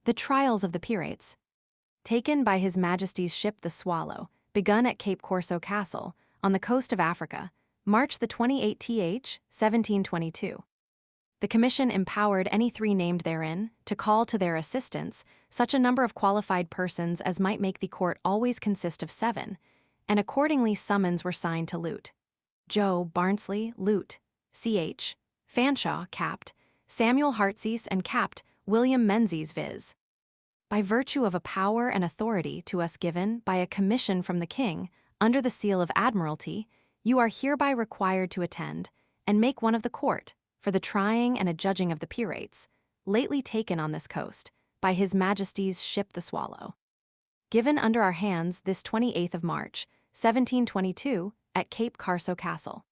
The Trials of the Pyrates. Taken by His Majesty's ship the Swallow, begun at Cape Corso Castle, on the coast of Africa, March the 28th, 1722. The Commission empowered any three named therein to call to their assistance such a number of qualified persons as might make the court always consist of 7, and accordingly summons were signed to Lute. Joe Barnsley, Lute, Ch. Fanshawe, Capt, Samuel Heartsease and Capt, William Menzies viz. By virtue of a power and authority to us given by a commission from the King, under the seal of Admiralty, you are hereby required to attend, and make one of the court, for the trying and adjudging of the Pyrates, lately taken on this coast, by His Majesty's ship the Swallow. Given under our hands this 28th of March, 1722, at Cape Corso Castle.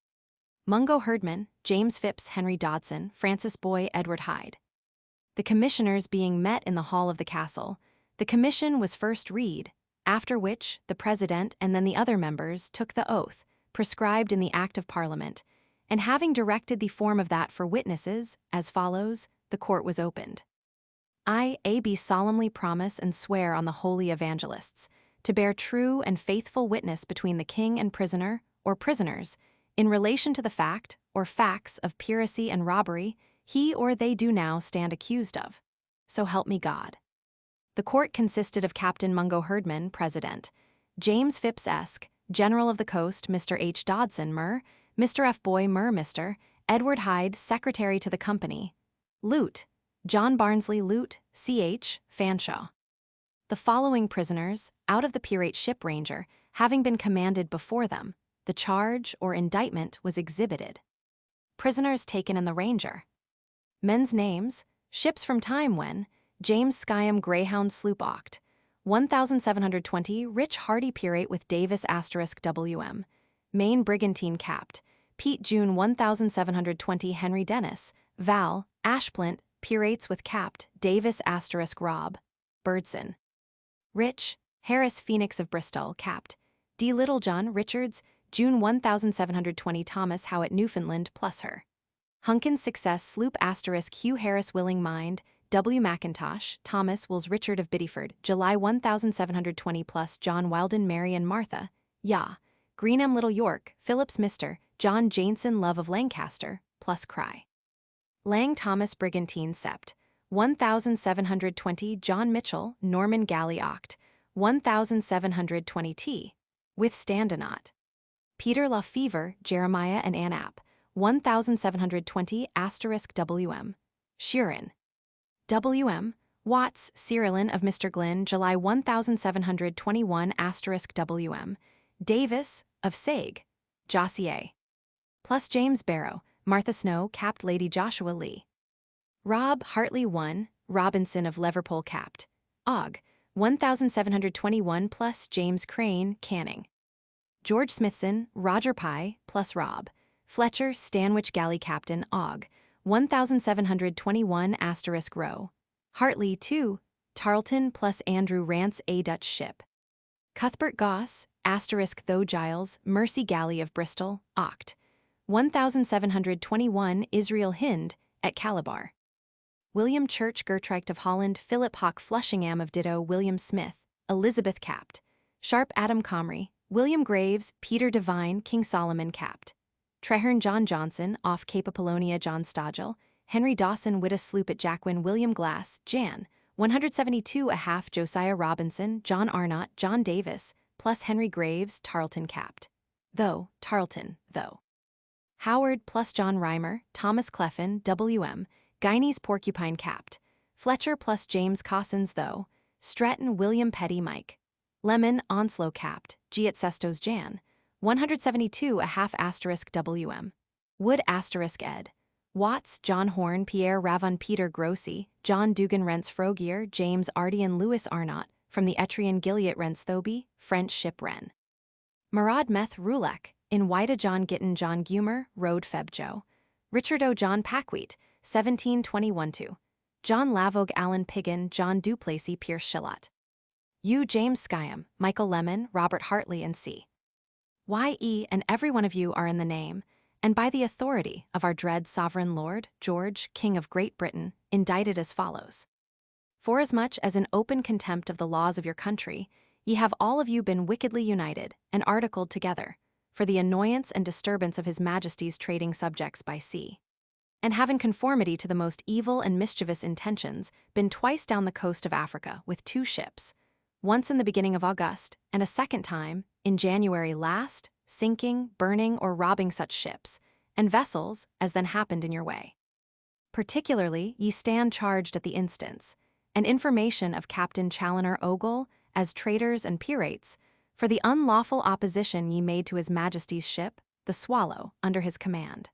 Mungo Herdman, James Phipps, Henry Dodson, Francis Boy, Edward Hyde. The commissioners being met in the hall of the castle, the commission was first read, after which the president and then the other members took the oath, prescribed in the Act of Parliament, and having directed the form of that for witnesses, as follows, the court was opened. I, A.B. solemnly promise and swear on the holy evangelists, to bear true and faithful witness between the king and prisoner, or prisoners, in relation to the fact, or facts of piracy and robbery, he or they do now stand accused of. So help me God. The court consisted of Captain Mungo Herdman, President, James Phipps Esk, General of the Coast, Mr. H. Dodson, Mer, Mr. F. Boy, Mer, Mr. Edward Hyde, Secretary to the Company, Lute, John Barnsley, Lute, Ch. Fanshawe. The following prisoners, out of the Pirate ship Ranger, having been commanded before them, the charge or indictment was exhibited. Prisoners taken in the Ranger. Men's names, ships from time when, James Skyam Greyhound sloop Oct, 1720 Rich Hardy Pirate with Davis *WM, Main Brigantine Capt, Pete June 1720 Henry Dennis, Val, Ashplint, Pirates with Capt, Davis *Rob, Birdson. Rich, Harris Phoenix of Bristol, Capt, D. Littlejohn Richards, June 1720 Thomas Howitt Newfoundland plus her. Hunkin's Success sloop Hugh Harris Willing Mind, W. McIntosh, Thomas Wills Richard of Bideford, July 1720 plus John Weldon Mary and Martha, Ya, Green M. Little York, Phillips Mr., John Janeson Love of Lancaster, plus Cry. Lang Thomas Brigantine Sept, 1720 John Mitchell, Norman Galley Oct, 1720 T, Withstand not. Peter Lafever, Jeremiah and Ann App, 1720 *WM, Sheeran. W.M. Watts, Cyrillin of Mr. Glynn, July 1721 *WM, Davis, of Sague, Jossier. Plus James Barrow, Martha Snow, Capt. Lady Joshua Lee. Rob Hartley 1, Robinson of Liverpool Capt. Og, 1721 plus James Crane, Canning. George Smithson, Roger Pye, plus Rob. Fletcher, Stanwich Galley Captain, Og, 1721 Row. Hartley 2, Tarleton plus Andrew Rance a Dutch ship. Cuthbert Goss, Though Giles, Mercy Galley of Bristol, Oct, 1721 Israel Hind, at Calabar. William Church Gertrucht of Holland, Philip Hawk Flushingham of Ditto, William Smith, Elizabeth Capt. Sharp Adam Comrie, William Graves, Peter Devine, King Solomon Capt. Treherne John Johnson, off Cape Apollonia John Stodgel, Henry Dawson Witta Sloop at Jacquin William Glass, Jan, 172 a half Josiah Robinson, John Arnott, John Davis, plus Henry Graves, Tarleton Capt. Tarleton, though. Howard plus John Reimer, Thomas Cleffin, W.M., Guineas Porcupine Capt. Fletcher plus James Cossins, though. Stretton William Petty Mike. Lemon Onslow Capt. Giat Sestos Jan, 172 a half *WM. Wood *Ed. Watts, John Horn, Pierre Ravon, Peter Grossi, John Dugan Rents Frogier, James Ardian, Louis Arnott, from the Etrian Gilead Rents Thoby, French ship Wren. Murad Meth Rulek, in Wida John Gittin John Gumer, Road Febjo. Richard O. John Packweet, 1721-2. John Lavogue Allen Piggin, John Duplessis Pierce Shillot. U. James Skyam, Michael Lemon, Robert Hartley and C. Y.E. and every one of you are in the name, and by the authority of our dread sovereign Lord, George, King of Great Britain, indicted as follows. Forasmuch as in open contempt of the laws of your country, ye have all of you been wickedly united and articled together, for the annoyance and disturbance of his Majesty's trading subjects by sea. And have in conformity to the most evil and mischievous intentions been twice down the coast of Africa with 2 ships, once in the beginning of August, and a second time, in January last, sinking, burning, or robbing such ships, and vessels as then happened in your way. Particularly ye stand charged at the instance, and information of Captain Challoner Ogle, as traitors and pirates, for the unlawful opposition ye made to his Majesty's ship, the Swallow, under his command.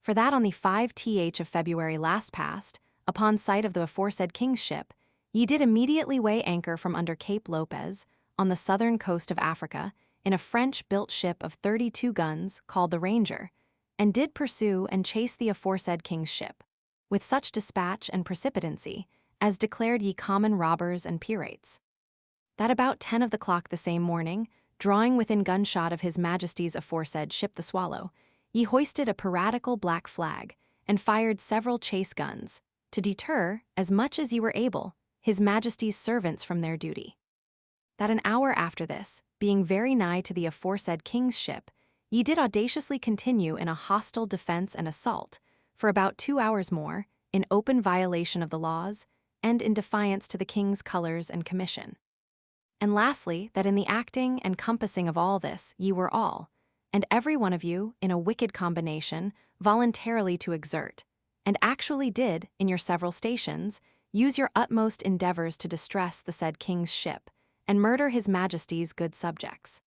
For that on the 5th of February last past, upon sight of the aforesaid king's ship, ye did immediately weigh anchor from under Cape Lopez, on the southern coast of Africa, in a French-built ship of 32 guns, called the Ranger, and did pursue and chase the aforesaid king's ship, with such dispatch and precipitancy, as declared ye common robbers and pirates. That about 10 of the clock the same morning, drawing within gunshot of his Majesty's aforesaid ship the Swallow, ye hoisted a piratical black flag, and fired several chase guns, to deter, as much as ye were able, his Majesty's servants from their duty. That an hour after this, being very nigh to the aforesaid king's ship, ye did audaciously continue in a hostile defence and assault, for about 2 hours more, in open violation of the laws, and in defiance to the king's colours and commission. And lastly, that in the acting and compassing of all this ye were all, and every one of you, in a wicked combination, voluntarily to exert, and actually did, in your several stations, use your utmost endeavours to distress the said king's ship, and murder his Majesty's good subjects.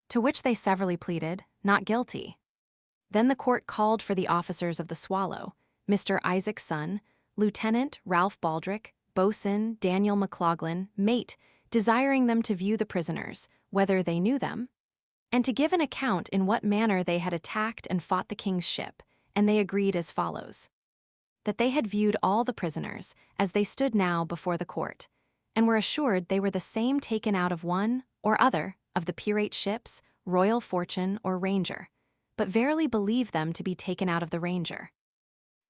To which they severally pleaded, not guilty. Then the court called for the officers of the Swallow, Mr. XIII, Lieutenant Ralph Baldrick, Boatswain Daniel McLaughlin, mate, desiring them to view the prisoners, whether they knew them, and to give an account in what manner they had attacked and fought the king's ship, and they agreed as follows. That they had viewed all the prisoners, as they stood now before the court, and were assured they were the same taken out of one, or other, of the pirate ships, Royal Fortune or Ranger, but verily believed them to be taken out of the Ranger.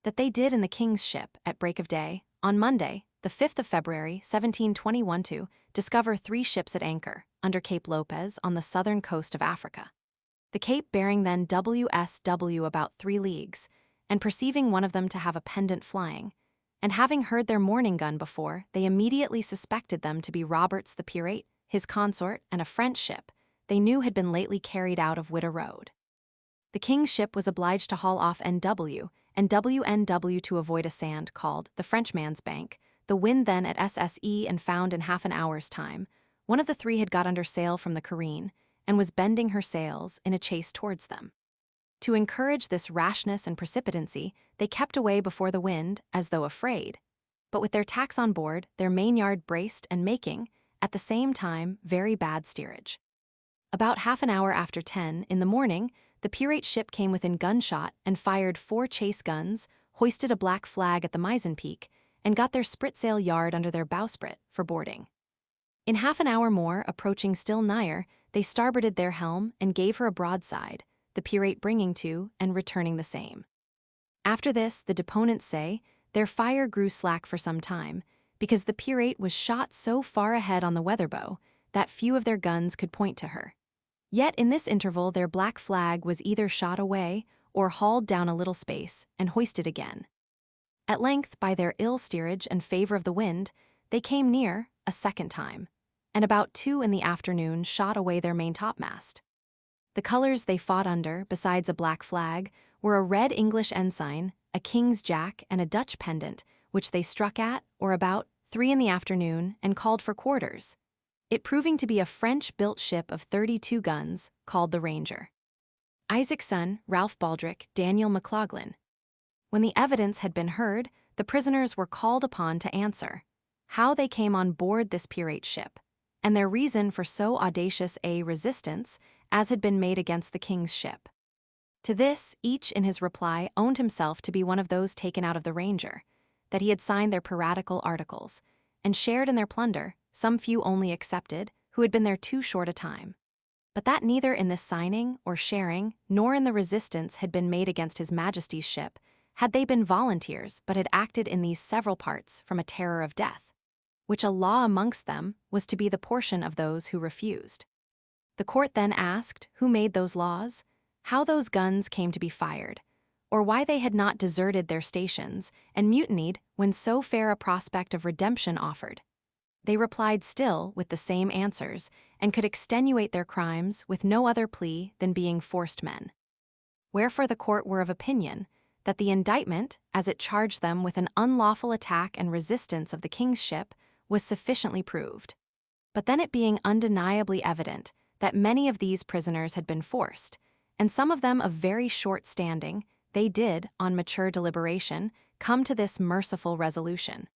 That they did in the king's ship, at break of day, on Monday, the 5th of February, 1721, to discover 3 ships at anchor, under Cape Lopez, on the southern coast of Africa. The cape bearing then WSW about 3 leagues, and perceiving one of them to have a pendant flying, and having heard their morning gun before, they immediately suspected them to be Roberts the pirate, his consort, and a French ship they knew had been lately carried out of Witta Road. The king's ship was obliged to haul off NW, and WNW to avoid a sand called the Frenchman's Bank, the wind then at SSE and found in half an hour's time. One of the 3 had got under sail from the careen, and was bending her sails in a chase towards them. To encourage this rashness and precipitancy, they kept away before the wind, as though afraid, but with their tacks on board, their mainyard braced and making, at the same time, very bad steerage. About half an hour after 10 in the morning, the pirate ship came within gunshot and fired 4 chase guns, hoisted a black flag at the mizzen-peak, and got their spritsail yard under their bowsprit for boarding. In half an hour more, approaching still nigher, they starboarded their helm and gave her a broadside, the pirate bringing to and returning the same. After this, the deponents say, their fire grew slack for some time, because the pirate was shot so far ahead on the weather bow that few of their guns could point to her. Yet in this interval their black flag was either shot away or hauled down a little space and hoisted again. At length, by their ill steerage and favour of the wind, they came near a second time, and about 2 in the afternoon shot away their maintopmast. The colours they fought under, besides a black flag, were a red English ensign, a king's jack, and a Dutch pendant, which they struck at, or about 3 in the afternoon, and called for quarters, it proving to be a French-built ship of 32 guns, called the Ranger. XIII, Ralph Baldrick, Daniel McLaughlin. When the evidence had been heard, the prisoners were called upon to answer how they came on board this pirate ship, and their reason for so audacious a resistance as had been made against the king's ship. To this, each in his reply owned himself to be one of those taken out of the Ranger, that he had signed their piratical articles, and shared in their plunder, some few only excepted, who had been there too short a time. But that neither in this signing or sharing, nor in the resistance had been made against his Majesty's ship, had they been volunteers, but had acted in these several parts from a terror of death. which a law amongst them was to be the portion of those who refused. The court then asked who made those laws, how those guns came to be fired, or why they had not deserted their stations and mutinied when so fair a prospect of redemption offered. They replied still with the same answers and could extenuate their crimes with no other plea than being forced men. Wherefore the court were of opinion that the indictment, as it charged them with an unlawful attack and resistance of the king's ship, was sufficiently proved. But then it being undeniably evident that many of these prisoners had been forced, and some of them of very short standing, they did, on mature deliberation, come to this merciful resolution: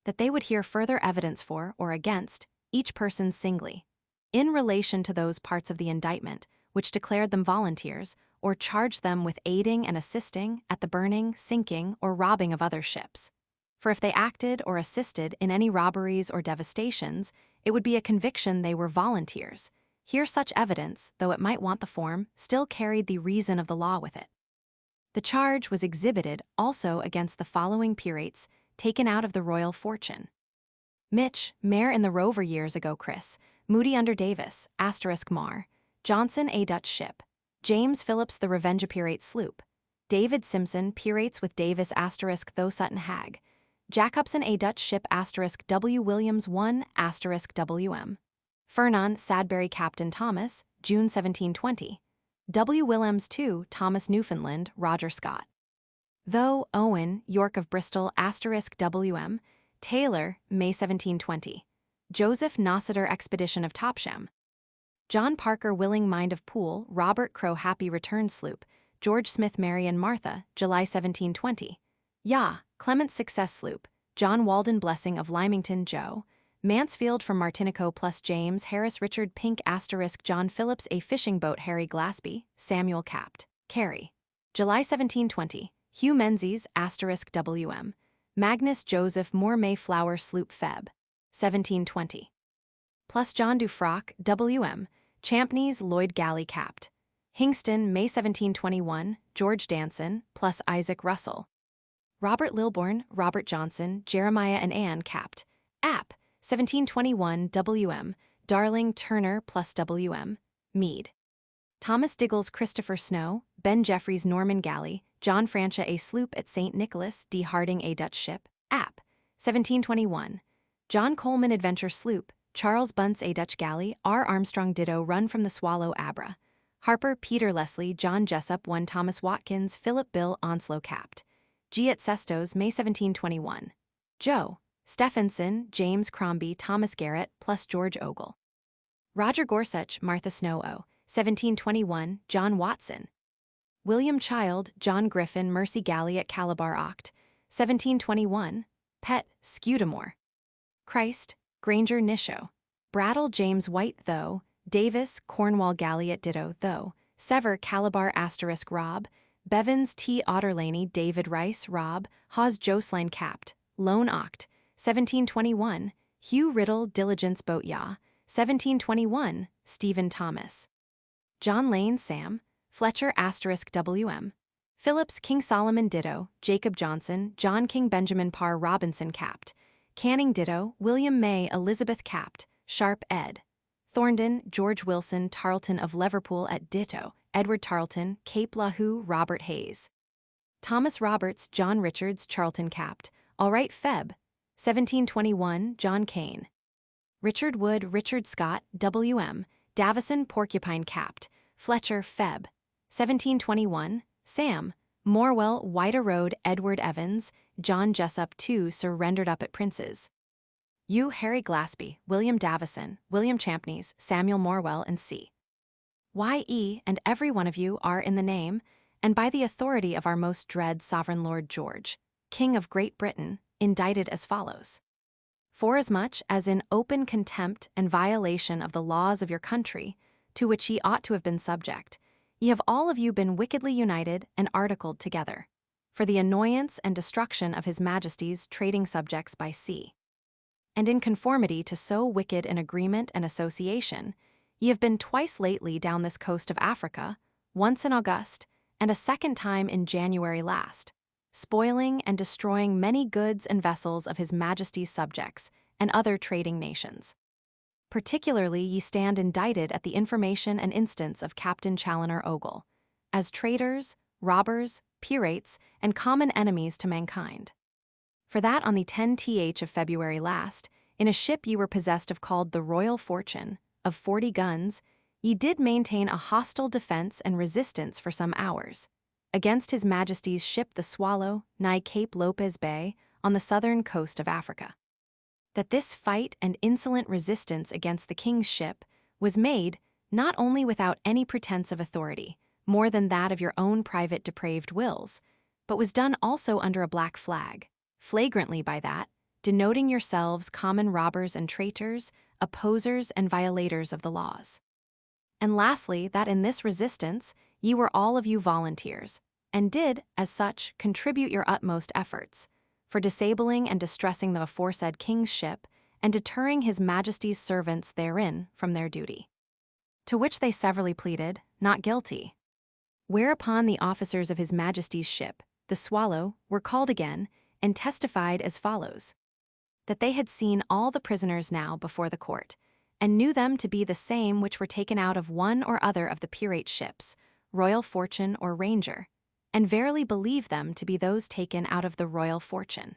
that they would hear further evidence for or against each person singly, in relation to those parts of the indictment which declared them volunteers or charged them with aiding and assisting at the burning, sinking, or robbing of other ships. For if they acted or assisted in any robberies or devastations, it would be a conviction they were volunteers. Here such evidence, though it might want the form, still carried the reason of the law with it. The charge was exhibited also against the following pirates taken out of the royal fortune: Mitch, Mayor in the Rover years ago Chris, Moody under Davis, Mar, Johnson a Dutch ship, James Phillips the Revenge Pirate sloop, David Simpson pirates with Davis though Sutton Hag, Jacobson a Dutch ship W. Williams 1 WM, Fernan Sadbury Captain Thomas, June 1720, W. Willems 2 Thomas Newfoundland Roger Scott, though Owen York of Bristol WM, Taylor May 1720, Joseph Nossiter Expedition of Topsham, John Parker Willing Mind of Poole Robert Crow Happy Return sloop, George Smith Mary and Martha, July 1720, Clement's Success sloop, John Walden Blessing of Lymington Joe, Mansfield from Martinico plus James Harris Richard Pink John Phillips a fishing boat Harry Glaspie, Samuel Capt, Carey, July 1720, Hugh Menzies WM, Magnus Joseph Moore Mayflower sloop Feb. 1720, plus John Dufrock WM, Champneys Lloyd Galley Capt, Hingston May 1721, George Danson plus Isaac Russell, Robert Lilbourne, Robert Johnson, Jeremiah and Ann Capt, App 1721 WM, Darling Turner plus WM, Meade, Thomas Diggles Christopher Snow, Ben Jeffreys Norman Galley, John Francia a sloop at St. Nicholas D. Harding a Dutch ship, App 1721, John Coleman Adventure sloop, Charles Bunce a Dutch galley, R. Armstrong ditto run from the Swallow Abra, Harper Peter Leslie John Jessup 1 Thomas Watkins Philip Bill Onslow Capt, G. at Sestos May 1721, Joe Stephenson James Crombie Thomas Garrett plus George Ogle, Roger Gorsuch Martha Snow O 1721 John Watson, William Child John Griffin Mercy Galley at Calabar Oct 1721, Pett Scudamore, Christ Granger Nisho, Brattle James White though, Davis Cornwall Galley at Ditto though, Sever Calabar Rob, Bevins T. Otterlaney David Rice Rob, Hawes Joceline Capt, Lone Oct 1721, Hugh Riddle Diligence Boat 1721, Stephen Thomas, John Lane Sam, Fletcher WM, Phillips King Solomon Ditto, Jacob Johnson, John King Benjamin Parr Robinson Capt, Canning Ditto, William May Elizabeth Capt, Sharp Ed, Thorndon George Wilson Tarleton of Liverpool at Ditto, Edward Tarleton, Cape Lahoo Robert Hayes, Thomas Roberts John Richards Charlton Capt, Alright Feb. 1721 John Kane, Richard Wood Richard Scott WM, Davison Porcupine Capt, Fletcher Feb. 1721, Sam, Morwell White Road Edward Evans, John Jessup II surrendered up at Prince's, U. Harry Glaspie, William Davison, William Champneys, Samuel Morwell and C. Y.E. and every one of you are in the name, and by the authority of our most dread Sovereign Lord George, King of Great Britain, indicted as follows. Forasmuch as in open contempt and violation of the laws of your country, to which ye ought to have been subject, ye have all of you been wickedly united and articled together, for the annoyance and destruction of his Majesty's trading subjects by sea. And in conformity to so wicked an agreement and association, ye have been twice lately down this coast of Africa, once in August, and a second time in January last, spoiling and destroying many goods and vessels of his Majesty's subjects, and other trading nations. Particularly ye stand indicted at the information and instance of Captain Challoner Ogle, as traitors, robbers, pirates, and common enemies to mankind. For that on the 10th of February last, in a ship ye were possessed of called the Royal Fortune, of 40 guns, ye did maintain a hostile defence and resistance for some hours, against His Majesty's ship the Swallow, nigh Cape Lopez Bay, on the southern coast of Africa. That this fight and insolent resistance against the king's ship was made not only without any pretence of authority, more than that of your own private depraved wills, but was done also under a black flag, flagrantly by that, denoting yourselves common robbers and traitors, opposers and violators of the laws. And lastly, that in this resistance ye were all of you volunteers, and did, as such, contribute your utmost efforts, for disabling and distressing the aforesaid king's ship, and deterring His Majesty's servants therein from their duty. To which they severally pleaded, not guilty. Whereupon the officers of His Majesty's ship, the Swallow, were called again, and testified as follows: that they had seen all the prisoners now before the court, and knew them to be the same which were taken out of one or other of the pirate ships, Royal Fortune or Ranger, and verily believe them to be those taken out of the Royal Fortune.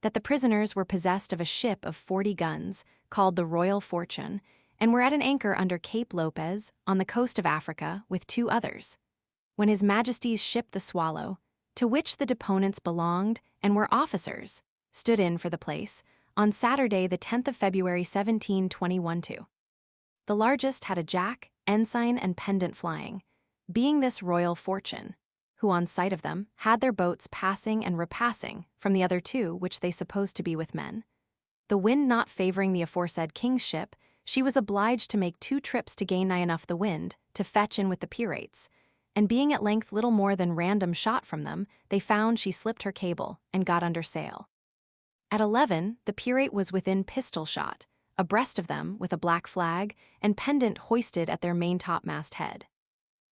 That the prisoners were possessed of a ship of 40 guns, called the Royal Fortune, and were at an anchor under Cape Lopez, on the coast of Africa, with 2 others, when His Majesty's ship the Swallow, to which the deponents belonged and were officers, stood in for the place, on Saturday the 10th of February 1721. The largest had a jack, ensign, and pendant flying, being this Royal Fortune, who on sight of them had their boats passing and repassing from the other 2 which they supposed to be with men. The wind not favouring the aforesaid king's ship, she was obliged to make 2 trips to gain nigh enough the wind to fetch in with the pirates, and being at length little more than random shot from them, they found she slipped her cable and got under sail. At 11, the pirate was within pistol shot, abreast of them with a black flag and pendant hoisted at their maintopmast head.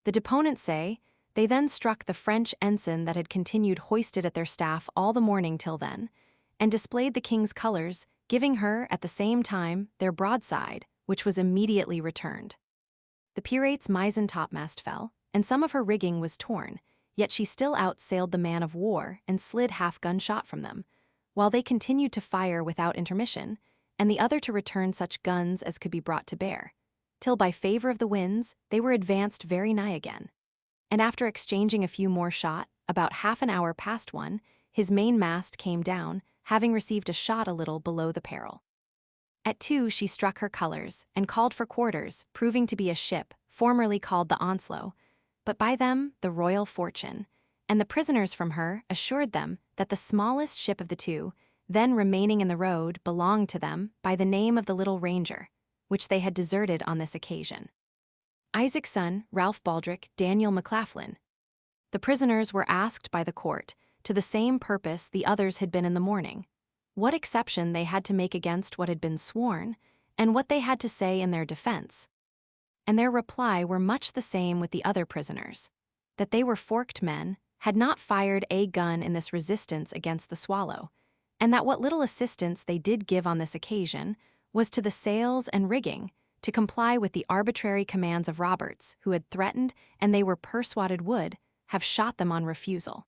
The deponents say, they then struck the French ensign that had continued hoisted at their staff all the morning till then, and displayed the king's colours, giving her, at the same time, their broadside, which was immediately returned. The pirate's mizzen topmast fell, and some of her rigging was torn, yet she still outsailed the man of war and slid half gunshot from them, while they continued to fire without intermission, and the other to return such guns as could be brought to bear, till by favour of the winds they were advanced very nigh again. And after exchanging a few more shot, about half an hour past 1, his main mast came down, having received a shot a little below the peril. At 2 she struck her colours, and called for quarters, proving to be a ship, formerly called the Onslow, but by them the Royal Fortune, and the prisoners from her assured them that the smallest ship of the 2, then remaining in the road, belonged to them by the name of the Little Ranger, which they had deserted on this occasion. Isaac's son, Ralph Baldrick, Daniel McLaughlin. The prisoners were asked by the court, to the same purpose the others had been in the morning, what exception they had to make against what had been sworn, and what they had to say in their defense. And their reply were much the same with the other prisoners, that they were forked men, had not fired a gun in this resistance against the Swallow, and that what little assistance they did give on this occasion was to the sails and rigging, to comply with the arbitrary commands of Roberts, who had threatened, and they were persuaded would, have shot them on refusal.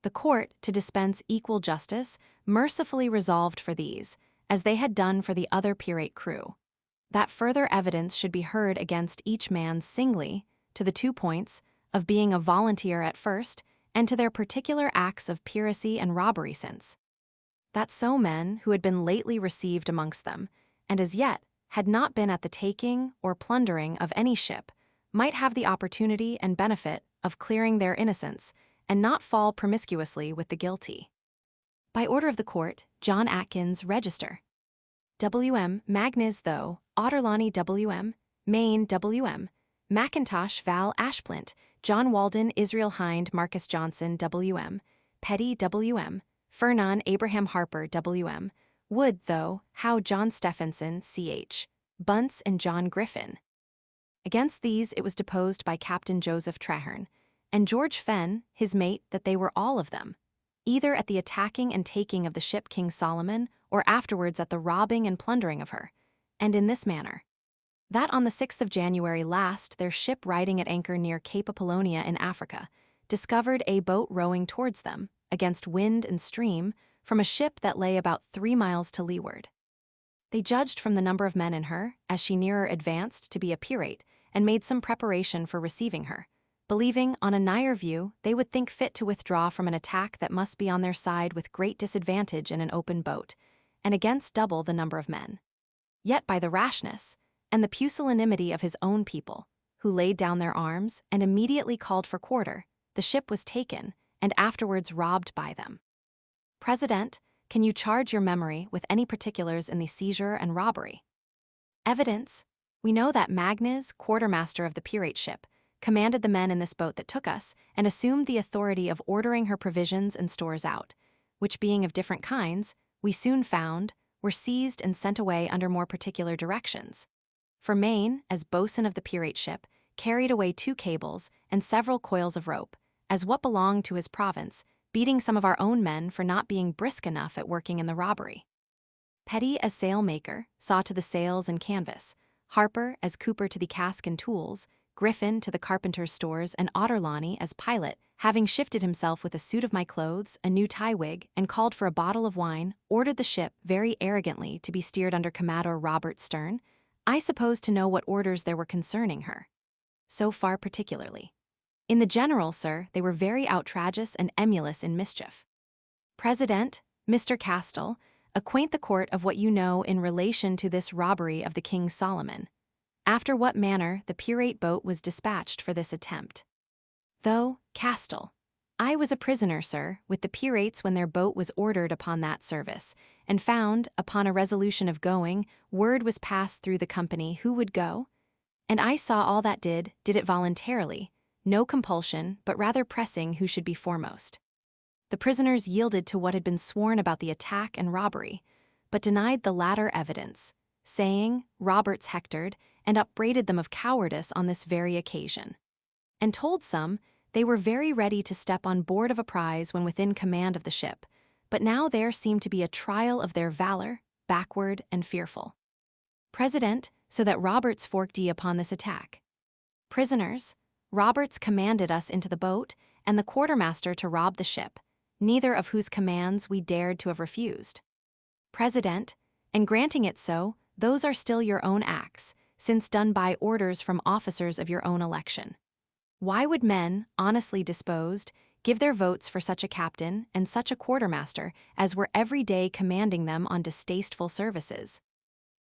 The court, to dispense equal justice, mercifully resolved for these, as they had done for the other pirate crew, that further evidence should be heard against each man singly, to the 2 points, of being a volunteer at first, and to their particular acts of piracy and robbery since. That so men, who had been lately received amongst them, and as yet had not been at the taking or plundering of any ship, might have the opportunity and benefit of clearing their innocence, and not fall promiscuously with the guilty. By order of the court, John Atkins, Register. W.M. Magnes Though, Otterlani W.M., Maine W.M., Mackintosh Val Ashplint, John Walden Israel Hind Marcus Johnson W.M., Petty W.M., Fernon Abraham Harper W.M., Wood Though, Howe John Stephenson C.H., Bunce and John Griffin. Against these it was deposed by Captain Joseph Traherne, and George Fenn, his mate, that they were all of them, either at the attacking and taking of the ship King Solomon, or afterwards at the robbing and plundering of her, and in this manner: that on the 6th of January last, their ship riding at anchor near Cape Apollonia in Africa, discovered a boat rowing towards them, against wind and stream, from a ship that lay about 3 miles to leeward. They judged from the number of men in her, as she nearer advanced, to be a pirate, and made some preparation for receiving her, believing, on a nigher view, they would think fit to withdraw from an attack that must be on their side with great disadvantage in an open boat, and against double the number of men. Yet by the rashness, and the pusillanimity of his own people, who laid down their arms and immediately called for quarter, the ship was taken, and afterwards robbed by them. President, can you charge your memory with any particulars in the seizure and robbery? Evidence: we know that Magnus, quartermaster of the pirate ship, commanded the men in this boat that took us, and assumed the authority of ordering her provisions and stores out, which being of different kinds, we soon found, were seized and sent away under more particular directions. For Maine, as boatswain of the pirate ship, carried away 2 cables and several coils of rope, as what belonged to his province, beating some of our own men for not being brisk enough at working in the robbery. Petty, as sailmaker, saw to the sails and canvas; Harper, as cooper to the cask and tools; Griffin to the carpenter's stores; and Otterlani, as pilot, having shifted himself with a suit of my clothes, a new tie-wig, and called for a bottle of wine, ordered the ship, very arrogantly, to be steered under Commodore Robert's stern. I suppose to know what orders there were concerning her. So far particularly. In the general, sir, they were very outrageous and emulous in mischief. President, Mr. Castell, acquaint the court of what you know in relation to this robbery of the King Solomon. After what manner the pirate boat was dispatched for this attempt. Though, Castell, I was a prisoner, sir, with the pirates when their boat was ordered upon that service, and found, upon a resolution of going, word was passed through the company who would go, and I saw all that did it voluntarily, no compulsion, but rather pressing who should be foremost. The prisoners yielded to what had been sworn about the attack and robbery, but denied the latter evidence, saying, Roberts hectored, and upbraided them of cowardice on this very occasion, and told some, they were very ready to step on board of a prize when within command of the ship, but now there seemed to be a trial of their valor, backward and fearful. President, so that Roberts forked ye upon this attack. Prisoners, Roberts commanded us into the boat, and the quartermaster to rob the ship, neither of whose commands we dared to have refused. President, and granting it so, those are still your own acts, since done by orders from officers of your own election. Why would men, honestly disposed, give their votes for such a captain and such a quartermaster as were every day commanding them on distasteful services?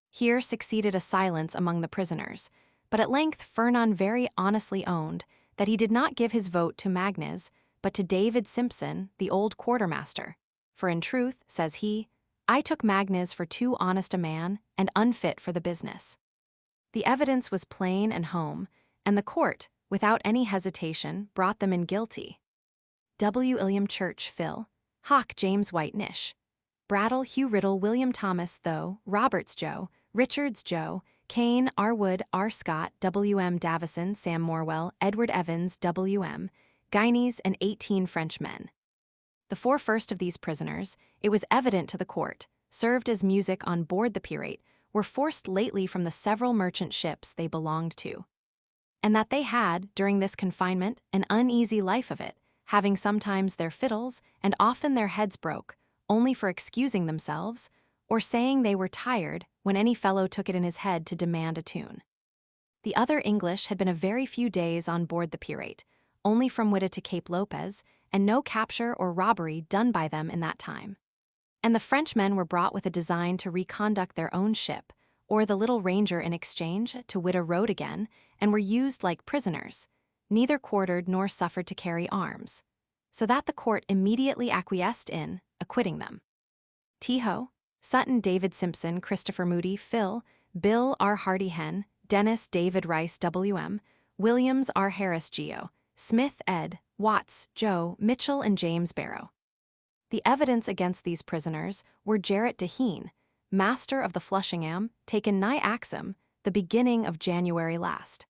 Here succeeded a silence among the prisoners, but at length Fernon very honestly owned that he did not give his vote to Magnus, but to David Simpson, the old quartermaster. For in truth, says he, I took Magnus for too honest a man and unfit for the business. The evidence was plain and home, and the court, without any hesitation, brought them in guilty. W. Illiam Church, Phil, Hawk, James White, Nish, Brattle, Hugh Riddle, William Thomas, Thoe, Roberts, Joe, Richards, Joe, Kane, R. Wood, R. Scott, W. M. Davison, Sam Morwell, Edward Evans, W. M., Guineas, and 18 French men. The 4 first of these prisoners, it was evident to the court, served as music on board the pirate, were forced lately from the several merchant ships they belonged to, and that they had, during this confinement, an uneasy life of it, having sometimes their fiddles, and often their heads broke, only for excusing themselves, or saying they were tired when any fellow took it in his head to demand a tune. The other English had been a very few days on board the pirate, only from Witta to Cape Lopez, and no capture or robbery done by them in that time. And the Frenchmen were brought with a design to reconduct their own ship, or the little Ranger in exchange, to Witta Road again, and were used like prisoners, neither quartered nor suffered to carry arms, so that the court immediately acquiesced in, acquitting them. Teho, Sutton, David Simpson, Christopher Moody, Phil, Bill R. Hardy Hen, Dennis David Rice W.M., Williams R. Harris Geo, Smith Ed, Watts, Joe, Mitchell, and James Barrow. The evidence against these prisoners were Jarrett Deheen, master of the Flushingham, taken nigh Axum, the beginning of January last.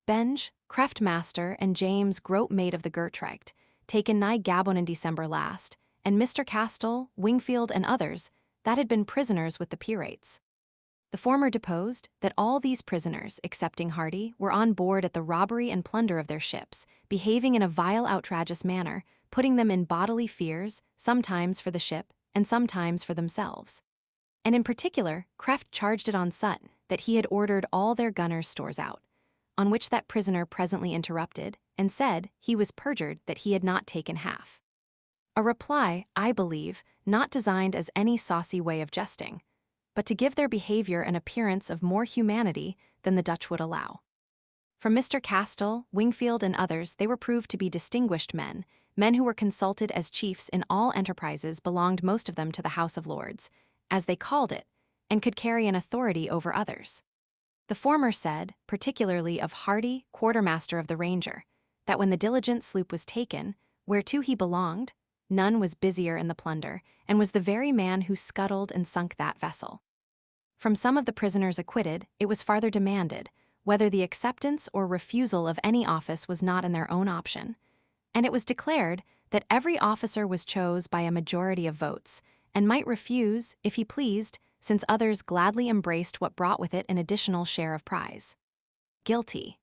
Benj, Creft master, and James Groat mate of the Gertrecht, taken nigh Gabon in December last, and Mr. Castell, Wingfield, and others that had been prisoners with the pirates. The former deposed that all these prisoners, excepting Hardy, were on board at the robbery and plunder of their ships, behaving in a vile outrageous manner, putting them in bodily fears, sometimes for the ship, and sometimes for themselves. And in particular, Capt charged it on Sutton that he had ordered all their gunners' stores out, on which that prisoner presently interrupted, and said he was perjured that he had not taken half. A reply, I believe, not designed as any saucy way of jesting, but to give their behavior an appearance of more humanity than the Dutch would allow. From Mr. Castell, Wingfield, and others, they were proved to be distinguished men who were consulted as chiefs in all enterprises, belonged most of them to the House of Lords, as they called it, and could carry an authority over others. The former said, particularly of Hardy, quartermaster of the Ranger, that when the diligent sloop was taken, whereto he belonged, none was busier in the plunder, and was the very man who scuttled and sunk that vessel. From some of the prisoners acquitted, it was farther demanded whether the acceptance or refusal of any office was not in their own option, and it was declared that every officer was chose by a majority of votes, and might refuse, if he pleased, since others gladly embraced what brought with it an additional share of prize. Guilty.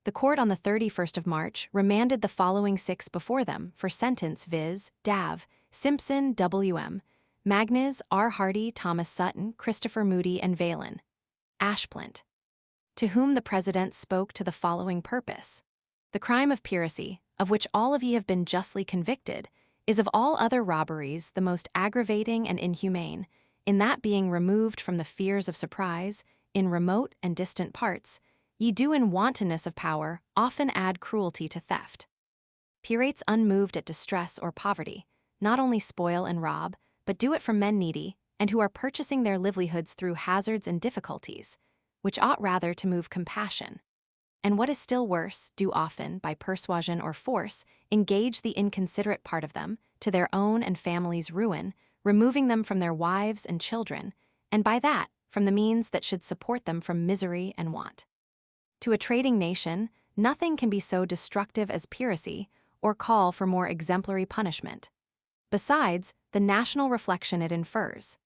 The court on the 31st of March remanded the following 6 before them for sentence, viz. Dav, Simpson, W.M., Magnus, R. Hardy, Thomas Sutton, Christopher Moody, and Valen, Ashplant, to whom the President spoke to the following purpose. The crime of piracy, of which all of ye have been justly convicted, is of all other robberies the most aggravating and inhumane, in that being removed from the fears of surprise, in remote and distant parts, ye do in wantonness of power often add cruelty to theft. Pirates unmoved at distress or poverty, not only spoil and rob, but do it from men needy, and who are purchasing their livelihoods through hazards and difficulties, which ought rather to move compassion. And what is still worse, do often, by persuasion or force, engage the inconsiderate part of them, to their own and family's ruin, removing them from their wives and children, and by that, from the means that should support them from misery and want. To a trading nation, nothing can be so destructive as piracy, or call for more exemplary punishment. Besides, the national reflection it infers.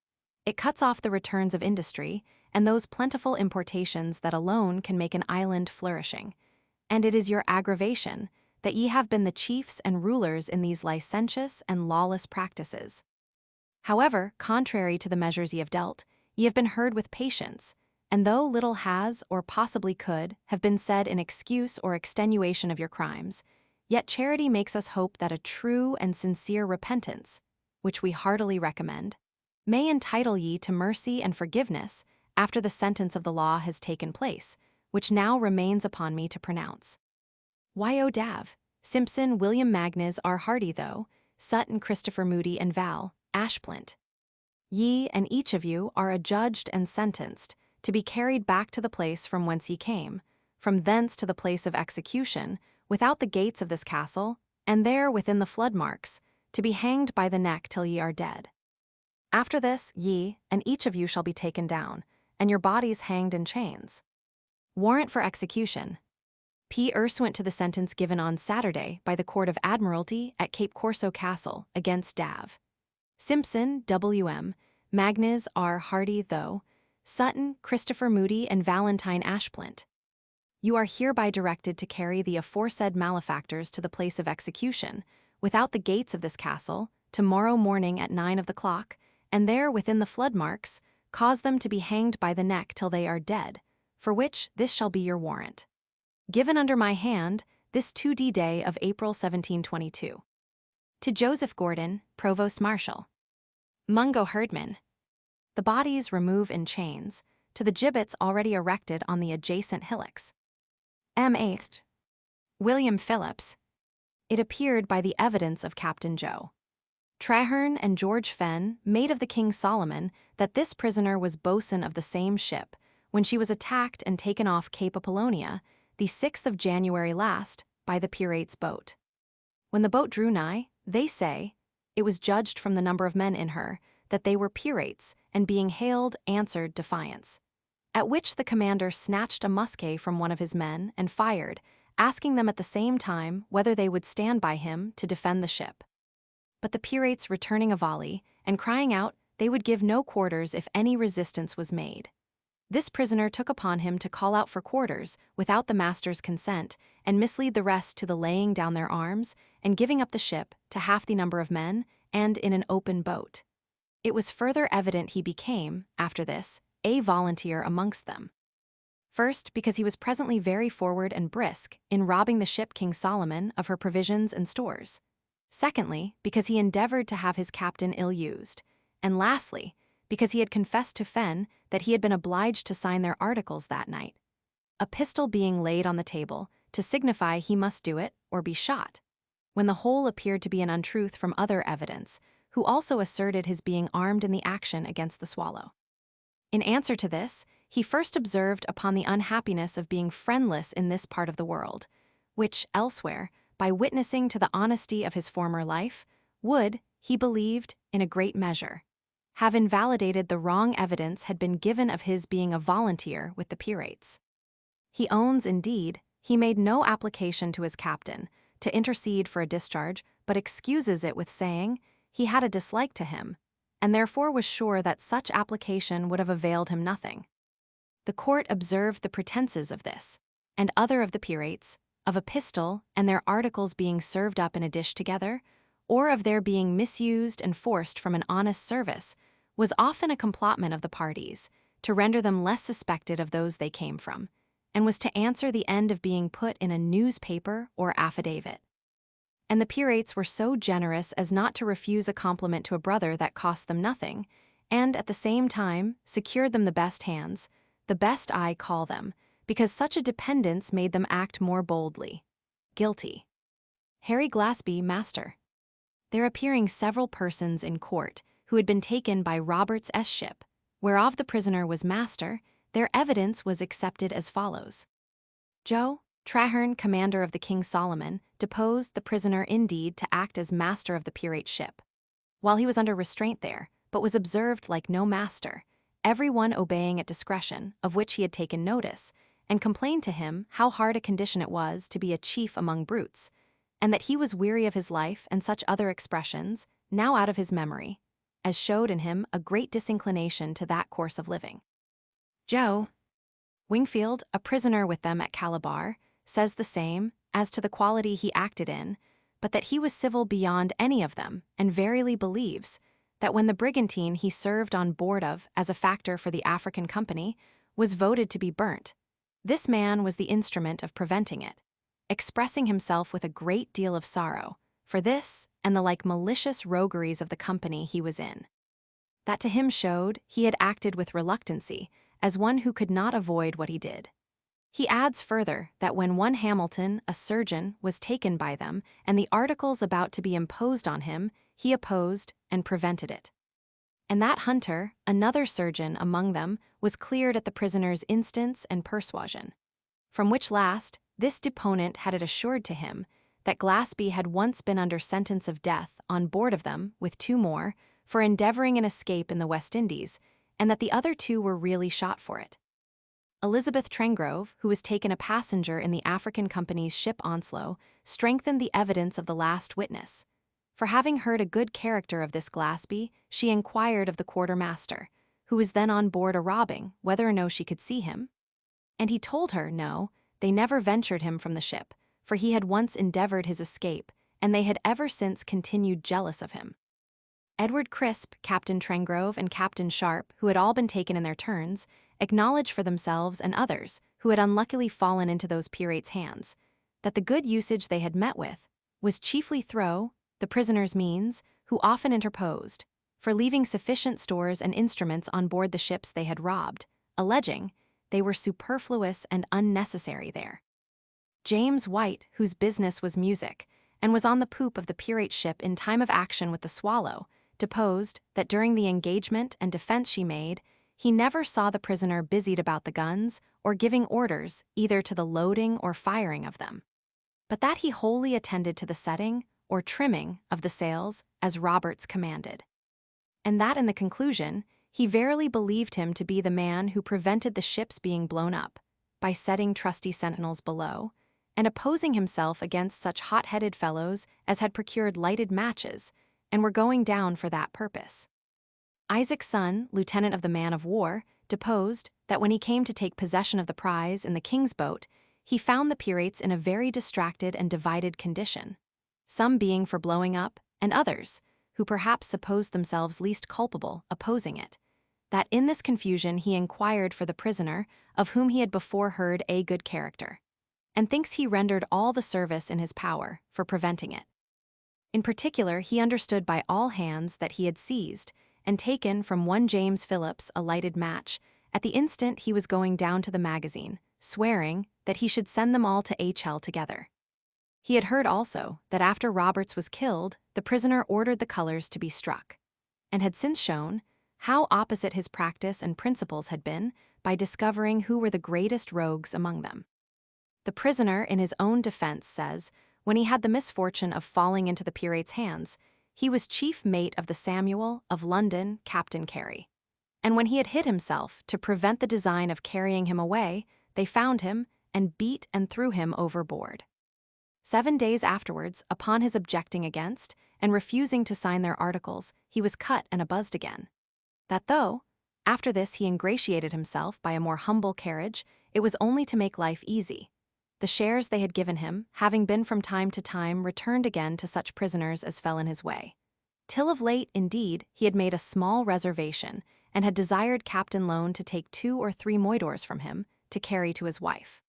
It cuts off the returns of industry, and those plentiful importations that alone can make an island flourishing. And it is your aggravation, that ye have been the chiefs and rulers in these licentious and lawless practices. However, contrary to the measures ye have dealt, ye have been heard with patience, and though little has, or possibly could, have been said in excuse or extenuation of your crimes, yet charity makes us hope that a true and sincere repentance, which we heartily recommend, may entitle ye to mercy and forgiveness after the sentence of the law has taken place, which now remains upon me to pronounce. Y.O. Dav, Simpson, William Magnus, R. Hardy, though, Sutton, Christopher Moody, and Val, Ashplant. Ye and each of you are adjudged and sentenced to be carried back to the place from whence ye came, from thence to the place of execution, without the gates of this castle, and there within the flood marks, to be hanged by the neck till ye are dead. After this, ye and each of you shall be taken down, and your bodies hanged in chains. Warrant for execution. P. Urswent to the sentence given on Saturday by the Court of Admiralty at Cape Corso Castle against Dav. Simpson, W.M., Magnus, R. Hardy, though, Sutton, Christopher Moody, and Valentine Ashplant. You are hereby directed to carry the aforesaid malefactors to the place of execution, without the gates of this castle, tomorrow morning at 9 of the clock, and there within the flood marks, cause them to be hanged by the neck till they are dead, for which this shall be your warrant. Given under my hand, this 2d day of April 1722. To Joseph Gordon, Provost Marshal. Mungo Herdman. The bodies remove in chains, to the gibbets already erected on the adjacent hillocks. M.H. William Phillips. It appeared by the evidence of Captain Joe Traherne and George Fenn, mate of the King Solomon, that this prisoner was boatswain of the same ship, when she was attacked and taken off Cape Apollonia, the 6th of January last, by the pirates' boat. When the boat drew nigh, they say, it was judged from the number of men in her, that they were pirates, and being hailed, answered defiance. At which the commander snatched a musket from one of his men and fired, asking them at the same time whether they would stand by him to defend the ship. but the pirates returning a volley and crying out they would give no quarters if any resistance was made. This prisoner took upon him to call out for quarters without the master's consent and mislead the rest to the laying down their arms and giving up the ship to half the number of men and in an open boat. It was further evident he became, after this, a volunteer amongst them. First, because he was presently very forward and brisk in robbing the ship King Solomon of her provisions and stores. Secondly, because he endeavored to have his captain ill-used. And lastly, because he had confessed to Fen that he had been obliged to sign their articles that night, a pistol being laid on the table to signify he must do it or be shot, when the whole appeared to be an untruth from other evidence, who also asserted his being armed in the action against the Swallow. In answer to this, he first observed upon the unhappiness of being friendless in this part of the world, which, elsewhere, by witnessing to the honesty of his former life, would, he believed, in a great measure, have invalidated the wrong evidence had been given of his being a volunteer with the pirates. He owns, indeed, he made no application to his captain to intercede for a discharge, but excuses it with saying he had a dislike to him, and therefore was sure that such application would have availed him nothing. The court observed the pretenses of this, and other of the pirates, of a pistol and their articles being served up in a dish together, or of their being misused and forced from an honest service, was often a complotment of the parties, to render them less suspected of those they came from, and was to answer the end of being put in a newspaper or affidavit. And the pirates were so generous as not to refuse a compliment to a brother that cost them nothing, and at the same time secured them the best hands, the best I call them, because such a dependence made them act more boldly. Guilty. Harry Glaspie, Master. There appearing several persons in court who had been taken by Robert's ship, whereof the prisoner was master, their evidence was accepted as follows. Joe Traherne, commander of the King Solomon, deposed the prisoner indeed to act as master of the pirate ship, while he was under restraint there, but was observed like no master, every one obeying at discretion, of which he had taken notice, and complained to him how hard a condition it was to be a chief among brutes, and that he was weary of his life and such other expressions, now out of his memory, as showed in him a great disinclination to that course of living. Joe Wingfield, a prisoner with them at Calabar, says the same, as to the quality he acted in, but that he was civil beyond any of them, and verily believes that when the brigantine he served on board of as a factor for the African Company was voted to be burnt, this man was the instrument of preventing it, expressing himself with a great deal of sorrow for this and the like malicious rogueries of the company he was in. That to him showed he had acted with reluctancy, as one who could not avoid what he did. He adds further that when one Hamilton, a surgeon, was taken by them and the articles about to be imposed on him, he opposed and prevented it. And that Hunter, another surgeon among them, was cleared at the prisoner's instance and persuasion. From which last, this deponent had it assured to him that Glaspie had once been under sentence of death on board of them with two more for endeavoring an escape in the West Indies, and that the other two were really shot for it. Elizabeth Trengrove, who was taken a passenger in the African Company's ship Onslow, strengthened the evidence of the last witness. For having heard a good character of this Glaspie, she inquired of the quartermaster, who was then on board a robbing, whether or no she could see him. And he told her, no, they never ventured him from the ship, for he had once endeavored his escape, and they had ever since continued jealous of him. Edward Crisp, Captain Trengrove, and Captain Sharp, who had all been taken in their turns, acknowledged for themselves and others, who had unluckily fallen into those pirates' hands, that the good usage they had met with was chiefly through the prisoner's means, who often interposed, for leaving sufficient stores and instruments on board the ships they had robbed, alleging they were superfluous and unnecessary there. James White, whose business was music, and was on the poop of the pirate ship in time of action with the Swallow, deposed that during the engagement and defense she made, he never saw the prisoner busied about the guns or giving orders either to the loading or firing of them, but that he wholly attended to the setting or trimming of the sails as Roberts commanded, and that in the conclusion he verily believed him to be the man who prevented the ships being blown up by setting trusty sentinels below and opposing himself against such hot-headed fellows as had procured lighted matches and were going down for that purpose. Isaac's son, lieutenant of the man of war, deposed that when he came to take possession of the prize in the king's boat, he found the pirates in a very distracted and divided condition, some being for blowing up, and others, who perhaps supposed themselves least culpable, opposing it. That in this confusion he inquired for the prisoner, of whom he had before heard a good character, and thinks he rendered all the service in his power for preventing it. In particular, he understood by all hands that he had seized and taken from one James Phillips a lighted match at the instant he was going down to the magazine, swearing that he should send them all to HL together. He had heard also that after Roberts was killed, the prisoner ordered the colors to be struck, and had since shown how opposite his practice and principles had been by discovering who were the greatest rogues among them. The prisoner, in his own defense, says, when he had the misfortune of falling into the pirates' hands, he was chief mate of the Samuel of London, Captain Carey. And when he had hid himself to prevent the design of carrying him away, they found him and beat and threw him overboard. 7 days afterwards, upon his objecting against and refusing to sign their articles, he was cut and abuzzed again. That though, after this he ingratiated himself by a more humble carriage, it was only to make life easy. The shares they had given him, having been from time to time returned again to such prisoners as fell in his way. Till of late, indeed, he had made a small reservation, and had desired Captain Lone to take 2 or 3 moidores from him, to carry to his wife.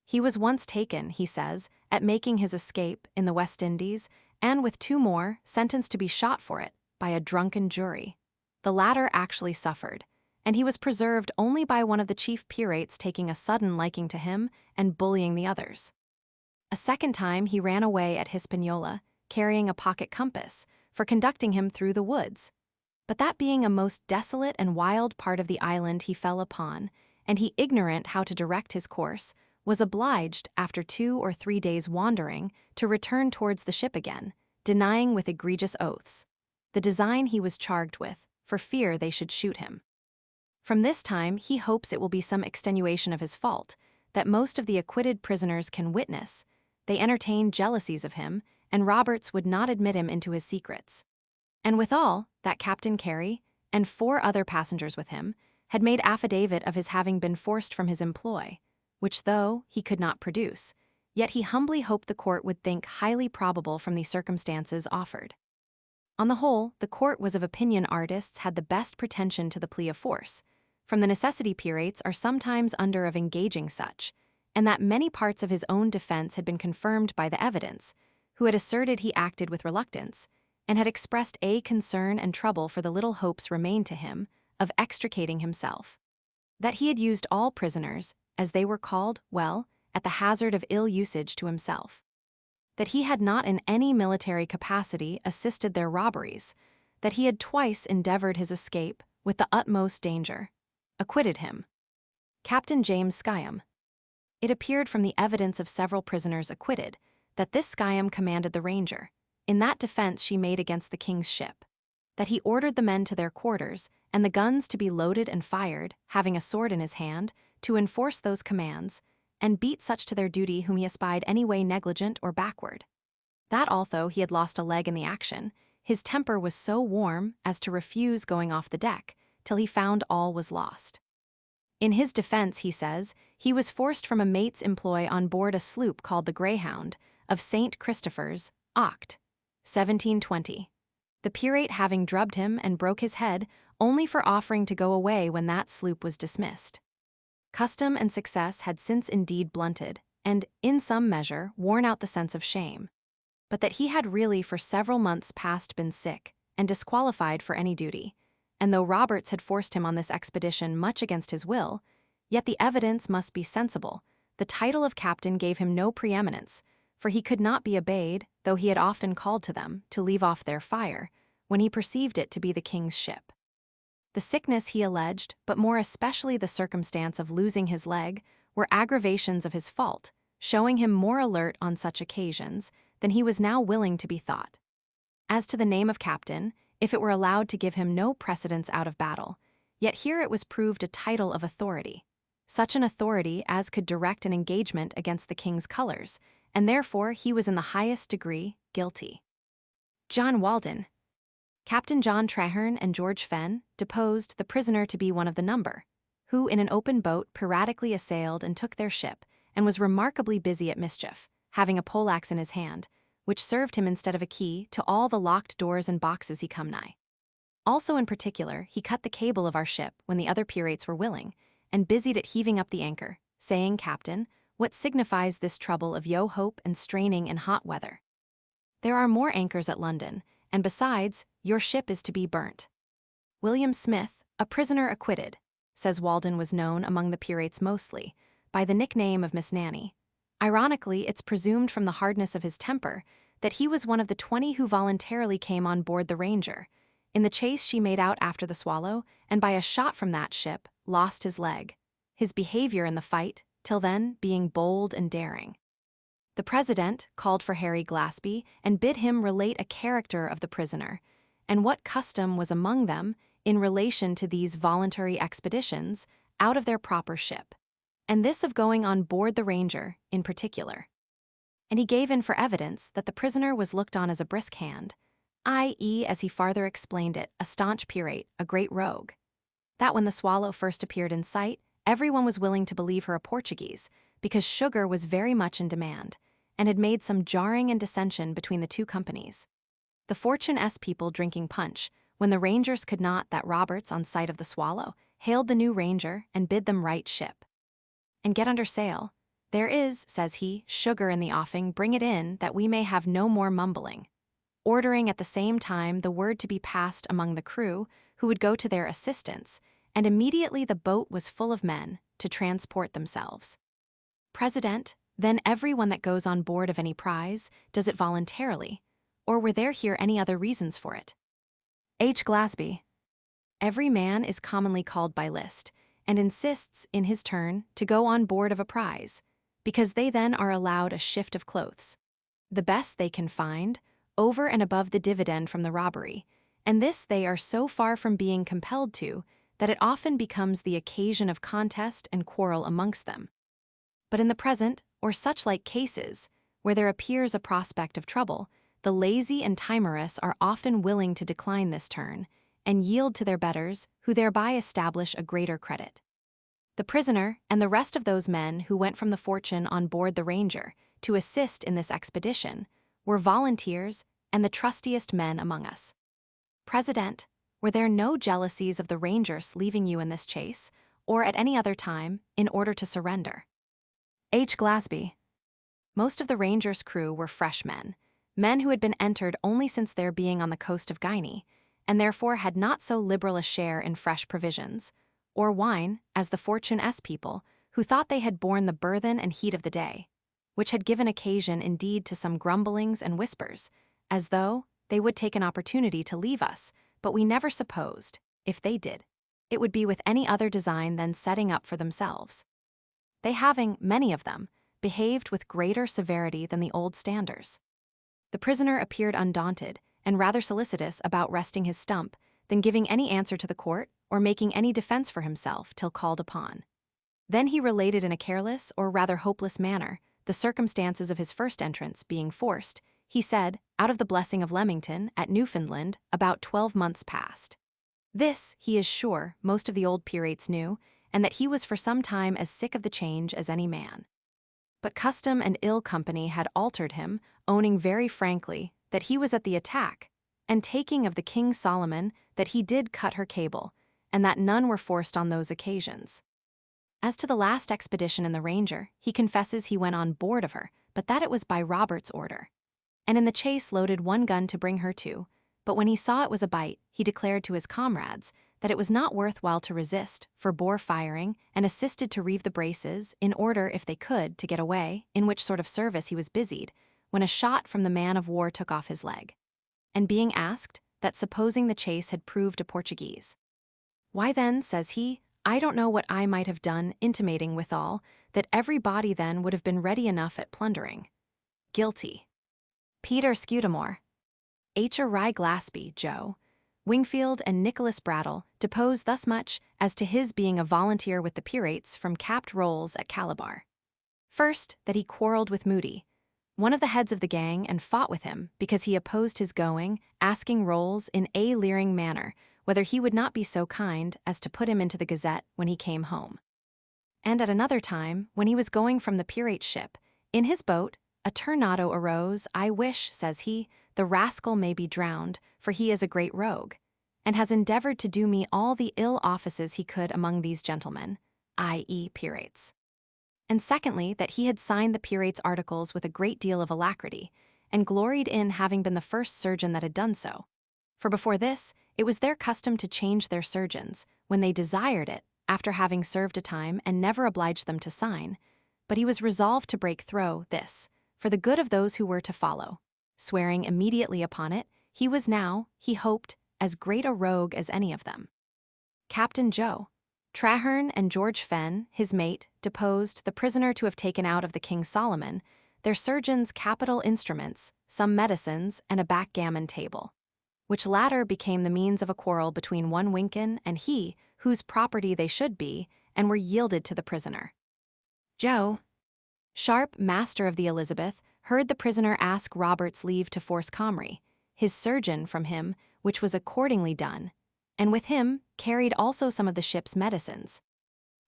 He was once taken, he says, at making his escape in the West Indies, and with 2 more, sentenced to be shot for it, by a drunken jury. The latter actually suffered, and he was preserved only by one of the chief pirates taking a sudden liking to him and bullying the others. A second time he ran away at Hispaniola, carrying a pocket compass, for conducting him through the woods. But that being a most desolate and wild part of the island he fell upon, and he ignorant how to direct his course, was obliged, after 2 or 3 days' wandering, to return towards the ship again, denying with egregious oaths the design he was charged with, for fear they should shoot him. From this time he hopes it will be some extenuation of his fault, that most of the acquitted prisoners can witness. They entertained jealousies of him, and Roberts would not admit him into his secrets. And withal, that Captain Carey, and 4 other passengers with him, had made affidavit of his having been forced from his employ, which though he could not produce, yet he humbly hoped the court would think highly probable from the circumstances offered. On the whole, the court was of opinion artists had the best pretension to the plea of force, from the necessity pirates are sometimes under of engaging such, and that many parts of his own defense had been confirmed by the evidence, who had asserted he acted with reluctance, and had expressed a concern and trouble for the little hopes remained to him of extricating himself. That he had used all prisoners, as they were called, well, at the hazard of ill usage to himself. That he had not in any military capacity assisted their robberies, that he had twice endeavored his escape with the utmost danger, acquitted him. Captain James Skyam. It appeared from the evidence of several prisoners acquitted that this Skyam commanded the Ranger, in that defense she made against the king's ship, that he ordered the men to their quarters, and the guns to be loaded and fired, having a sword in his hand, to enforce those commands, and beat such to their duty whom he espied any way negligent or backward. That although he had lost a leg in the action, his temper was so warm as to refuse going off the deck, till he found all was lost. In his defense, he says, he was forced from a mate's employ on board a sloop called the Greyhound, of St. Christopher's, Oct. 1720. The pirate having drubbed him and broke his head, only for offering to go away when that sloop was dismissed. Custom and success had since indeed blunted, and, in some measure, worn out the sense of shame. But that he had really for several months past been sick, and disqualified for any duty, and though Roberts had forced him on this expedition much against his will, yet the evidence must be sensible. The title of captain gave him no preeminence, for he could not be obeyed, though he had often called to them to leave off their fire, when he perceived it to be the king's ship. The sickness he alleged, but more especially the circumstance of losing his leg, were aggravations of his fault, showing him more alert on such occasions than he was now willing to be thought. As to the name of captain, if it were allowed to give him no precedence out of battle, yet here it was proved a title of authority, such an authority as could direct an engagement against the king's colors, and therefore he was in the highest degree guilty. John Walden, Captain John Traherne and George Fenn deposed the prisoner to be one of the number, who in an open boat piratically assailed and took their ship, and was remarkably busy at mischief, having a poleaxe in his hand, which served him instead of a key to all the locked doors and boxes he come nigh. Also in particular, he cut the cable of our ship when the other pirates were willing, and busied at heaving up the anchor, saying, Captain, what signifies this trouble of yo hope and straining in hot weather? There are more anchors at London, and besides, your ship is to be burnt. William Smith, a prisoner acquitted, says Walden was known among the pirates mostly, by the nickname of Miss Nanny. Ironically, it's presumed from the hardness of his temper that he was one of the 20 who voluntarily came on board the Ranger. In the chase she made out after the Swallow, and by a shot from that ship, lost his leg. His behavior in the fight, till then, being bold and daring. The President called for Harry Glaspie and bid him relate a character of the prisoner, and what custom was among them in relation to these voluntary expeditions out of their proper ship, and this of going on board the Ranger in particular. And he gave in for evidence that the prisoner was looked on as a brisk hand, i.e., as he farther explained it, a staunch pirate, a great rogue. That when the Swallow first appeared in sight, everyone was willing to believe her a Portuguese, because sugar was very much in demand, and had made some jarring and dissension between the two companies. The Fortune S people drinking punch, when the Rangers could not, that Roberts, on sight of the Swallow, hailed the new Ranger and bid them right ship and get under sail. There is, says he, sugar in the offing, bring it in, that we may have no more mumbling. Ordering at the same time the word to be passed among the crew, who would go to their assistance, and immediately the boat was full of men to transport themselves. President, then every one that goes on board of any prize does it voluntarily, or were there here any other reasons for it? H. Glaspie. Every man is commonly called by list, and insists, in his turn, to go on board of a prize, because they then are allowed a shift of clothes, the best they can find, over and above the dividend from the robbery, and this they are so far from being compelled to, that it often becomes the occasion of contest and quarrel amongst them. But in the present, or such like cases, where there appears a prospect of trouble, the lazy and timorous are often willing to decline this turn, and yield to their betters, who thereby establish a greater credit. The prisoner, and the rest of those men who went from the Fortune on board the Ranger to assist in this expedition, were volunteers and the trustiest men among us. President, were there no jealousies of the Rangers leaving you in this chase, or at any other time, in order to surrender? H. Glaspie. Most of the Ranger's crew were fresh men, men who had been entered only since their being on the coast of Guinea, and therefore had not so liberal a share in fresh provisions, or wine, as the Fortune S people, who thought they had borne the burthen and heat of the day, which had given occasion indeed to some grumblings and whispers, as though they would take an opportunity to leave us, but we never supposed, if they did, it would be with any other design than setting up for themselves. They having, many of them, behaved with greater severity than the old standers. The prisoner appeared undaunted, and rather solicitous about resting his stump than giving any answer to the court or making any defense for himself till called upon. Then he related in a careless, or rather hopeless manner, the circumstances of his first entrance being forced, he said, out of the blessing of Leamington, at Newfoundland, about 12 months past. This, he is sure, most of the old pirates knew, and that he was for some time as sick of the change as any man. But custom and ill company had altered him, owning very frankly that he was at the attack, and taking of the King Solomon that he did cut her cable, and that none were forced on those occasions. As to the last expedition in the Ranger, he confesses he went on board of her, but that it was by Robert's order, and in the chase loaded one gun to bring her to, but when he saw it was a bite, he declared to his comrades that it was not worth while to resist, forbore firing, and assisted to reeve the braces, in order, if they could, to get away, in which sort of service he was busied, when a shot from the man-of-war took off his leg. And being asked, that supposing the chase had proved a Portuguese. Why then, says he, I don't know what I might have done, intimating withal, that every body then would have been ready enough at plundering. Guilty. Peter Scudamore. H. Rye Glaspie, Joe, Wingfield and Nicholas Brattle depose thus much as to his being a volunteer with the pirates from Capt. Rolls at Calabar. First, that he quarrelled with Moody, one of the heads of the gang, and fought with him because he opposed his going, asking Rolls in a leering manner whether he would not be so kind as to put him into the Gazette when he came home. And at another time, when he was going from the pirate ship, in his boat, a tornado arose. I wish, says he, the rascal may be drowned, for he is a great rogue, and has endeavored to do me all the ill offices he could among these gentlemen, i.e. pirates. And secondly, that he had signed the pirates' articles with a great deal of alacrity, and gloried in having been the first surgeon that had done so. For before this, it was their custom to change their surgeons, when they desired it, after having served a time, and never obliged them to sign. But he was resolved to break through this, for the good of those who were to follow. Swearing immediately upon it, he was now, he hoped, as great a rogue as any of them. Captain Joe, Traherne, and George Fenn, his mate, deposed the prisoner to have taken out of the King Solomon their surgeon's capital instruments, some medicines, and a backgammon table, which latter became the means of a quarrel between one Winkin and he, whose property they should be, and were yielded to the prisoner. Joe, Sharp, master of the Elizabeth, heard the prisoner ask Robert's leave to force Comrie, his surgeon, from him, which was accordingly done, and with him carried also some of the ship's medicines.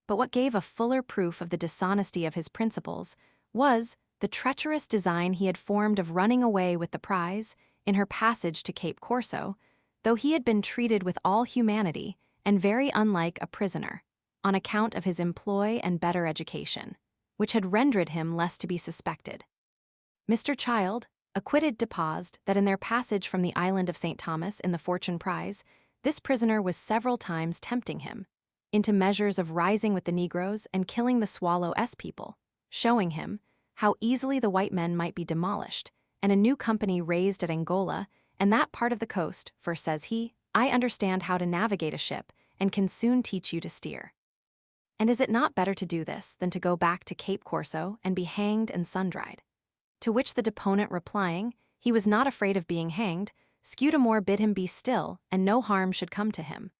But what gave a fuller proof of the dishonesty of his principles was the treacherous design he had formed of running away with the prize in her passage to Cape Corso, though he had been treated with all humanity and very unlike a prisoner, on account of his employ and better education, which had rendered him less to be suspected. Mr. Child, acquitted, deposed that in their passage from the island of St. Thomas in the Fortune prize, this prisoner was several times tempting him into measures of rising with the Negroes and killing the Swallow-s people, showing him how easily the white men might be demolished, and a new company raised at Angola and that part of the coast, for, says he, I understand how to navigate a ship and can soon teach you to steer. And is it not better to do this than to go back to Cape Corso and be hanged and sun-dried? To which the deponent replying, he was not afraid of being hanged, Scudamore bid him be still, and no harm should come to him.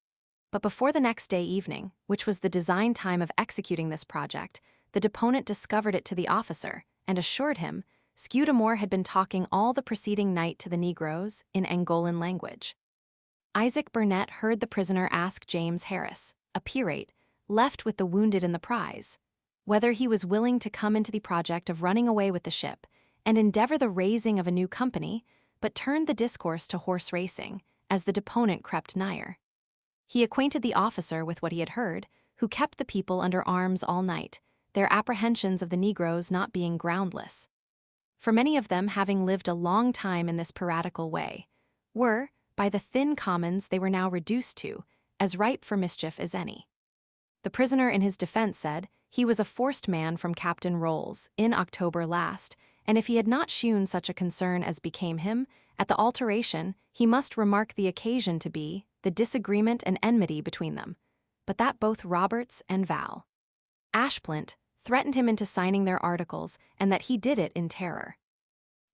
But before the next day evening, which was the designed time of executing this project, the deponent discovered it to the officer, and assured him Scudamore had been talking all the preceding night to the Negroes in Angolan language. Isaac Burnett heard the prisoner ask James Harris, a pirate, left with the wounded in the prize, whether he was willing to come into the project of running away with the ship, and endeavor the raising of a new company, but turned the discourse to horse racing, as the deponent crept nigher. He acquainted the officer with what he had heard, who kept the people under arms all night, their apprehensions of the Negroes not being groundless. For many of them, having lived a long time in this piratical way, were, by the thin commons they were now reduced to, as ripe for mischief as any. The prisoner in his defense said he was a forced man from Captain Rolls in October last, and if he had not shewn such a concern as became him, at the alteration he must remark the occasion to be the disagreement and enmity between them, but that both Roberts and Val Ashplant threatened him into signing their articles, and that he did it in terror.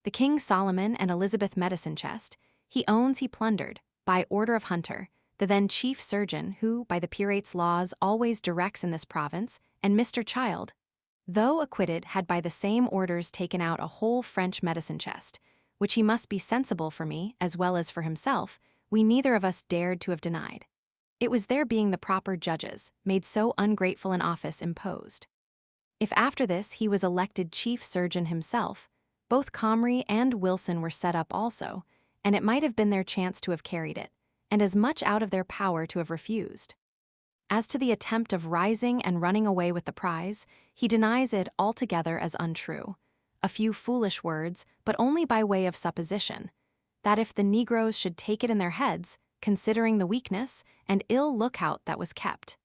The King Solomon and Elizabeth medicine chest he owns he plundered, by order of Hunter, the then chief surgeon who, by the pirates' laws, always directs in this province, and Mr. Child, though acquitted, had by the same orders taken out a whole French medicine chest, which he must be sensible for me, as well as for himself, we neither of us dared to have denied. It was their being the proper judges, made so ungrateful an office imposed. If after this he was elected chief surgeon himself, both Comrie and Wilson were set up also, and it might have been their chance to have carried it, and as much out of their power to have refused. As to the attempt of rising and running away with the prize, he denies it altogether as untrue. A few foolish words, but only by way of supposition, that if the Negroes should take it in their heads, considering the weakness and ill lookout that was kept,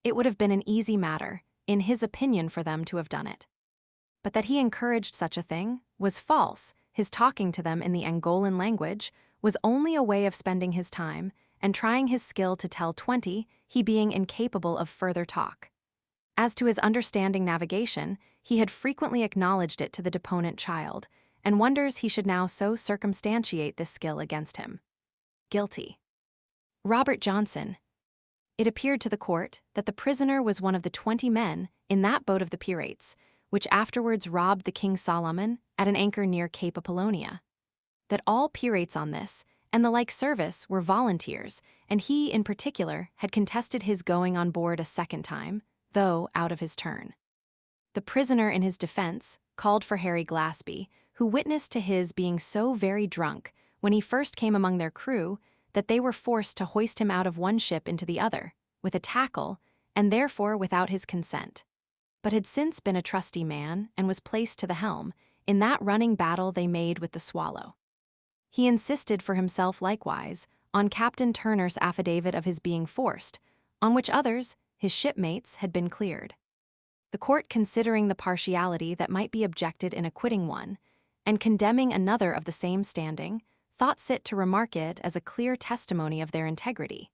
it would have been an easy matter, in his opinion, for them to have done it. But that he encouraged such a thing was false. His talking to them in the Angolan language was only a way of spending his time and trying his skill to tell 20, he being incapable of further talk. As to his understanding navigation, he had frequently acknowledged it to the deponent Child, and wonders he should now so circumstantiate this skill against him. Guilty. Robert Johnson. It appeared to the court that the prisoner was one of the 20 men in that boat of the pirates, which afterwards robbed the King Solomon at an anchor near Cape Apollonia. That all pirates on this and the like service were volunteers, and he, in particular, had contested his going on board a second time, though out of his turn. The prisoner in his defense called for Harry Glaspie, who witnessed to his being so very drunk when he first came among their crew that they were forced to hoist him out of one ship into the other, with a tackle, and therefore without his consent, but had since been a trusty man and was placed to the helm in that running battle they made with the Swallow. He insisted for himself likewise on Captain Turner's affidavit of his being forced, on which others, his shipmates, had been cleared. The court, considering the partiality that might be objected in acquitting one, and condemning another of the same standing, thought fit to remark it as a clear testimony of their integrity,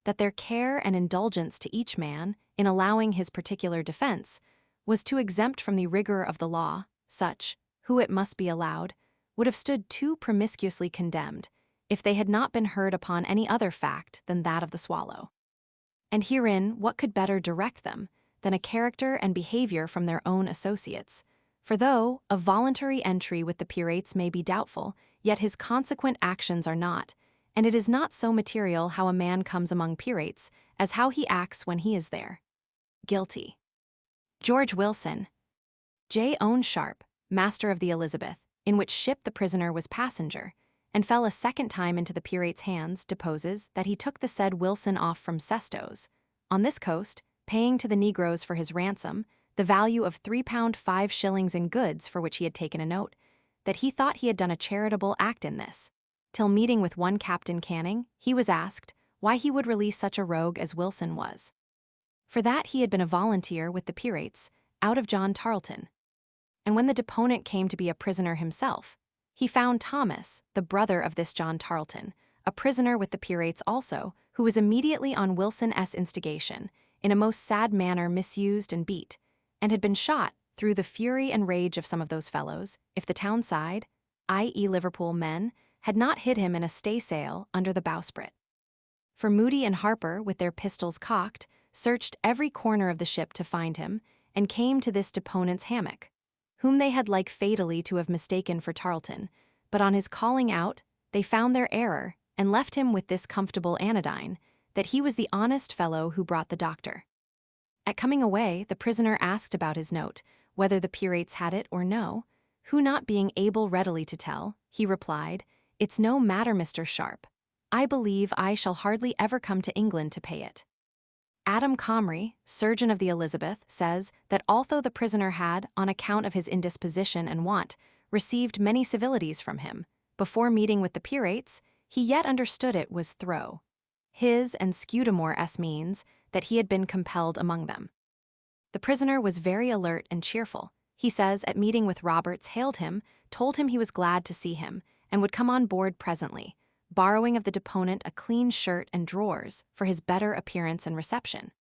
that their care and indulgence to each man, in allowing his particular defense, was to exempt from the rigor of the law such, who, it must be allowed, would have stood too promiscuously condemned if they had not been heard upon any other fact than that of the Swallow. And herein what could better direct them than a character and behavior from their own associates? For though a voluntary entry with the pirates may be doubtful, yet his consequent actions are not, and it is not so material how a man comes among pirates as how he acts when he is there. Guilty. George Wilson. J. Owen Sharp, master of the Elizabeth, in which ship the prisoner was passenger, and fell a second time into the pirates' hands, deposes that he took the said Wilson off from Sestos, on this coast, paying to the negroes for his ransom the value of £3 5s in goods for which he had taken a note, that he thought he had done a charitable act in this, till meeting with one Captain Canning, he was asked why he would release such a rogue as Wilson was. For that he had been a volunteer with the pirates out of John Tarleton. And when the deponent came to be a prisoner himself, he found Thomas, the brother of this John Tarleton, a prisoner with the pirates also, who was immediately on Wilson's instigation, in a most sad manner misused and beat, and had been shot through the fury and rage of some of those fellows, if the town side, i.e. Liverpool men, had not hid him in a staysail under the bowsprit. For Moody and Harper, with their pistols cocked, searched every corner of the ship to find him, and came to this deponent's hammock, whom they had like fatally to have mistaken for Tarleton, but on his calling out, they found their error, and left him with this comfortable anodyne, that he was the honest fellow who brought the doctor. At coming away, the prisoner asked about his note, whether the pirates had it or no, who not being able readily to tell, he replied, "It's no matter, Mr. Sharp. I believe I shall hardly ever come to England to pay it." Adam Comrie, surgeon of the Elizabeth, says that although the prisoner had, on account of his indisposition and want, received many civilities from him, before meeting with the pirates, he yet understood it was throw his and Scudamore's means that he had been compelled among them. The prisoner was very alert and cheerful. He says at meeting with Roberts hailed him, told him he was glad to see him, and would come on board presently, borrowing of the deponent a clean shirt and drawers for his better appearance and reception.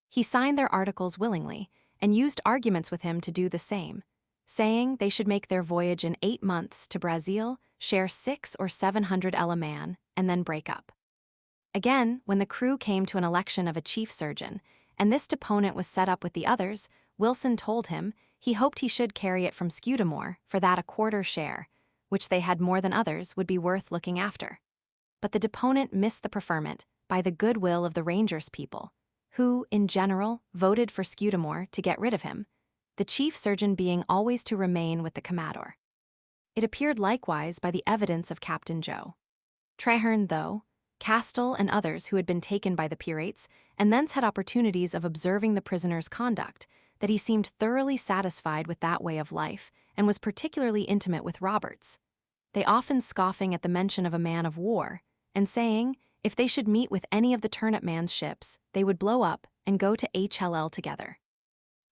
He signed their articles willingly, and used arguments with him to do the same, saying they should make their voyage in 8 months to Brazil, share 600 or 700 a man, and then break up. Again, when the crew came to an election of a chief surgeon, and this deponent was set up with the others, Wilson told him he hoped he should carry it from Scudamore for that a quarter share, which they had more than others, would be worth looking after. But the deponent missed the preferment by the goodwill of the Rangers people, who, in general, voted for Scudamore to get rid of him, the chief surgeon being always to remain with the commodore. It appeared likewise by the evidence of Captain Joe Traherne, though, Castell and others who had been taken by the pirates, and thence had opportunities of observing the prisoner's conduct, that he seemed thoroughly satisfied with that way of life, and was particularly intimate with Roberts, they often scoffing at the mention of a man of war, and saying, if they should meet with any of the turnip man's ships, they would blow up and go to HLL together.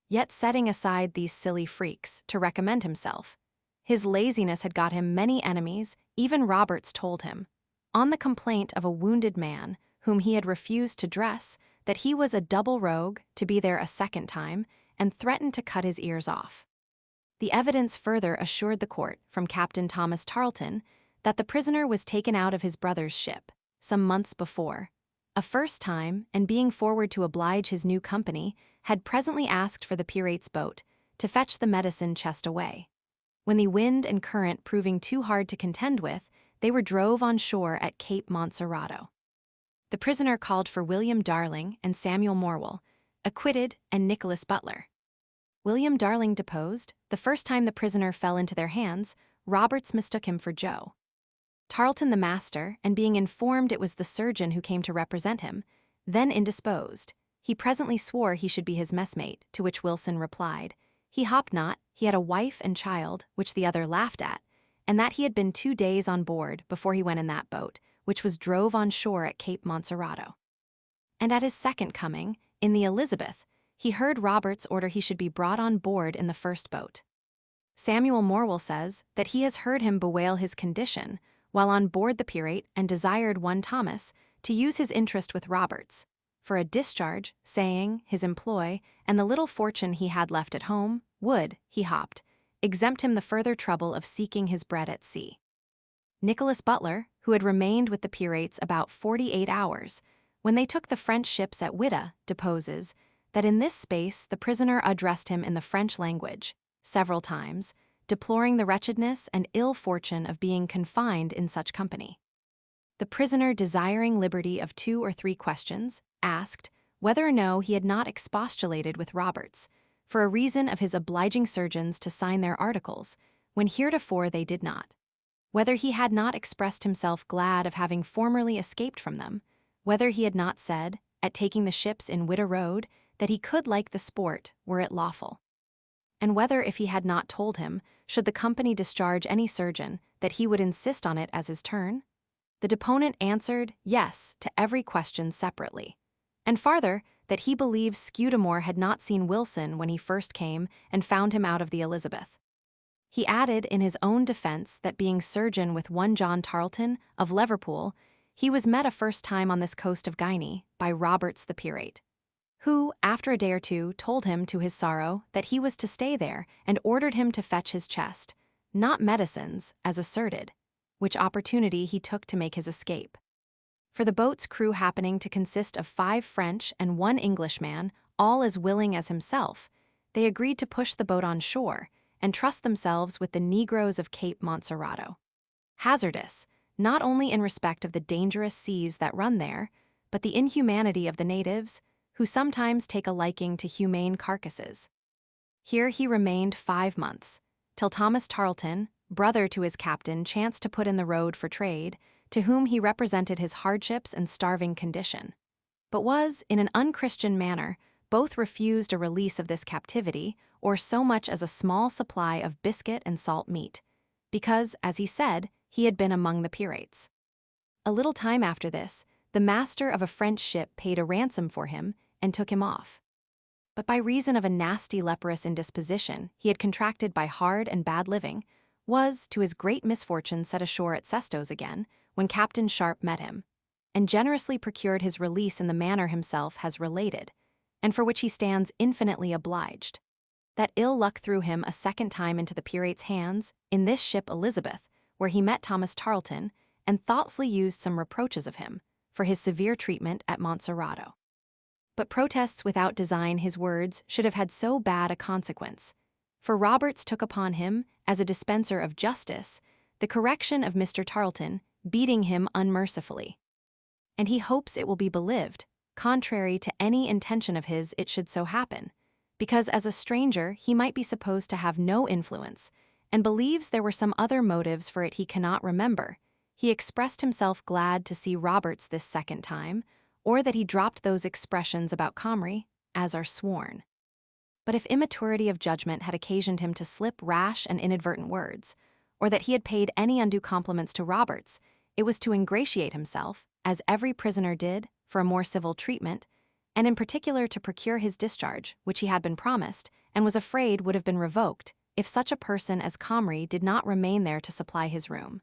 Yet setting aside these silly freaks to recommend himself, his laziness had got him many enemies. Even Roberts told him, on the complaint of a wounded man whom he had refused to dress, that he was a double rogue to be there a second time, and threatened to cut his ears off. The evidence further assured the court from Captain Thomas Tarleton that the prisoner was taken out of his brother's ship some months before, a first time, and being forward to oblige his new company, had presently asked for the pirates' boat to fetch the medicine chest away. When the wind and current proving too hard to contend with, they were drove on shore at Cape Montserrato. The prisoner called for William Darling and Samuel Morwell, acquitted, and Nicholas Butler. William Darling deposed. The first time the prisoner fell into their hands, Roberts mistook him for Joe. Tarleton the master, and being informed it was the surgeon who came to represent him, then indisposed, he presently swore he should be his messmate, to which Wilson replied, he hopped not, he had a wife and child, which the other laughed at, and that he had been 2 days on board before he went in that boat, which was drove on shore at Cape Montserrato. And at his second coming, in the Elizabeth, he heard Roberts order he should be brought on board in the first boat. Samuel Morwell says that he has heard him bewail his condition while on board the Pirate, and desired one Thomas to use his interest with Roberts for a discharge, saying his employ and the little fortune he had left at home would, he hopped, exempt him the further trouble of seeking his bread at sea. Nicholas Butler, who had remained with the Pirates about 48 hours, when they took the French ships at Whydah, deposes that in this space the prisoner addressed him in the French language several times, deploring the wretchedness and ill fortune of being confined in such company. The prisoner, desiring liberty of 2 or 3 questions, asked whether or no he had not expostulated with Roberts, for a reason of his obliging surgeons to sign their articles, when heretofore they did not; whether he had not expressed himself glad of having formerly escaped from them; whether he had not said, at taking the ships in Whydah Road, that he could like the sport, were it lawful; and whether, if he had not told him, should the company discharge any surgeon, that he would insist on it as his turn? The deponent answered yes to every question separately, and farther, that he believes Scudamore had not seen Wilson when he first came and found him out of the Elizabeth. He added in his own defense that being surgeon with one John Tarleton, of Liverpool, he was met a first time on this coast of Guinea by Roberts the Pirate, who, after a day or two, told him to his sorrow that he was to stay there, and ordered him to fetch his chest, not medicines, as asserted, which opportunity he took to make his escape. For the boat's crew happening to consist of 5 French and 1 Englishman, all as willing as himself, they agreed to push the boat on shore and trust themselves with the negroes of Cape Montserrato. Hazardous, not only in respect of the dangerous seas that run there, but the inhumanity of the natives, who sometimes take a liking to humane carcasses. Here he remained 5 months, till Thomas Tarleton, brother to his captain, chanced to put in the road for trade, to whom he represented his hardships and starving condition, but was, in an unchristian manner, both refused a release of this captivity, or so much as a small supply of biscuit and salt meat, because, as he said, he had been among the pirates. A little time after this, the master of a French ship paid a ransom for him and took him off. But by reason of a nasty leprous indisposition he had contracted by hard and bad living, was, to his great misfortune, set ashore at Sestos again, when Captain Sharp met him, and generously procured his release in the manner himself has related, and for which he stands infinitely obliged. That ill luck threw him a second time into the pirates' hands, in this ship Elizabeth, where he met Thomas Tarleton, and thoughtlessly used some reproaches of him, for his severe treatment at Montserrato. But protests without design his words should have had so bad a consequence, for Roberts took upon him, as a dispenser of justice, the correction of Mr. Tarleton, beating him unmercifully. And he hopes it will be believed, contrary to any intention of his it should so happen, because as a stranger he might be supposed to have no influence, and believes there were some other motives for it he cannot remember. He expressed himself glad to see Roberts this second time, or that he dropped those expressions about Comrie, as are sworn. But if immaturity of judgment had occasioned him to slip rash and inadvertent words, or that he had paid any undue compliments to Roberts, it was to ingratiate himself, as every prisoner did, for a more civil treatment, and in particular to procure his discharge, which he had been promised, and was afraid would have been revoked, if such a person as Comrie did not remain there to supply his room.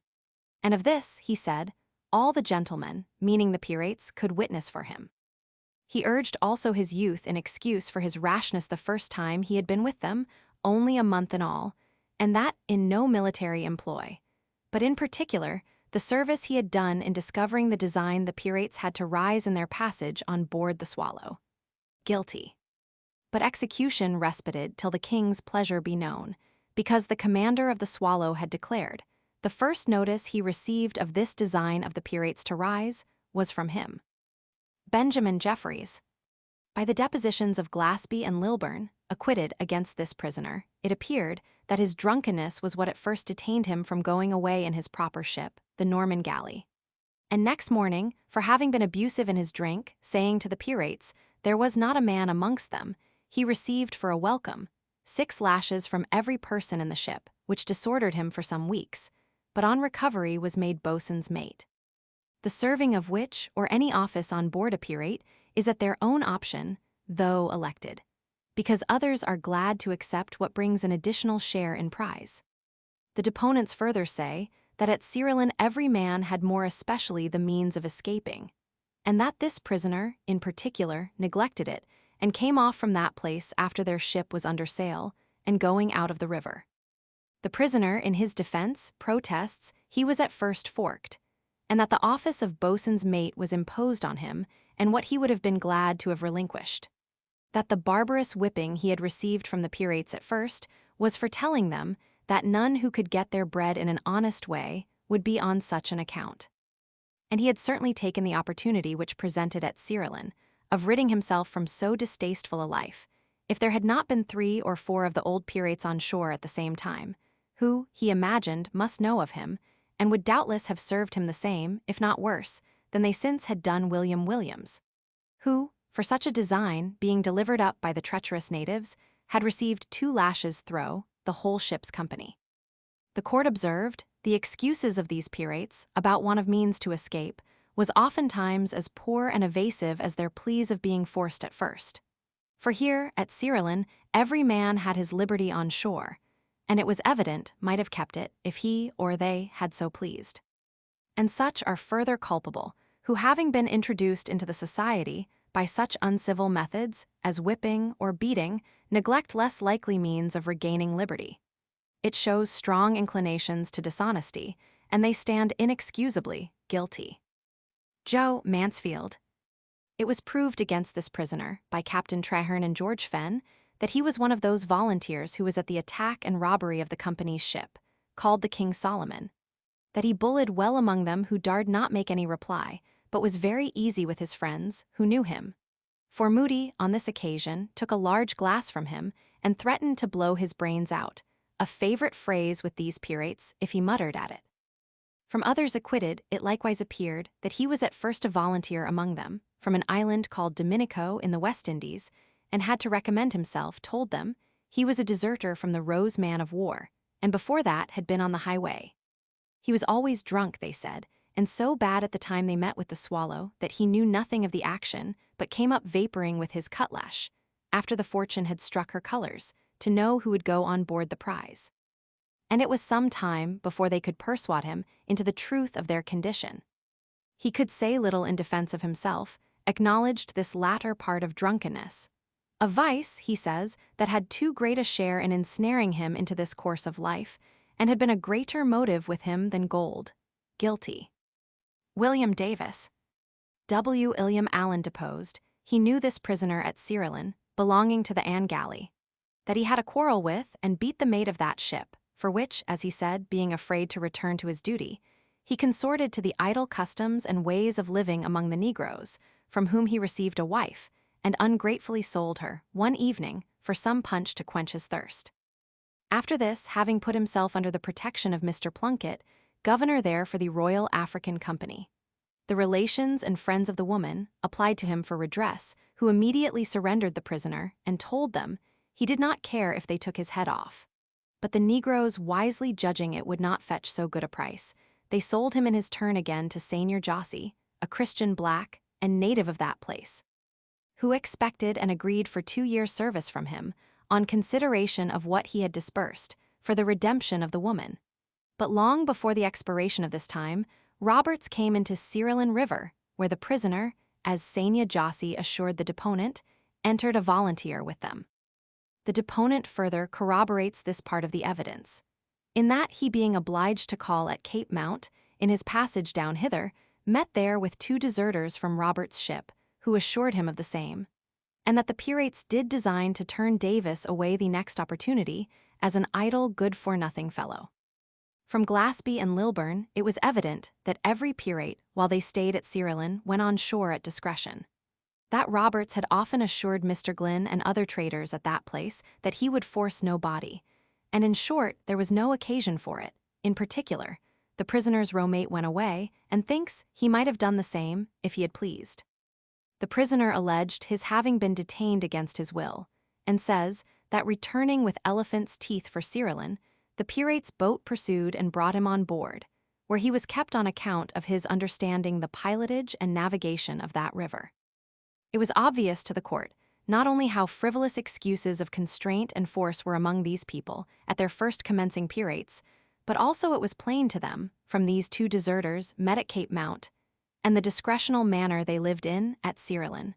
And of this, he said, all the gentlemen, meaning the pirates, could witness for him. He urged also his youth in excuse for his rashness the first time he had been with them, only a month in all, and that in no military employ, but in particular the service he had done in discovering the design the pirates had to rise in their passage on board the Swallow. Guilty. but execution respited till the king's pleasure be known, because the commander of the Swallow had declared, the first notice he received of this design of the pirates to rise was from him. Benjamin Jeffreys. By the depositions of Glaspie and Lilburn, acquitted against this prisoner, it appeared that his drunkenness was what at first detained him from going away in his proper ship, the Norman galley. And next morning, for having been abusive in his drink, saying to the pirates, there was not a man amongst them, he received for a welcome 6 lashes from every person in the ship, which disordered him for some weeks, but on recovery was made boatswain's mate. The serving of which, or any office on board a pirate, is at their own option, though elected, because others are glad to accept what brings an additional share in prize. The deponents further say that at XIII every man had more especially the means of escaping, and that this prisoner, in particular, neglected it, and came off from that place after their ship was under sail, and going out of the river. The prisoner, in his defense, protests he was at first forked, and that the office of boatswain's mate was imposed on him, and what he would have been glad to have relinquished. That the barbarous whipping he had received from the pirates at first was for telling them that none who could get their bread in an honest way would be on such an account. And he had certainly taken the opportunity which presented at XIII of ridding himself from so distasteful a life, if there had not been 3 or 4 of the old pirates on shore at the same time, who, he imagined, must know of him, and would doubtless have served him the same, if not worse, than they since had done William Williams, who, for such a design, being delivered up by the treacherous natives, had received 2 lashes through the whole ship's company. The court observed, the excuses of these pirates, about want of means to escape, was oftentimes as poor and evasive as their pleas of being forced at first. For here, at XIII, every man had his liberty on shore, and it was evident might have kept it if he or they had so pleased. And such are further culpable, who having been introduced into the society by such uncivil methods as whipping or beating, neglect less likely means of regaining liberty. It shows strong inclinations to dishonesty, and they stand inexcusably guilty. Joe Mansfield. It was proved against this prisoner by Captain Traherne and George Fenn that he was one of those volunteers who was at the attack and robbery of the company's ship, called the King Solomon, that he bullied well among them who dared not make any reply, but was very easy with his friends, who knew him. For Moody, on this occasion, took a large glass from him and threatened to blow his brains out, a favorite phrase with these pirates if he muttered at it. From others acquitted, it likewise appeared that he was at first a volunteer among them, from an island called Dominico in the West Indies, and had to recommend himself, told them he was a deserter from the Rose man of war, and before that had been on the highway. He was always drunk, they said, and so bad at the time they met with the Swallow that he knew nothing of the action, but came up vaporing with his cutlass, after the Fortune had struck her colors, to know who would go on board the prize. And it was some time before they could persuade him into the truth of their condition. He could say little in defense of himself, acknowledged this latter part of drunkenness, a vice, he says, that had too great a share in ensnaring him into this course of life, and had been a greater motive with him than gold. Guilty. William Davis. W. Illiam Allen deposed, he knew this prisoner at XIII, belonging to the Anne galley, that he had a quarrel with and beat the mate of that ship, for which, as he said, being afraid to return to his duty, he consorted to the idle customs and ways of living among the negroes, from whom he received a wife, and ungratefully sold her, one evening, for some punch to quench his thirst. After this, having put himself under the protection of Mr. Plunkett, governor there for the Royal African Company, the relations and friends of the woman applied to him for redress, who immediately surrendered the prisoner and told them he did not care if they took his head off. But the negroes, wisely judging it would not fetch so good a price, they sold him in his turn again to Seigneur Jossi, a Christian black and native of that place, who expected and agreed for 2 years' service from him, on consideration of what he had disbursed, for the redemption of the woman. But long before the expiration of this time, Roberts came into Cyrilin River, where the prisoner, as Seigneur Jossi assured the deponent, entered a volunteer with them. The deponent further corroborates this part of the evidence, in that he being obliged to call at Cape Mount, in his passage down hither, met there with 2 deserters from Robert's ship, who assured him of the same. and that the Pyrates did design to turn Davis away the next opportunity as an idle, good-for-nothing fellow. From Glasby and Lilburn, it was evident that every Pyrate, while they stayed at Cyrilin, went on shore at discretion. That Roberts had often assured Mr. Glynn and other traders at that place that he would force no body, and in short, there was no occasion for it. In particular, the prisoner's roommate went away and thinks he might have done the same if he had pleased. The prisoner alleged his having been detained against his will, and says that returning with elephant's teeth for Cyrilin, the Pyrates' boat pursued and brought him on board, where he was kept on account of his understanding the pilotage and navigation of that river. It was obvious to the court not only how frivolous excuses of constraint and force were among these people at their first commencing Pyrates, but also it was plain to them, from these two deserters met at Cape Mount, and the discretional manner they lived in at Cyrilin,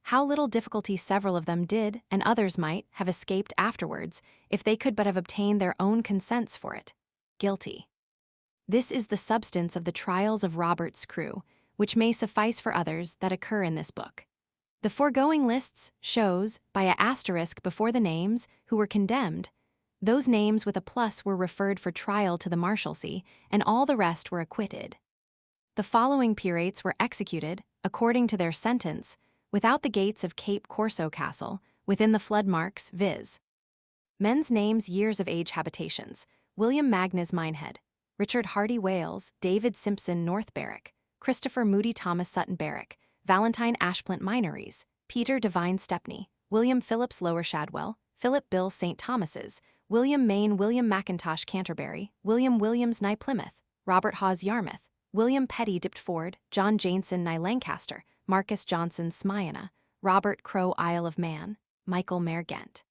how little difficulty several of them did and others might have escaped afterwards if they could but have obtained their own consents for it. Guilty. This is the substance of the trials of Roberts' crew, which may suffice for others that occur in this book. The foregoing lists shows, by a asterisk before the names who were condemned, those names with a plus were referred for trial to the Marshalsea, and all the rest were acquitted. The following Pyrates were executed, according to their sentence, without the gates of Cape Corso Castle, within the flood marks, viz. Men's names, years of age, habitations: William Magnus Minehead, Richard Hardy Wales, David Simpson North Barrack, Christopher Moody Thomas Sutton Barrack, Valentine Ashplant Minories, Peter Devine Stepney, William Phillips Lower Shadwell, Philip Bill St. Thomas's, William Main William McIntosh Canterbury, William Williams Nye Plymouth, Robert Hawes Yarmouth, William Petty Diptford, John Janeson Nye Lancaster, Marcus Johnson Smyrna, Robert Crow Isle of Man, Michael Mayer Ghent,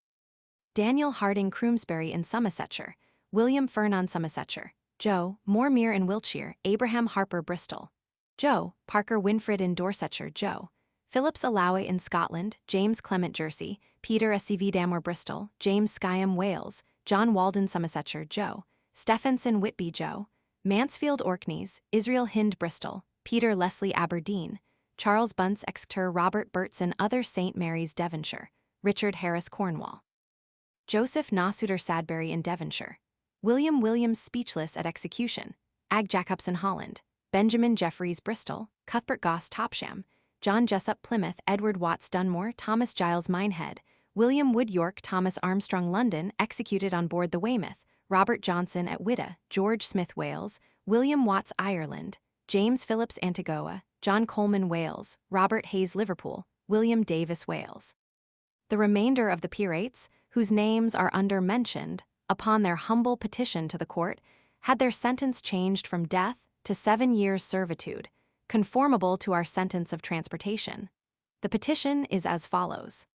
Daniel Harding Croomsbury in Somersetshire, William Fernon Somersetshire, Joe Moormere in Wiltshire, Abraham Harper Bristol, Joe Parker Winfred in Dorsetshire, Joe Phillips Alloway in Scotland, James Clement Jersey, Peter SCV Damore Bristol, James Skyam Wales, John Walden Somersetshire, Joe Stephenson Whitby, Joe Mansfield Orkneys, Israel Hind Bristol, Peter Leslie Aberdeen, Charles Bunce Exeter, Robert Burtson Other St. Mary's Devonshire, Richard Harris Cornwall, Joseph Nasuter Sadbury in Devonshire, William Williams Speechless at Execution, Ag Jacobson Holland, Benjamin Jeffreys Bristol, Cuthbert Goss Topsham, John Jessup Plymouth, Edward Watts Dunmore, Thomas Giles Minehead, William Wood York, Thomas Armstrong London, executed on board the Weymouth, Robert Johnson at Whydah, George Smith Wales, William Watts Ireland, James Phillips Antigua, John Coleman Wales, Robert Hayes Liverpool, William Davis Wales. The remainder of the Pyrates, whose names are under mentioned, upon their humble petition to the court, had their sentence changed from death to 7 years' servitude, conformable to our sentence of transportation. The petition is as follows.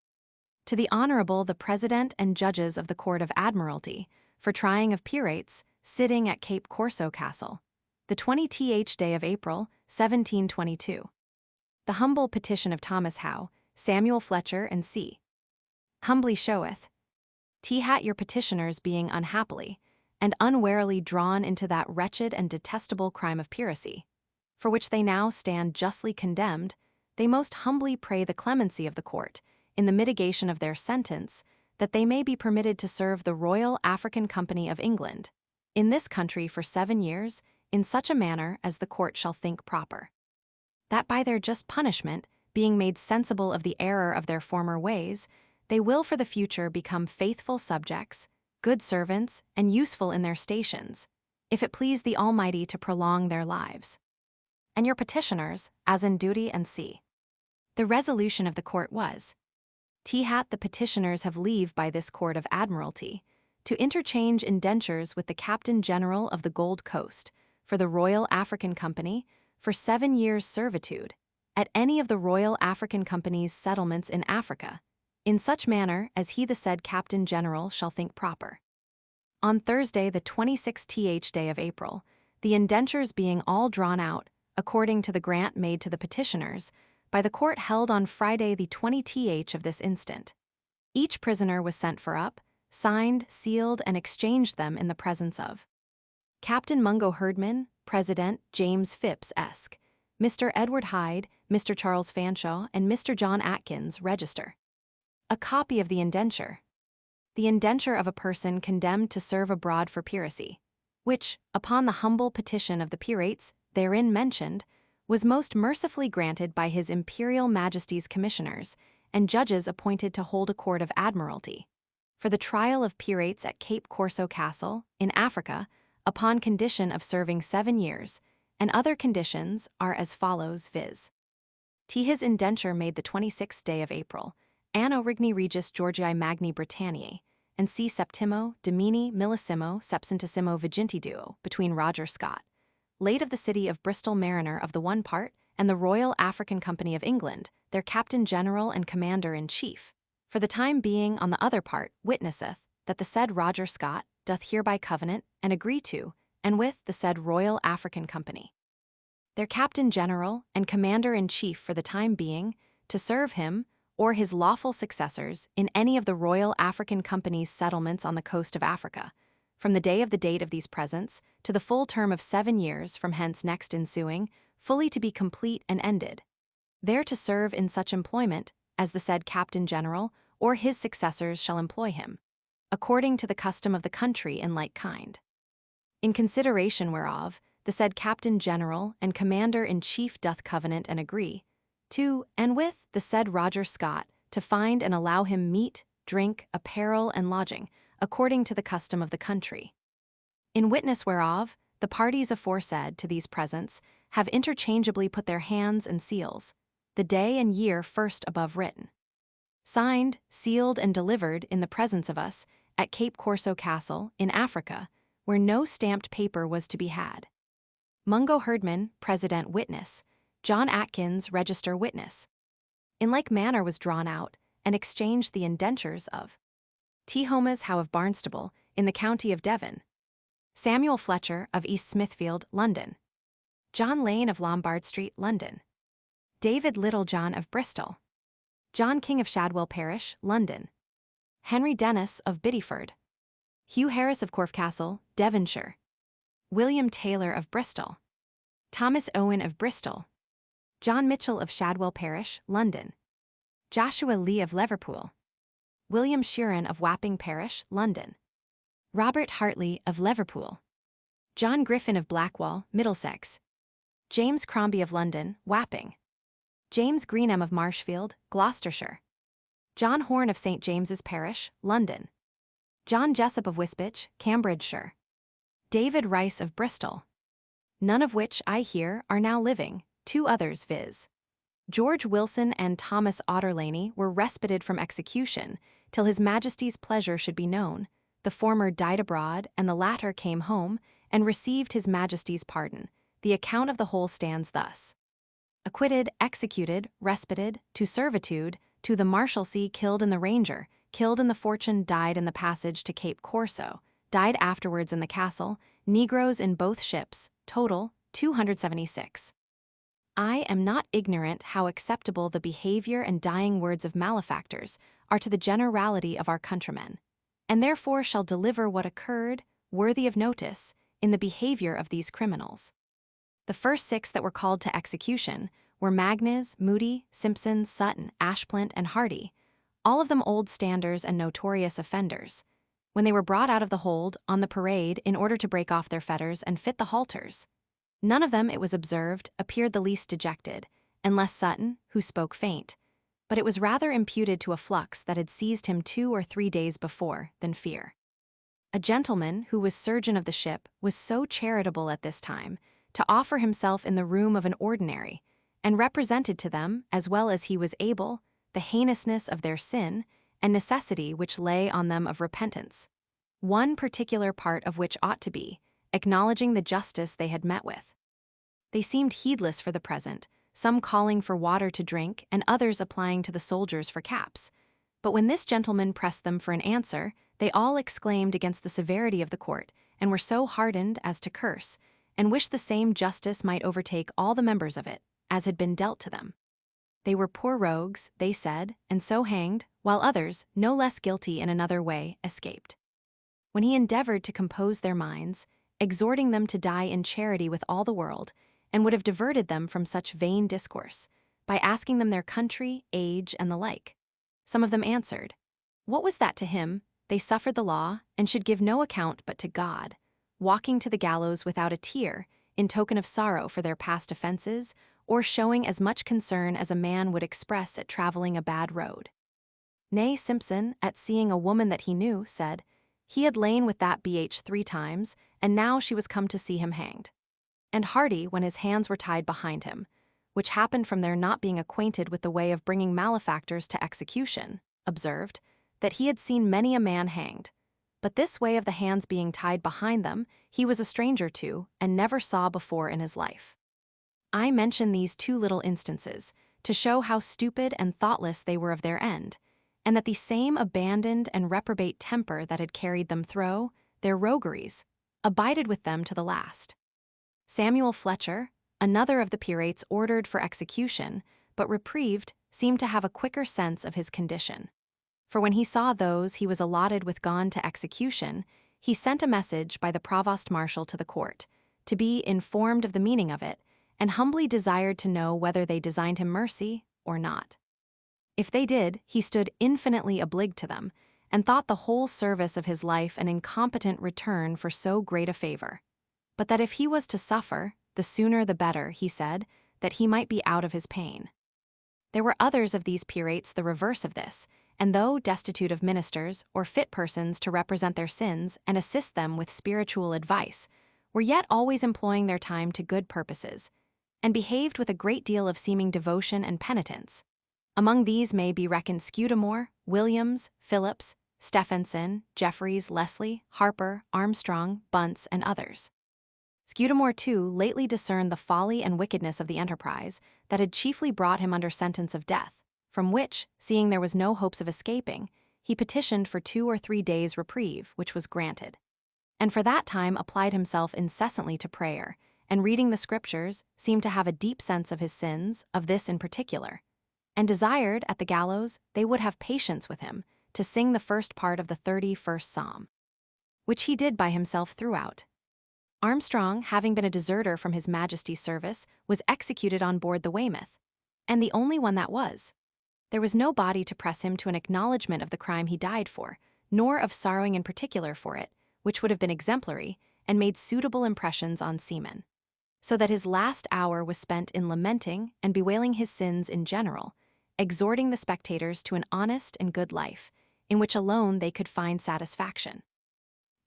To the Honorable the President and Judges of the Court of Admiralty, for trying of Pyrates, sitting at Cape Corso Castle, the 20th day of April, 1722. The humble petition of Thomas Howe, Samuel Fletcher, and C. Humbly showeth, your petitioners being unhappily and unwarily drawn into that wretched and detestable crime of piracy, for which they now stand justly condemned, they most humbly pray the clemency of the court, in the mitigation of their sentence, that they may be permitted to serve the Royal African Company of England, in this country for 7 years, in such a manner as the court shall think proper. That by their just punishment, being made sensible of the error of their former ways, they will for the future become faithful subjects, good servants, and useful in their stations, if it please the Almighty to prolong their lives. And your petitioners, as in duty and c. The resolution of the court was, the petitioners have leave by this Court of Admiralty to interchange indentures with the Captain General of the Gold Coast for the Royal African Company for 7 years' servitude at any of the Royal African Company's settlements in Africa, in such manner as he the said Captain General shall think proper. On Thursday the 26th day of April, the indentures being all drawn out, according to the grant made to the petitioners, by the court held on Friday the 20th of this instant, each prisoner was sent for up, signed, sealed, and exchanged them in the presence of Captain Mungo Herdman, President James Phipps Esq., Mr. Edward Hyde, Mr. Charles Fanshawe, and Mr. John Atkins, register. A copy of the indenture. The indenture of a person condemned to serve abroad for piracy, which, upon the humble petition of the pirates, therein mentioned, was most mercifully granted by His Imperial Majesty's commissioners and judges appointed to hold a court of admiralty, for the trial of pirates at Cape Corso Castle, in Africa, upon condition of serving 7 years, and other conditions are as follows, viz. T. His indenture made the 26th day of April, Anno Regni Regis Georgiae Magni Britanniae, and C. Septimo, Domini, Millesimo, Sepcentesimo Vigentiduo, between Roger Scott, late of the city of Bristol mariner of the one part, and the Royal African Company of England, their Captain General and Commander-in-Chief, for the time being on the other part, witnesseth, that the said Roger Scott doth hereby covenant and agree to, and with the said Royal African Company, their Captain General and Commander-in-Chief for the time being, to serve him or his lawful successors in any of the Royal African Company's settlements on the coast of Africa, from the day of the date of these presents, to the full term of 7 years from hence next ensuing, fully to be complete and ended, there to serve in such employment as the said Captain General or his successors shall employ him, according to the custom of the country in like kind. In consideration whereof, the said Captain General and Commander-in-Chief doth covenant and agree, to and with the said Roger Scott, to find and allow him meat, drink, apparel, and lodging, according to the custom of the country. In witness whereof, the parties aforesaid to these presents have interchangeably put their hands and seals, the day and year first above written. Signed, sealed, and delivered in the presence of us, at Cape Corso Castle, in Africa, where no stamped paper was to be had. Mungo Herdman, President Witness, John Atkins, Register Witness. In like manner was drawn out, and exchanged the indentures of T. Homas Howe of Barnstable, in the county of Devon, Samuel Fletcher of East Smithfield, London, John Lane of Lombard Street, London, David Littlejohn of Bristol, John King of Shadwell Parish, London, Henry Dennis of Bideford, Hugh Harris of Corfe Castle, Devonshire, William Taylor of Bristol, Thomas Owen of Bristol, John Mitchell of Shadwell Parish, London, Joshua Lee of Liverpool, William Sheeran of Wapping Parish, London, Robert Hartley of Liverpool, John Griffin of Blackwall, Middlesex, James Crombie of London, Wapping, James Greenham of Marshfield, Gloucestershire, John Horn of St. James's Parish, London, John Jessup of Wisbech, Cambridgeshire, David Rice of Bristol, none of which, I hear, are now living, 2 others, viz. George Wilson and Thomas Otterlaney were respited from execution till His Majesty's pleasure should be known. The former died abroad, and the latter came home and received His Majesty's pardon. The account of the whole stands thus: acquitted, executed, respited, to servitude, to the Marshalsea, killed in the Ranger, killed in the Fortune, died in the passage to Cape Corso, died afterwards in the castle, Negroes in both ships, total 276. I am not ignorant how acceptable the behavior and dying words of malefactors are to the generality of our countrymen, and therefore shall deliver what occurred, worthy of notice, in the behavior of these criminals. The first 6 that were called to execution were Magnes, Moody, Simpson, Sutton, Ashplant, and Hardy, all of them old standers and notorious offenders, when they were brought out of the hold on the parade in order to break off their fetters and fit the halters. None of them, it was observed, appeared the least dejected, unless Sutton, who spoke faint, but it was rather imputed to a flux that had seized him 2 or 3 days before than fear. A gentleman, who was surgeon of the ship, was so charitable at this time to offer himself in the room of an ordinary, and represented to them, as well as he was able, the heinousness of their sin and necessity which lay on them of repentance, one particular part of which ought to be, acknowledging the justice they had met with. They seemed heedless for the present, some calling for water to drink and others applying to the soldiers for caps. But when this gentleman pressed them for an answer, they all exclaimed against the severity of the court, and were so hardened as to curse, and wished the same justice might overtake all the members of it, as had been dealt to them. They were poor rogues, they said, and so hanged, while others, no less guilty in another way, escaped. When he endeavored to compose their minds, exhorting them to die in charity with all the world, and would have diverted them from such vain discourse, by asking them their country, age, and the like. Some of them answered, "What was that to him? They suffered the law, and should give no account but to God, walking to the gallows without a tear, in token of sorrow for their past offenses, or showing as much concern as a man would express at traveling a bad road." Nay, Simpson, at seeing a woman that he knew, said, he had lain with that BH 3 times, and now she was come to see him hanged. And Hardy, when his hands were tied behind him, which happened from their not being acquainted with the way of bringing malefactors to execution, observed, that he had seen many a man hanged, but this way of the hands being tied behind them he was a stranger to, and never saw before in his life. I mention these two little instances to show how stupid and thoughtless they were of their end, and that the same abandoned and reprobate temper that had carried them through their rogueries abided with them to the last. Samuel Fletcher, another of the pirates ordered for execution, but reprieved, seemed to have a quicker sense of his condition. For when he saw those he was allotted with gone to execution, he sent a message by the provost marshal to the court, to be informed of the meaning of it, and humbly desired to know whether they designed him mercy or not. If they did, he stood infinitely obliged to them, and thought the whole service of his life an incompetent return for so great a favor. But that if he was to suffer, the sooner the better, he said, that he might be out of his pain. There were others of these pirates the reverse of this, and though destitute of ministers or fit persons to represent their sins and assist them with spiritual advice, were yet always employing their time to good purposes, and behaved with a great deal of seeming devotion and penitence. Among these may be reckoned Scudamore, Williams, Phillips, Stephenson, Jeffreys, Leslie, Harper, Armstrong, Bunce, and others. Scudamore, too, lately discerned the folly and wickedness of the enterprise that had chiefly brought him under sentence of death, from which, seeing there was no hopes of escaping, he petitioned for 2 or 3 days' reprieve, which was granted, and for that time applied himself incessantly to prayer, and reading the Scriptures, seemed to have a deep sense of his sins, of this in particular, and desired, at the gallows, they would have patience with him, to sing the first part of the 31st Psalm, which he did by himself throughout. Armstrong, having been a deserter from his Majesty's service, was executed on board the Weymouth, and the only one that was. There was no body to press him to an acknowledgment of the crime he died for, nor of sorrowing in particular for it, which would have been exemplary, and made suitable impressions on seamen. So that his last hour was spent in lamenting and bewailing his sins in general, exhorting the spectators to an honest and good life, in which alone they could find satisfaction.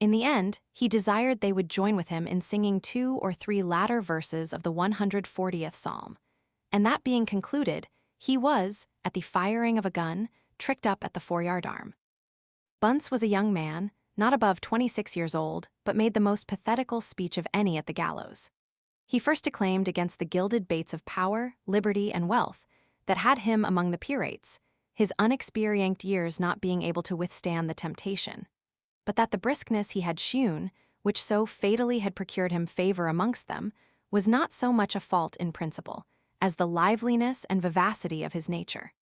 In the end, he desired they would join with him in singing 2 or 3 latter verses of the 140th Psalm, and that being concluded, he was, at the firing of a gun, tricked up at the foreyard arm. Bunce was a young man, not above 26 years old, but made the most pathetical speech of any at the gallows. He first declaimed against the gilded baits of power, liberty, and wealth that had him among the pirates, his unexperienced years not being able to withstand the temptation, but that the briskness he had shewn, which so fatally had procured him favor amongst them, was not so much a fault in principle, as the liveliness and vivacity of his nature.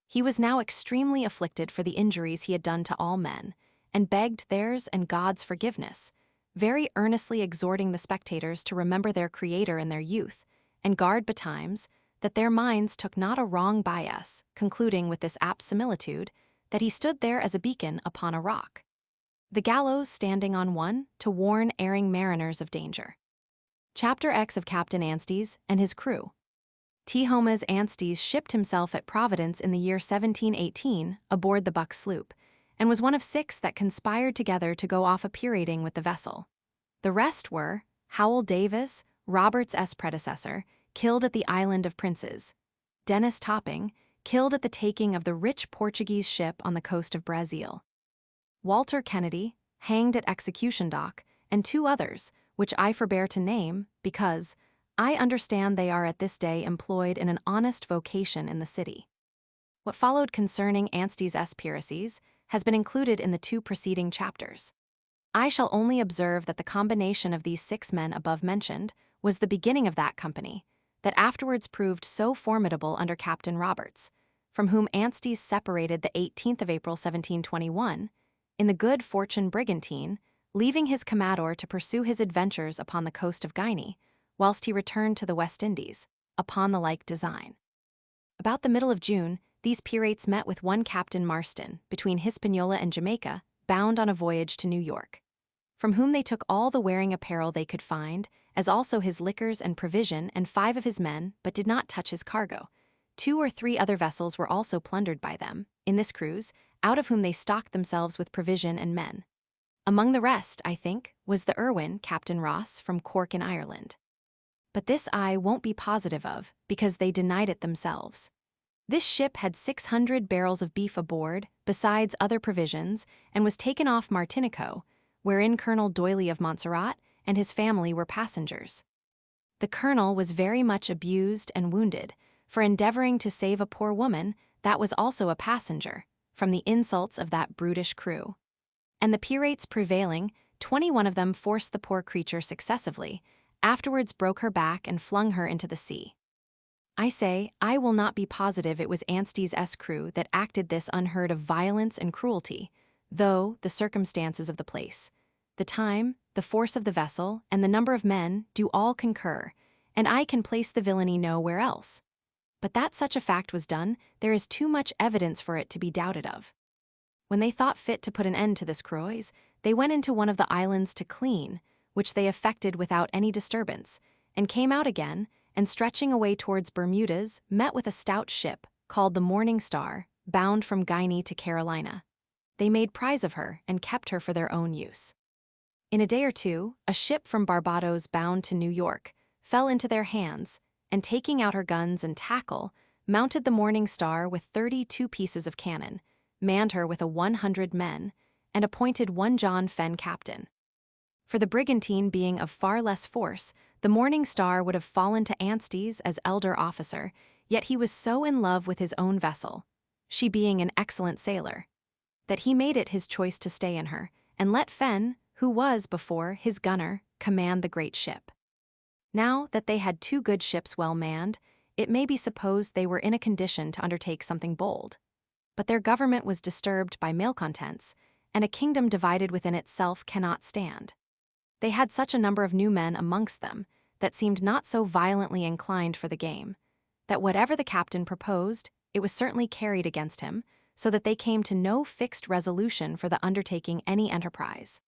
He was now extremely afflicted for the injuries he had done to all men, and begged theirs and God's forgiveness, very earnestly exhorting the spectators to remember their Creator in their youth, and guard betimes, that their minds took not a wrong bias, concluding with this apt similitude, that he stood there as a beacon upon a rock, the gallows standing on one to warn erring mariners of danger. Chapter X of Captain Anstis and his crew. Thomas Anstis shipped himself at Providence in the year 1718 aboard the Buck sloop, and was one of 6 that conspired together to go off a pirating with the vessel. The rest were Howell Davis, Roberts' predecessor, killed at the Island of Princes; Dennis Topping, killed at the taking of the rich Portuguese ship on the coast of Brazil; Walter Kennedy, hanged at Execution Dock, and 2 others, which I forbear to name, because I understand they are at this day employed in an honest vocation in the city. What followed concerning Anstis' piracies has been included in the 2 preceding chapters. I shall only observe that the combination of these 6 men above mentioned was the beginning of that company, that afterwards proved so formidable under Captain Roberts, from whom Anstis separated the 18th of April 1721, in the Good Fortune brigantine, leaving his commodore to pursue his adventures upon the coast of Guinea, whilst he returned to the West Indies, upon the like design. About the middle of June, these pirates met with one Captain Marston, between Hispaniola and Jamaica, bound on a voyage to New York, from whom they took all the wearing apparel they could find, as also his liquors and provision and 5 of his men, but did not touch his cargo. 2 or 3 other vessels were also plundered by them, in this cruise, out of whom they stocked themselves with provision and men. Among the rest, I think, was the Irwin, Captain Ross, from Cork in Ireland. But this I won't be positive of, because they denied it themselves. This ship had 600 barrels of beef aboard, besides other provisions, and was taken off Martinico, wherein Colonel D'Oyley of Montserrat and his family were passengers. The colonel was very much abused and wounded, for endeavoring to save a poor woman that was also a passenger, from the insults of that brutish crew. And the pirates prevailing, 21 of them forced the poor creature successively, afterwards broke her back and flung her into the sea. I say, I will not be positive it was Anstis' crew that acted this unheard of violence and cruelty, though the circumstances of the place, the time, the force of the vessel, and the number of men do all concur, and I can place the villainy nowhere else. But that such a fact was done, there is too much evidence for it to be doubted of. When they thought fit to put an end to this cruise, they went into one of the islands to clean, which they effected without any disturbance, and came out again, and stretching away towards Bermudas, met with a stout ship, called the Morning Star, bound from Guinea to Carolina. They made prize of her, and kept her for their own use. In a day or two, a ship from Barbados bound to New York fell into their hands, and taking out her guns and tackle, mounted the Morning Star with 32 pieces of cannon, manned her with 100 men, and appointed one John Fenn captain. For the brigantine being of far less force, the Morning Star would have fallen to Anstis as elder officer, yet he was so in love with his own vessel, she being an excellent sailor, that he made it his choice to stay in her, and let Fenn, who was, before, his gunner, command the great ship. Now that they had 2 good ships well manned, it may be supposed they were in a condition to undertake something bold. But their government was disturbed by malcontents, and a kingdom divided within itself cannot stand. They had such a number of new men amongst them that seemed not so violently inclined for the game, that whatever the captain proposed, it was certainly carried against him, so that they came to no fixed resolution for the undertaking any enterprise.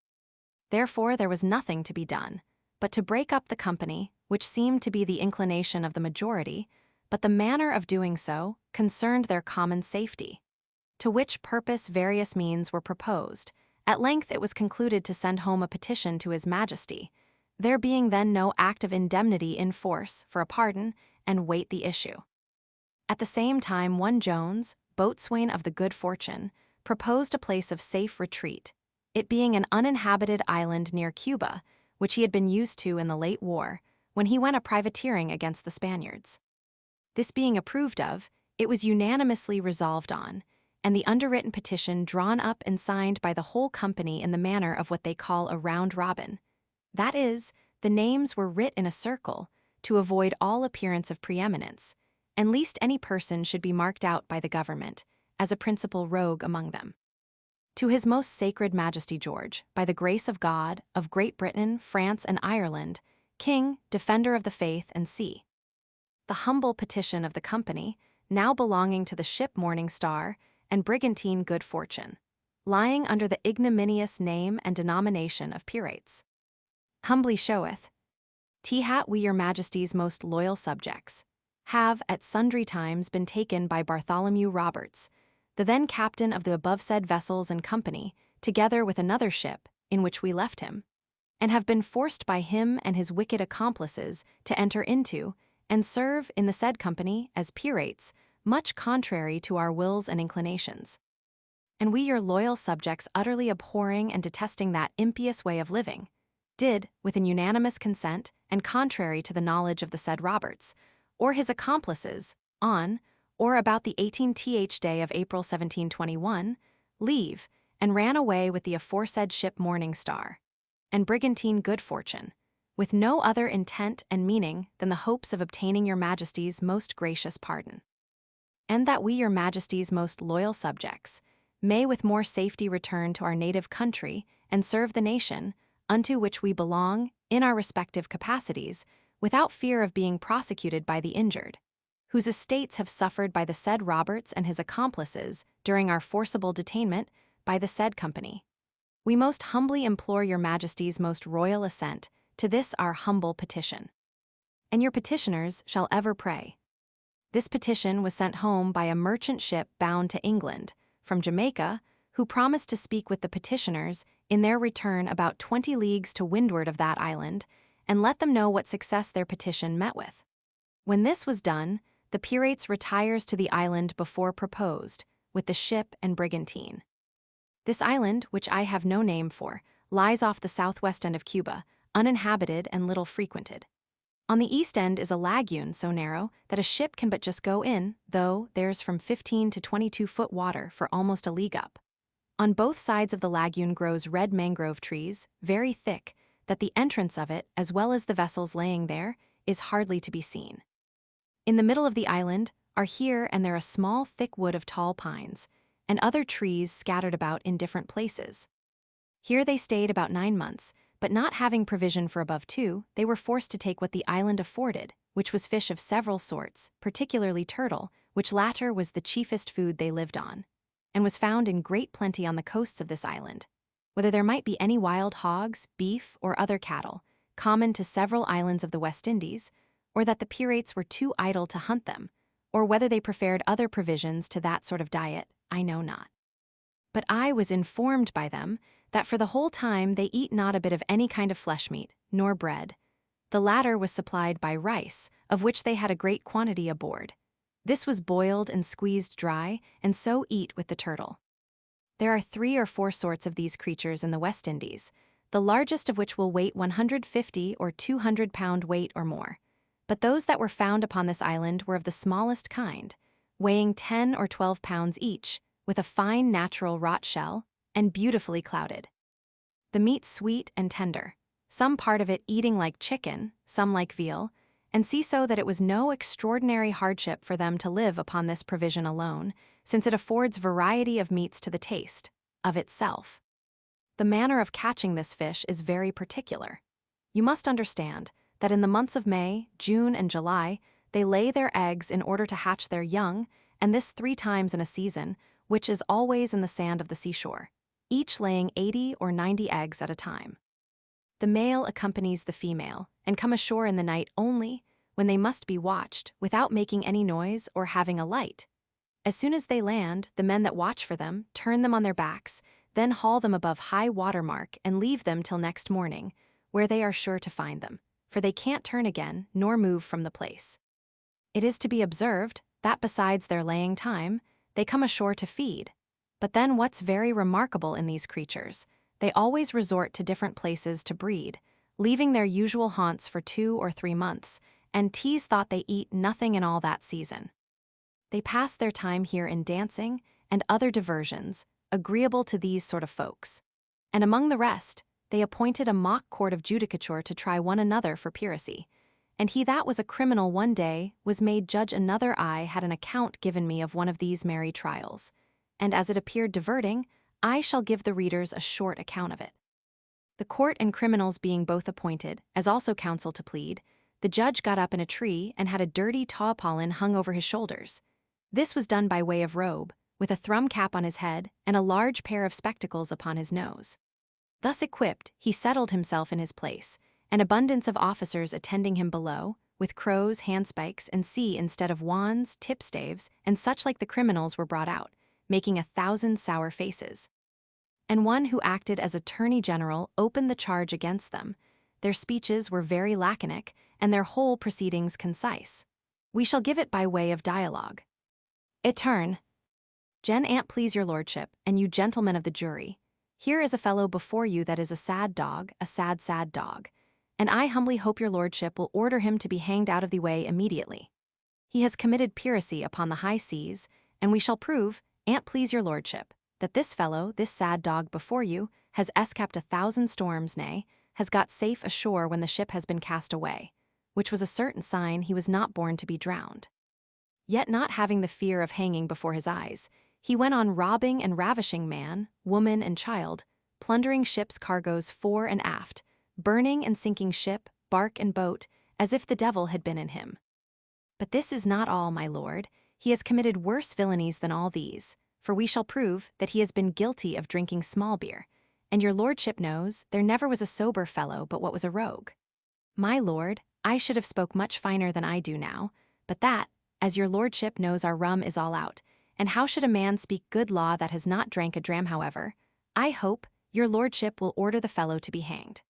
Therefore there was nothing to be done, but to break up the company, which seemed to be the inclination of the majority, but the manner of doing so concerned their common safety. To which purpose various means were proposed. At length it was concluded to send home a petition to His Majesty, there being then no act of indemnity in force, for a pardon, and wait the issue. At the same time one Jones, boatswain of the Good Fortune, proposed a place of safe retreat, it being an uninhabited island near Cuba, which he had been used to in the late war, when he went a privateering against the Spaniards. This being approved of, it was unanimously resolved on, and the underwritten petition drawn up and signed by the whole company in the manner of what they call a round robin. That is, the names were writ in a circle, to avoid all appearance of preeminence, and lest any person should be marked out by the government, as a principal rogue among them. To His Most Sacred Majesty George, by the grace of God, of Great Britain, France, and Ireland, King, Defender of the Faith and Sea. The humble petition of the company, now belonging to the ship Morning Star and brigantine Good Fortune, lying under the ignominious name and denomination of pirates. Humbly showeth, we your Majesty's most loyal subjects, have at sundry times been taken by Bartholomew Roberts, the then captain of the above-said vessels and company, together with another ship, in which we left him, and have been forced by him and his wicked accomplices to enter into, and serve in the said company as pirates, much contrary to our wills and inclinations. And we your loyal subjects, utterly abhorring and detesting that impious way of living, did, with an unanimous consent, and contrary to the knowledge of the said Roberts, or his accomplices, on, or about the 18th day of April 1721, leave, and ran away with the aforesaid ship Morning Star, and brigantine Good Fortune, with no other intent and meaning than the hopes of obtaining your Majesty's most gracious pardon. And that we your Majesty's most loyal subjects may with more safety return to our native country and serve the nation, unto which we belong, in our respective capacities, without fear of being prosecuted by the injured, whose estates have suffered by the said Roberts and his accomplices during our forcible detainment by the said company. We most humbly implore your majesty's most royal assent to this our humble petition. And your petitioners shall ever pray. This petition was sent home by a merchant ship bound to England, from Jamaica, who promised to speak with the petitioners in their return about 20 leagues to windward of that island, and let them know what success their petition met with. When this was done, the Pyrates retires to the island before proposed, with the ship and brigantine. This island, which I have no name for, lies off the southwest end of Cuba, uninhabited and little frequented. On the east end is a lagoon so narrow that a ship can but just go in, though there's from 15 to 22-foot water for almost a league up. On both sides of the lagoon grows red mangrove trees, very thick, that the entrance of it, as well as the vessels laying there, is hardly to be seen. In the middle of the island are here and there a small thick wood of tall pines, and other trees scattered about in different places. Here they stayed about 9 months, but not having provision for above 2, they were forced to take what the island afforded, which was fish of several sorts, particularly turtle, which latter was the chiefest food they lived on, and was found in great plenty on the coasts of this island. Whether there might be any wild hogs, beef, or other cattle, common to several islands of the West Indies, or that the Pyrates were too idle to hunt them, or whether they preferred other provisions to that sort of diet, I know not. But I was informed by them that for the whole time they eat not a bit of any kind of flesh meat, nor bread. The latter was supplied by rice, of which they had a great quantity aboard. This was boiled and squeezed dry, and so eat with the turtle. There are 3 or 4 sorts of these creatures in the West Indies, the largest of which will weigh 150 or 200 pound weight or more. But those that were found upon this island were of the smallest kind, weighing 10 or 12 pounds each, with a fine natural wrought shell, and beautifully clouded. The meat sweet and tender, some part of it eating like chicken, some like veal, and see so that it was no extraordinary hardship for them to live upon this provision alone, since it affords variety of meats to the taste, of itself. The manner of catching this fish is very particular. You must understand that in the months of May, June, and July, they lay their eggs in order to hatch their young, and this 3 times in a season, which is always in the sand of the seashore, each laying 80 or 90 eggs at a time. The male accompanies the female, and come ashore in the night only, when they must be watched, without making any noise or having a light. As soon as they land, the men that watch for them turn them on their backs, then haul them above high water mark and leave them till next morning, where they are sure to find them, for they can't turn again nor move from the place. It is to be observed that besides their laying time, they come ashore to feed. But then what's very remarkable in these creatures, they always resort to different places to breed, leaving their usual haunts for 2 or 3 months, and T's thought they eat nothing in all that season. They pass their time here in dancing and other diversions, agreeable to these sort of folks. And among the rest, they appointed a mock court of judicature to try one another for piracy, and he that was a criminal one day was made judge another. I had an account given me of one of these merry trials, and as it appeared diverting, I shall give the readers a short account of it. The court and criminals being both appointed, as also counsel to plead, the judge got up in a tree and had a dirty tarpaulin hung over his shoulders. This was done by way of robe, with a thrum cap on his head and a large pair of spectacles upon his nose. Thus equipped, he settled himself in his place, an abundance of officers attending him below, with crows, handspikes, and instead of wands, tipstaves, and such like the criminals were brought out, making 1,000 sour faces. And one who acted as attorney general opened the charge against them. Their speeches were very laconic, and their whole proceedings concise. We shall give it by way of dialogue. Etern. Gen. An't please your lordship, and you gentlemen of the jury, here is a fellow before you that is a sad dog, a sad, sad dog, and I humbly hope your lordship will order him to be hanged out of the way immediately. He has committed piracy upon the high seas, and we shall prove, an't please your lordship, that this fellow, this sad dog before you, has escaped 1,000 storms, nay, has got safe ashore when the ship has been cast away, which was a certain sign he was not born to be drowned. Yet not having the fear of hanging before his eyes, he went on robbing and ravishing man, woman, and child, plundering ships' cargoes fore and aft, burning and sinking ship, bark, and boat, as if the devil had been in him. But this is not all, my lord. He has committed worse villainies than all these, for we shall prove that he has been guilty of drinking small beer, and your lordship knows there never was a sober fellow but what was a rogue. My lord, I should have spoke much finer than I do now, but that, as your lordship knows, our rum is all out, and how should a man speak good law that has not drank a dram? However, I hope your lordship will order the fellow to be hanged.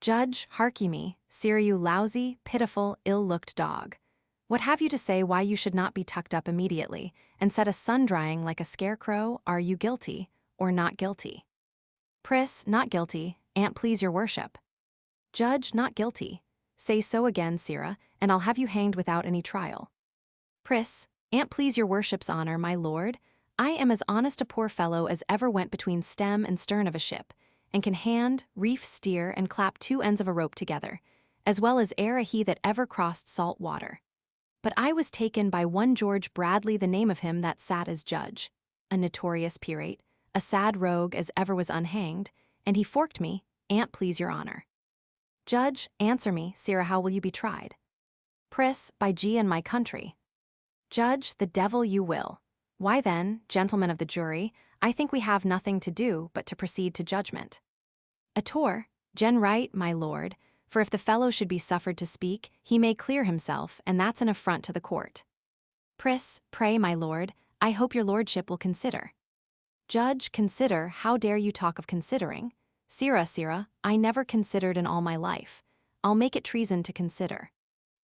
Judge, hark ye me, sirrah, you lousy, pitiful, ill-looked dog. What have you to say why you should not be tucked up immediately, and set a sun-drying like a scarecrow? Are you guilty, or not guilty? Pris, not guilty, an't please your worship. Judge, not guilty. Say so again, sirrah, and I'll have you hanged without any trial. Pris, an't please your worship's honor, my lord. I am as honest a poor fellow as ever went between stem and stern of a ship, and can hand, reef, steer, and clap two ends of a rope together, as well as e'er a he that ever crossed salt water. But I was taken by one George Bradley, the name of him that sat as judge, a notorious pirate, a sad rogue as ever was unhanged, and he forked me, an't please your honor. Judge, answer me, sirrah, how will you be tried? Pris, by G and my country. Judge, the devil you will. Why then, gentlemen of the jury, I think we have nothing to do but to proceed to judgment. Ator, gen right, my lord, for if the fellow should be suffered to speak, he may clear himself, and that's an affront to the court. Pris, pray, my lord, I hope your lordship will consider. Judge, consider, how dare you talk of considering? Sirrah, I never considered in all my life. I'll make it treason to consider.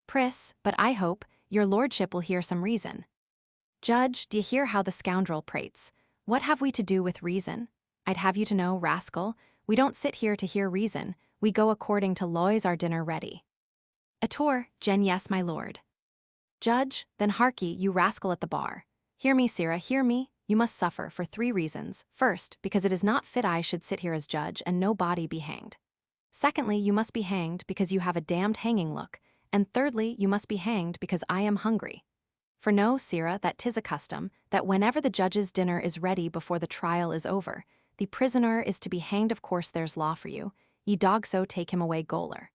Pris, but I hope your lordship will hear some reason. Judge, d'ye hear how the scoundrel prates? What have we to do with reason? I'd have you to know, rascal, we don't sit here to hear reason, we go according to laws, our dinner ready. Ator, gen yes, my lord. Judge, then hark ye, you rascal at the bar. Hear me, sirrah, hear me, you must suffer for 3 reasons. First, because it is not fit I should sit here as judge and no body be hanged. Secondly, you must be hanged because you have a damned hanging look, and thirdly, you must be hanged because I am hungry. For know, sirrah, that 'tis a custom, that whenever the judge's dinner is ready before the trial is over, the prisoner is to be hanged. Of course there's law for you, ye dog, so take him away, gaoler.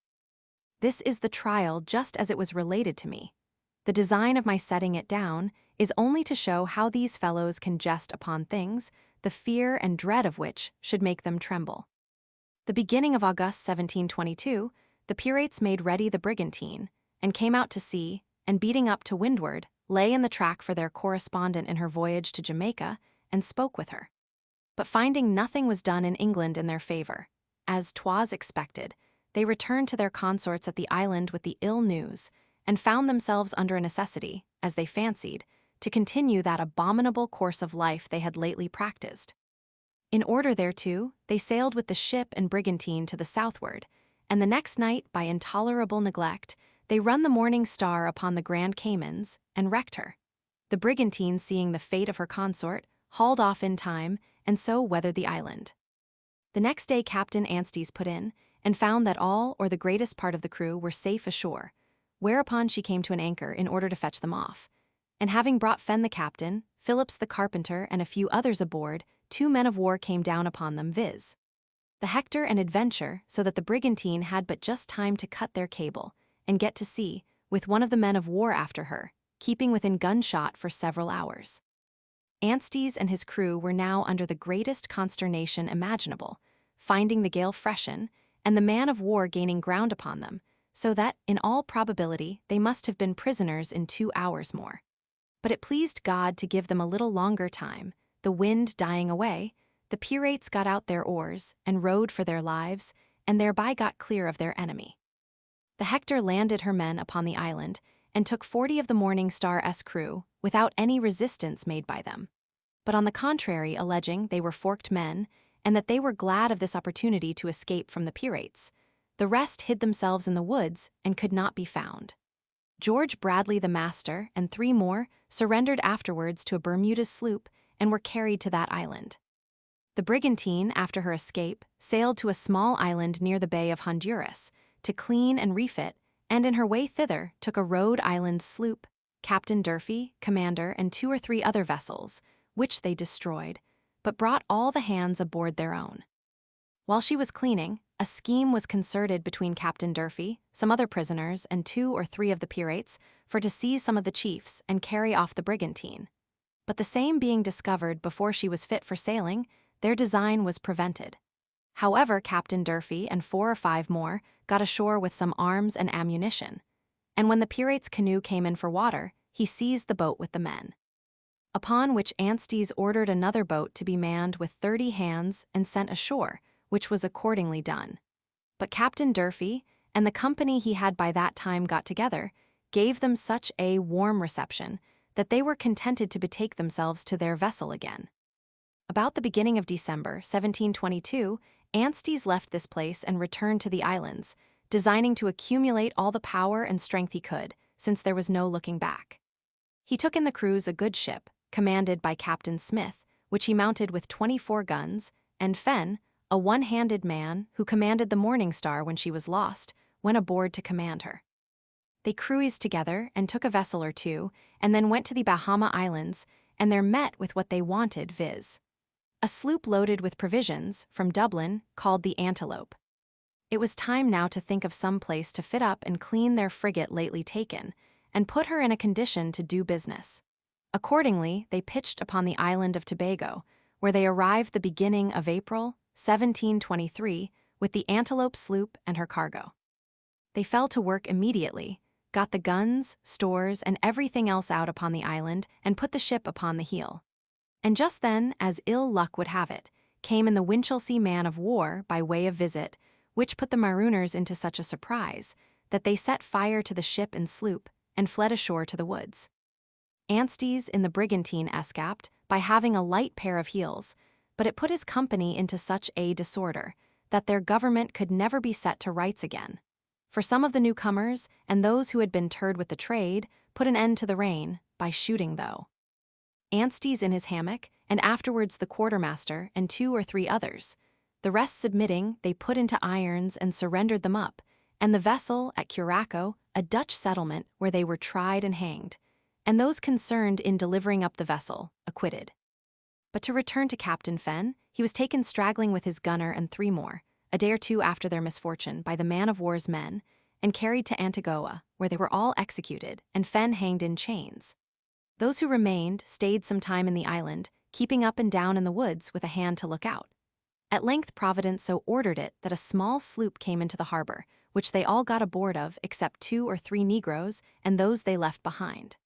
This is the trial just as it was related to me. The design of my setting it down is only to show how these fellows can jest upon things, the fear and dread of which should make them tremble. The beginning of August 1722, the pirates made ready the brigantine, and came out to sea, and beating up to windward, lay in the track for their correspondent in her voyage to Jamaica, and spoke with her. But finding nothing was done in England in their favor, as 'twas expected, they returned to their consorts at the island with the ill news, and found themselves under a necessity, as they fancied, to continue that abominable course of life they had lately practiced. In order thereto, they sailed with the ship and brigantine to the southward, and the next night, by intolerable neglect, they run the Morning Star upon the Grand Caymans, and wrecked her. The brigantine, seeing the fate of her consort, hauled off in time, and so weathered the island. The next day Captain Anstis put in, and found that all or the greatest part of the crew were safe ashore, whereupon she came to an anchor in order to fetch them off. And having brought Fen the captain, Phillips the carpenter, and a few others aboard, 2 men of war came down upon them, viz. the Hector and Adventure, so that the brigantine had but just time to cut their cable, and get to sea, with one of the men of war after her, keeping within gunshot for several hours. Anstis and his crew were now under the greatest consternation imaginable, finding the gale freshen, and the man of war gaining ground upon them, so that, in all probability, they must have been prisoners in 2 hours more. But it pleased God to give them a little longer time. The wind dying away, the pirates got out their oars, and rowed for their lives, and thereby got clear of their enemy. The Hector landed her men upon the island, and took 40 of the Morning Star's crew, without any resistance made by them, but on the contrary alleging they were forked men, and that they were glad of this opportunity to escape from the pirates. The rest hid themselves in the woods, and could not be found. George Bradley the master, and 3 more, surrendered afterwards to a Bermuda sloop, and were carried to that island. The brigantine, after her escape, sailed to a small island near the Bay of Honduras, to clean and refit, and in her way thither took a Rhode Island sloop, Captain Durfee, commander, and 2 or 3 other vessels, which they destroyed, but brought all the hands aboard their own. While she was cleaning, A scheme was concerted between Captain Durfee, some other prisoners, and 2 or 3 of the pirates for to seize some of the chiefs and carry off the brigantine. But the same being discovered before she was fit for sailing, their design was prevented. However, Captain Durfee and 4 or 5 more got ashore with some arms and ammunition, and when the pirates' canoe came in for water, he seized the boat with the men. Upon which Anstis ordered another boat to be manned with 30 hands and sent ashore, which was accordingly done. But Captain Durfee and the company he had by that time got together gave them such a warm reception that they were contented to betake themselves to their vessel again. About the beginning of December 1722, Anstis left this place and returned to the islands, designing to accumulate all the power and strength he could, since there was no looking back. He took in the cruise a good ship, commanded by Captain Smith, which he mounted with 24 guns, and Fenn, a one-handed man who commanded the Morning Star when she was lost, went aboard to command her. They cruised together and took a vessel or 2, and then went to the Bahama Islands, and there met with what they wanted, viz. a sloop loaded with provisions from Dublin called the Antelope. It was time now to think of some place to fit up and clean their frigate lately taken, and put her in a condition to do business. Accordingly, they pitched upon the island of Tobago, where they arrived the beginning of April 1723 with the Antelope sloop and her cargo. They fell to work immediately, got the guns, stores, and everything else out upon the island, and put the ship upon the heel. And just then, as ill luck would have it, came in the Winchelsea man of war by way of visit, which put the marooners into such a surprise that they set fire to the ship and sloop and fled ashore to the woods. Anstis in the brigantine escaped by having a light pair of heels, but it put his company into such a disorder that their government could never be set to rights again. For some of the newcomers and those who had been turred with the trade put an end to the reign by shooting though. Anstis in his hammock, and afterwards the quartermaster and 2 or 3 others. The rest submitting, they put into irons and surrendered them up, and the vessel at Curaçao, a Dutch settlement where they were tried and hanged, and those concerned in delivering up the vessel, acquitted. But to return to Captain Fenn, he was taken straggling with his gunner and 3 more, a day or 2 after their misfortune, by the man-of-war's men, and carried to Antigua, where they were all executed, and Fenn hanged in chains. Those who remained stayed some time in the island, keeping up and down in the woods with a hand to look out. At length Providence so ordered it that a small sloop came into the harbor, which they all got aboard of except 2 or 3 Negroes and those they left behind.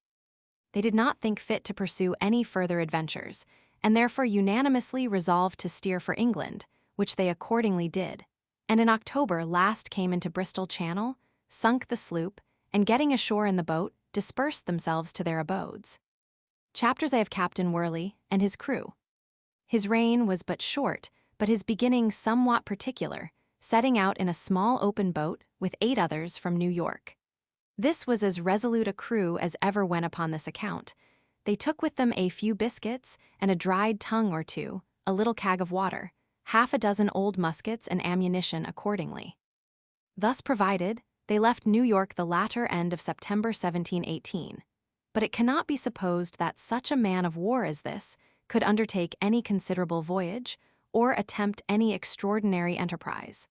They did not think fit to pursue any further adventures, and therefore unanimously resolved to steer for England, which they accordingly did, and in October last came into Bristol Channel, sunk the sloop, and getting ashore in the boat, dispersed themselves to their abodes. Chapters I of Captain Worley and his crew. His reign was but short, but his beginning somewhat particular, setting out in a small open boat with 8 others from New York. This was as resolute a crew as ever went upon this account. They took with them a few biscuits and a dried tongue or 2, a little keg of water, 6 old muskets and ammunition accordingly. Thus provided, they left New York the latter end of September 1718. But it cannot be supposed that such a man of war as this could undertake any considerable voyage or attempt any extraordinary enterprise.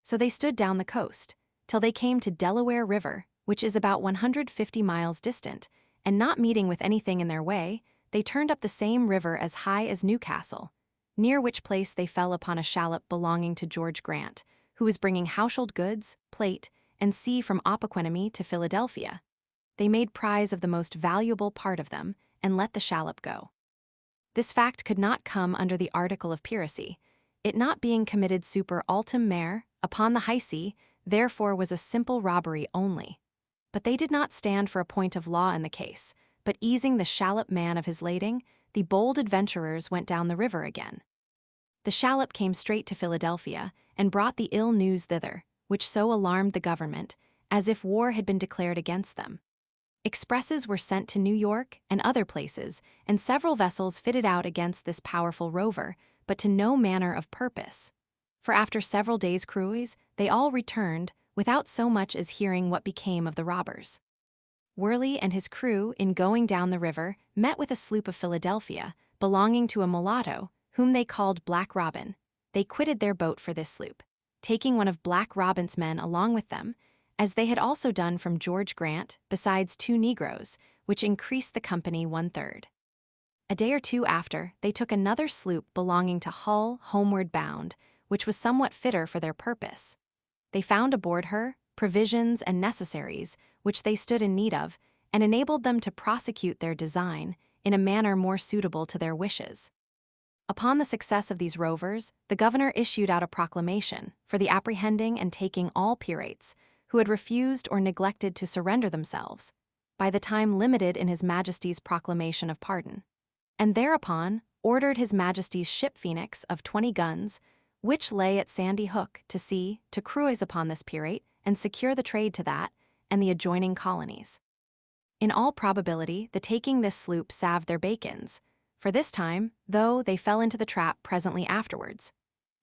So they stood down the coast, till they came to Delaware River, which is about 150 miles distant, and not meeting with anything in their way, they turned up the same river as high as Newcastle, near which place they fell upon a shallop belonging to George Grant, who was bringing household goods, plate, and sea from Opequanimie to Philadelphia. They made prize of the most valuable part of them, and let the shallop go. This fact could not come under the article of piracy, it not being committed super altum mare, upon the high sea, therefore was a simple robbery only. But they did not stand for a point of law in the case, but easing the shallop man of his lading, the bold adventurers went down the river again. The shallop came straight to Philadelphia, and brought the ill news thither, which so alarmed the government, as if war had been declared against them. Expresses were sent to New York and other places, and several vessels fitted out against this powerful rover, but to no manner of purpose. For after several days' cruise, they all returned, without so much as hearing what became of the robbers. Worley and his crew, in going down the river, met with a sloop of Philadelphia, belonging to a mulatto, whom they called Black Robin. They quitted their boat for this sloop. taking one of Black Robin's men along with them, as they had also done from George Grant, besides 2 Negroes, which increased the company 1/3. A day or two after, they took another sloop belonging to Hull, homeward bound, which was somewhat fitter for their purpose. They found aboard her provisions and necessaries which they stood in need of, and enabled them to prosecute their design in a manner more suitable to their wishes. Upon the success of these rovers, the governor issued out a proclamation for the apprehending and taking all pirates who had refused or neglected to surrender themselves, by the time limited in His Majesty's proclamation of pardon, and thereupon ordered His Majesty's ship Phoenix of 20 guns, which lay at Sandy Hook, to sea, to cruise upon this pirate and secure the trade to that and the adjoining colonies. In all probability, the taking this sloop salved their bacons, for this time, though they fell into the trap presently afterwards.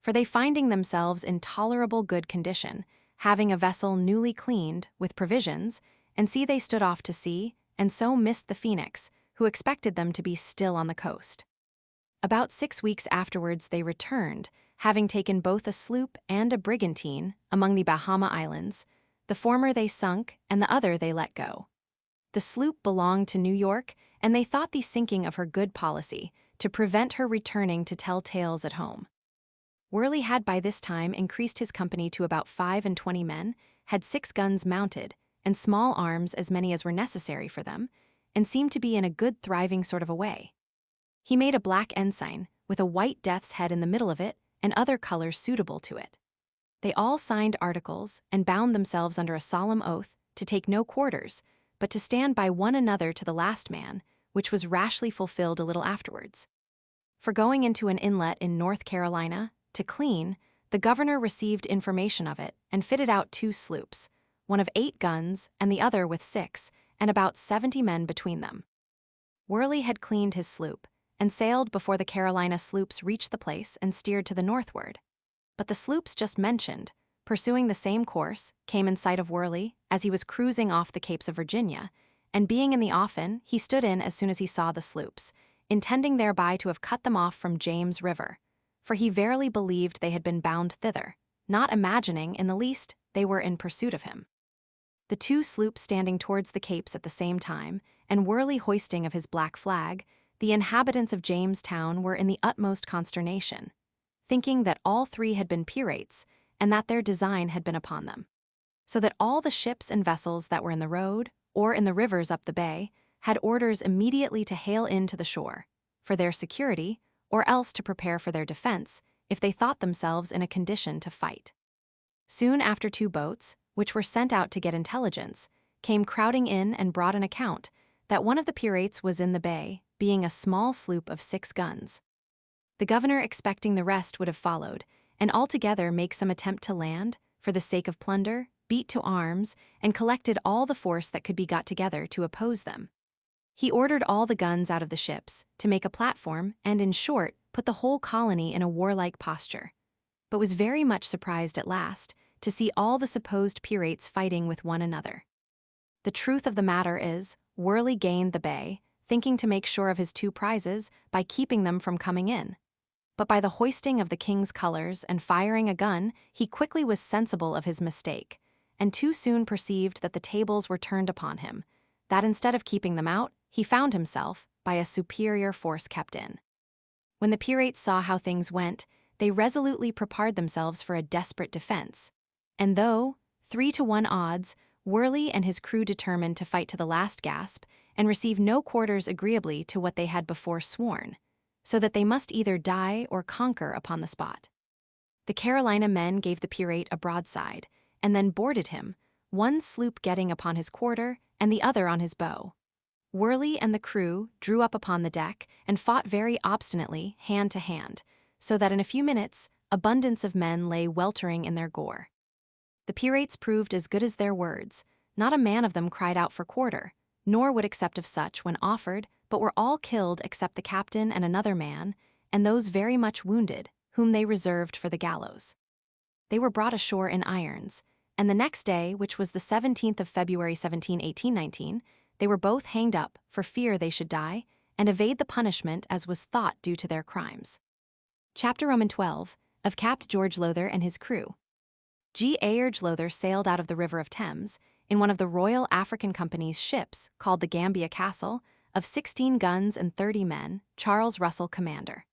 For they finding themselves in tolerable good condition, having a vessel newly cleaned, with provisions, and see they stood off to sea, and so missed the Phoenix, who expected them to be still on the coast. About 6 weeks afterwards they returned, having taken both a sloop and a brigantine among the Bahama Islands. The former they sunk, and the other they let go. The sloop belonged to New York, and they thought the sinking of her good policy, to prevent her returning to tell tales at home. Worley had by this time increased his company to about 25 men, had 6 guns mounted, and small arms as many as were necessary for them, and seemed to be in a good thriving sort of a way. He made a black ensign, with a white death's head in the middle of it, and other colors suitable to it. They all signed articles, and bound themselves under a solemn oath to take no quarters, but to stand by one another to the last man, which was rashly fulfilled a little afterwards. For going into an inlet in North Carolina, to clean, the governor received information of it, and fitted out 2 sloops, one of 8 guns, and the other with 6, and about 70 men between them. Worley had cleaned his sloop, and sailed before the Carolina sloops reached the place and steered to the northward. But the sloops just mentioned, pursuing the same course, came in sight of Worley as he was cruising off the Capes of Virginia, and being in the offing, he stood in as soon as he saw the sloops, intending thereby to have cut them off from James River, for he verily believed they had been bound thither, not imagining in the least they were in pursuit of him. The 2 sloops standing towards the Capes at the same time, and Worley hoisting of his black flag, the inhabitants of Jamestown were in the utmost consternation, thinking that all 3 had been pirates, and that their design had been upon them. So that all the ships and vessels that were in the road, or in the rivers up the bay, had orders immediately to hail in to the shore, for their security, or else to prepare for their defense, if they thought themselves in a condition to fight. Soon after 2 boats, which were sent out to get intelligence, came crowding in and brought an account that one of the pirates was in the bay, being a small sloop of 6 guns. The governor, expecting the rest would have followed, and altogether make some attempt to land, for the sake of plunder, beat to arms, and collected all the force that could be got together to oppose them. He ordered all the guns out of the ships, to make a platform, and in short, put the whole colony in a warlike posture, but was very much surprised at last to see all the supposed pirates fighting with one another. The truth of the matter is, Worley gained the bay, thinking to make sure of his 2 prizes by keeping them from coming in. But by the hoisting of the king's colors and firing a gun, he quickly was sensible of his mistake, and too soon perceived that the tables were turned upon him, that instead of keeping them out, he found himself, by a superior force, kept in. When the pirates saw how things went, they resolutely prepared themselves for a desperate defense, and though 3-to-1 odds, Worley and his crew determined to fight to the last gasp and receive no quarters agreeably to what they had before sworn, so that they must either die or conquer upon the spot. The Carolina men gave the pirate a broadside, and then boarded him, one sloop getting upon his quarter and the other on his bow. Worley and the crew drew up upon the deck and fought very obstinately, hand to hand, so that in a few minutes abundance of men lay weltering in their gore. The pirates proved as good as their words. Not a man of them cried out for quarter, nor would accept of such when offered, but were all killed except the captain and another man, and those very much wounded, whom they reserved for the gallows. They were brought ashore in irons, and the next day, which was the 17th of February 1819, they were both hanged up for fear they should die, and evade the punishment as was thought due to their crimes. Chapter XII of Capt. George Lowther and his crew. George Lowther sailed out of the River of Thames in one of the Royal African Company's ships called the Gambia Castle, of 16 guns and 30 men, Charles Russell commander,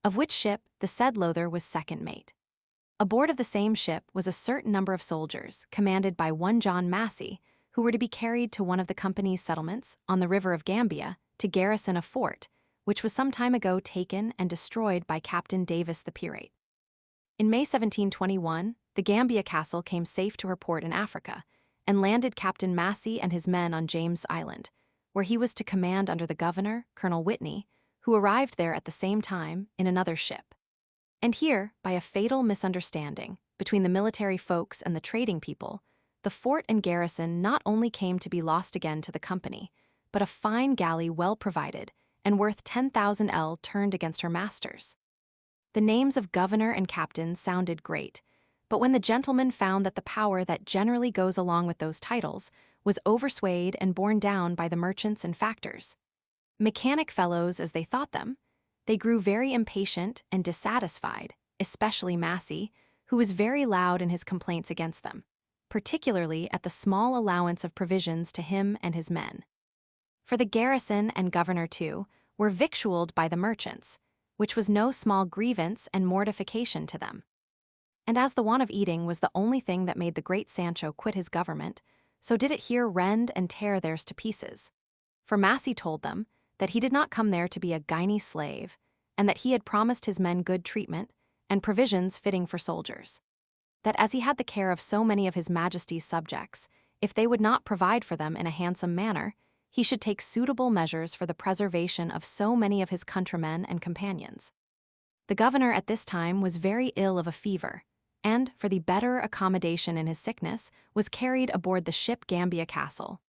of which ship the said Lowther was second mate. Aboard of the same ship was a certain number of soldiers, commanded by one John Massey, who were to be carried to one of the company's settlements on the River of Gambia to garrison a fort, which was some time ago taken and destroyed by Captain Davis the Pirate. In May 1721, the Gambia Castle came safe to her port in Africa, and landed Captain Massey and his men on James Island, where he was to command under the governor, Colonel Whitney, who arrived there at the same time in another ship. And here, by a fatal misunderstanding between the military folks and the trading people, the fort and garrison not only came to be lost again to the company, but a fine galley well provided and worth 10,000 L turned against her masters. The names of governor and captain sounded great, but when the gentleman found that the power that generally goes along with those titles was overswayed and borne down by the merchants and factors, mechanic fellows as they thought them, they grew very impatient and dissatisfied, especially Massey, who was very loud in his complaints against them, particularly at the small allowance of provisions to him and his men. For the garrison and governor, too, were victualled by the merchants, which was no small grievance and mortification to them. And as the want of eating was the only thing that made the great Sancho quit his government, so did it here rend and tear theirs to pieces. For Massey told them that he did not come there to be a guinea slave, and that he had promised his men good treatment and provisions fitting for soldiers. That as he had the care of so many of his Majesty's subjects, if they would not provide for them in a handsome manner, he should take suitable measures for the preservation of so many of his countrymen and companions. The governor at this time was very ill of a fever, and, for the better accommodation in his sickness, was carried aboard the ship Gambia Castle,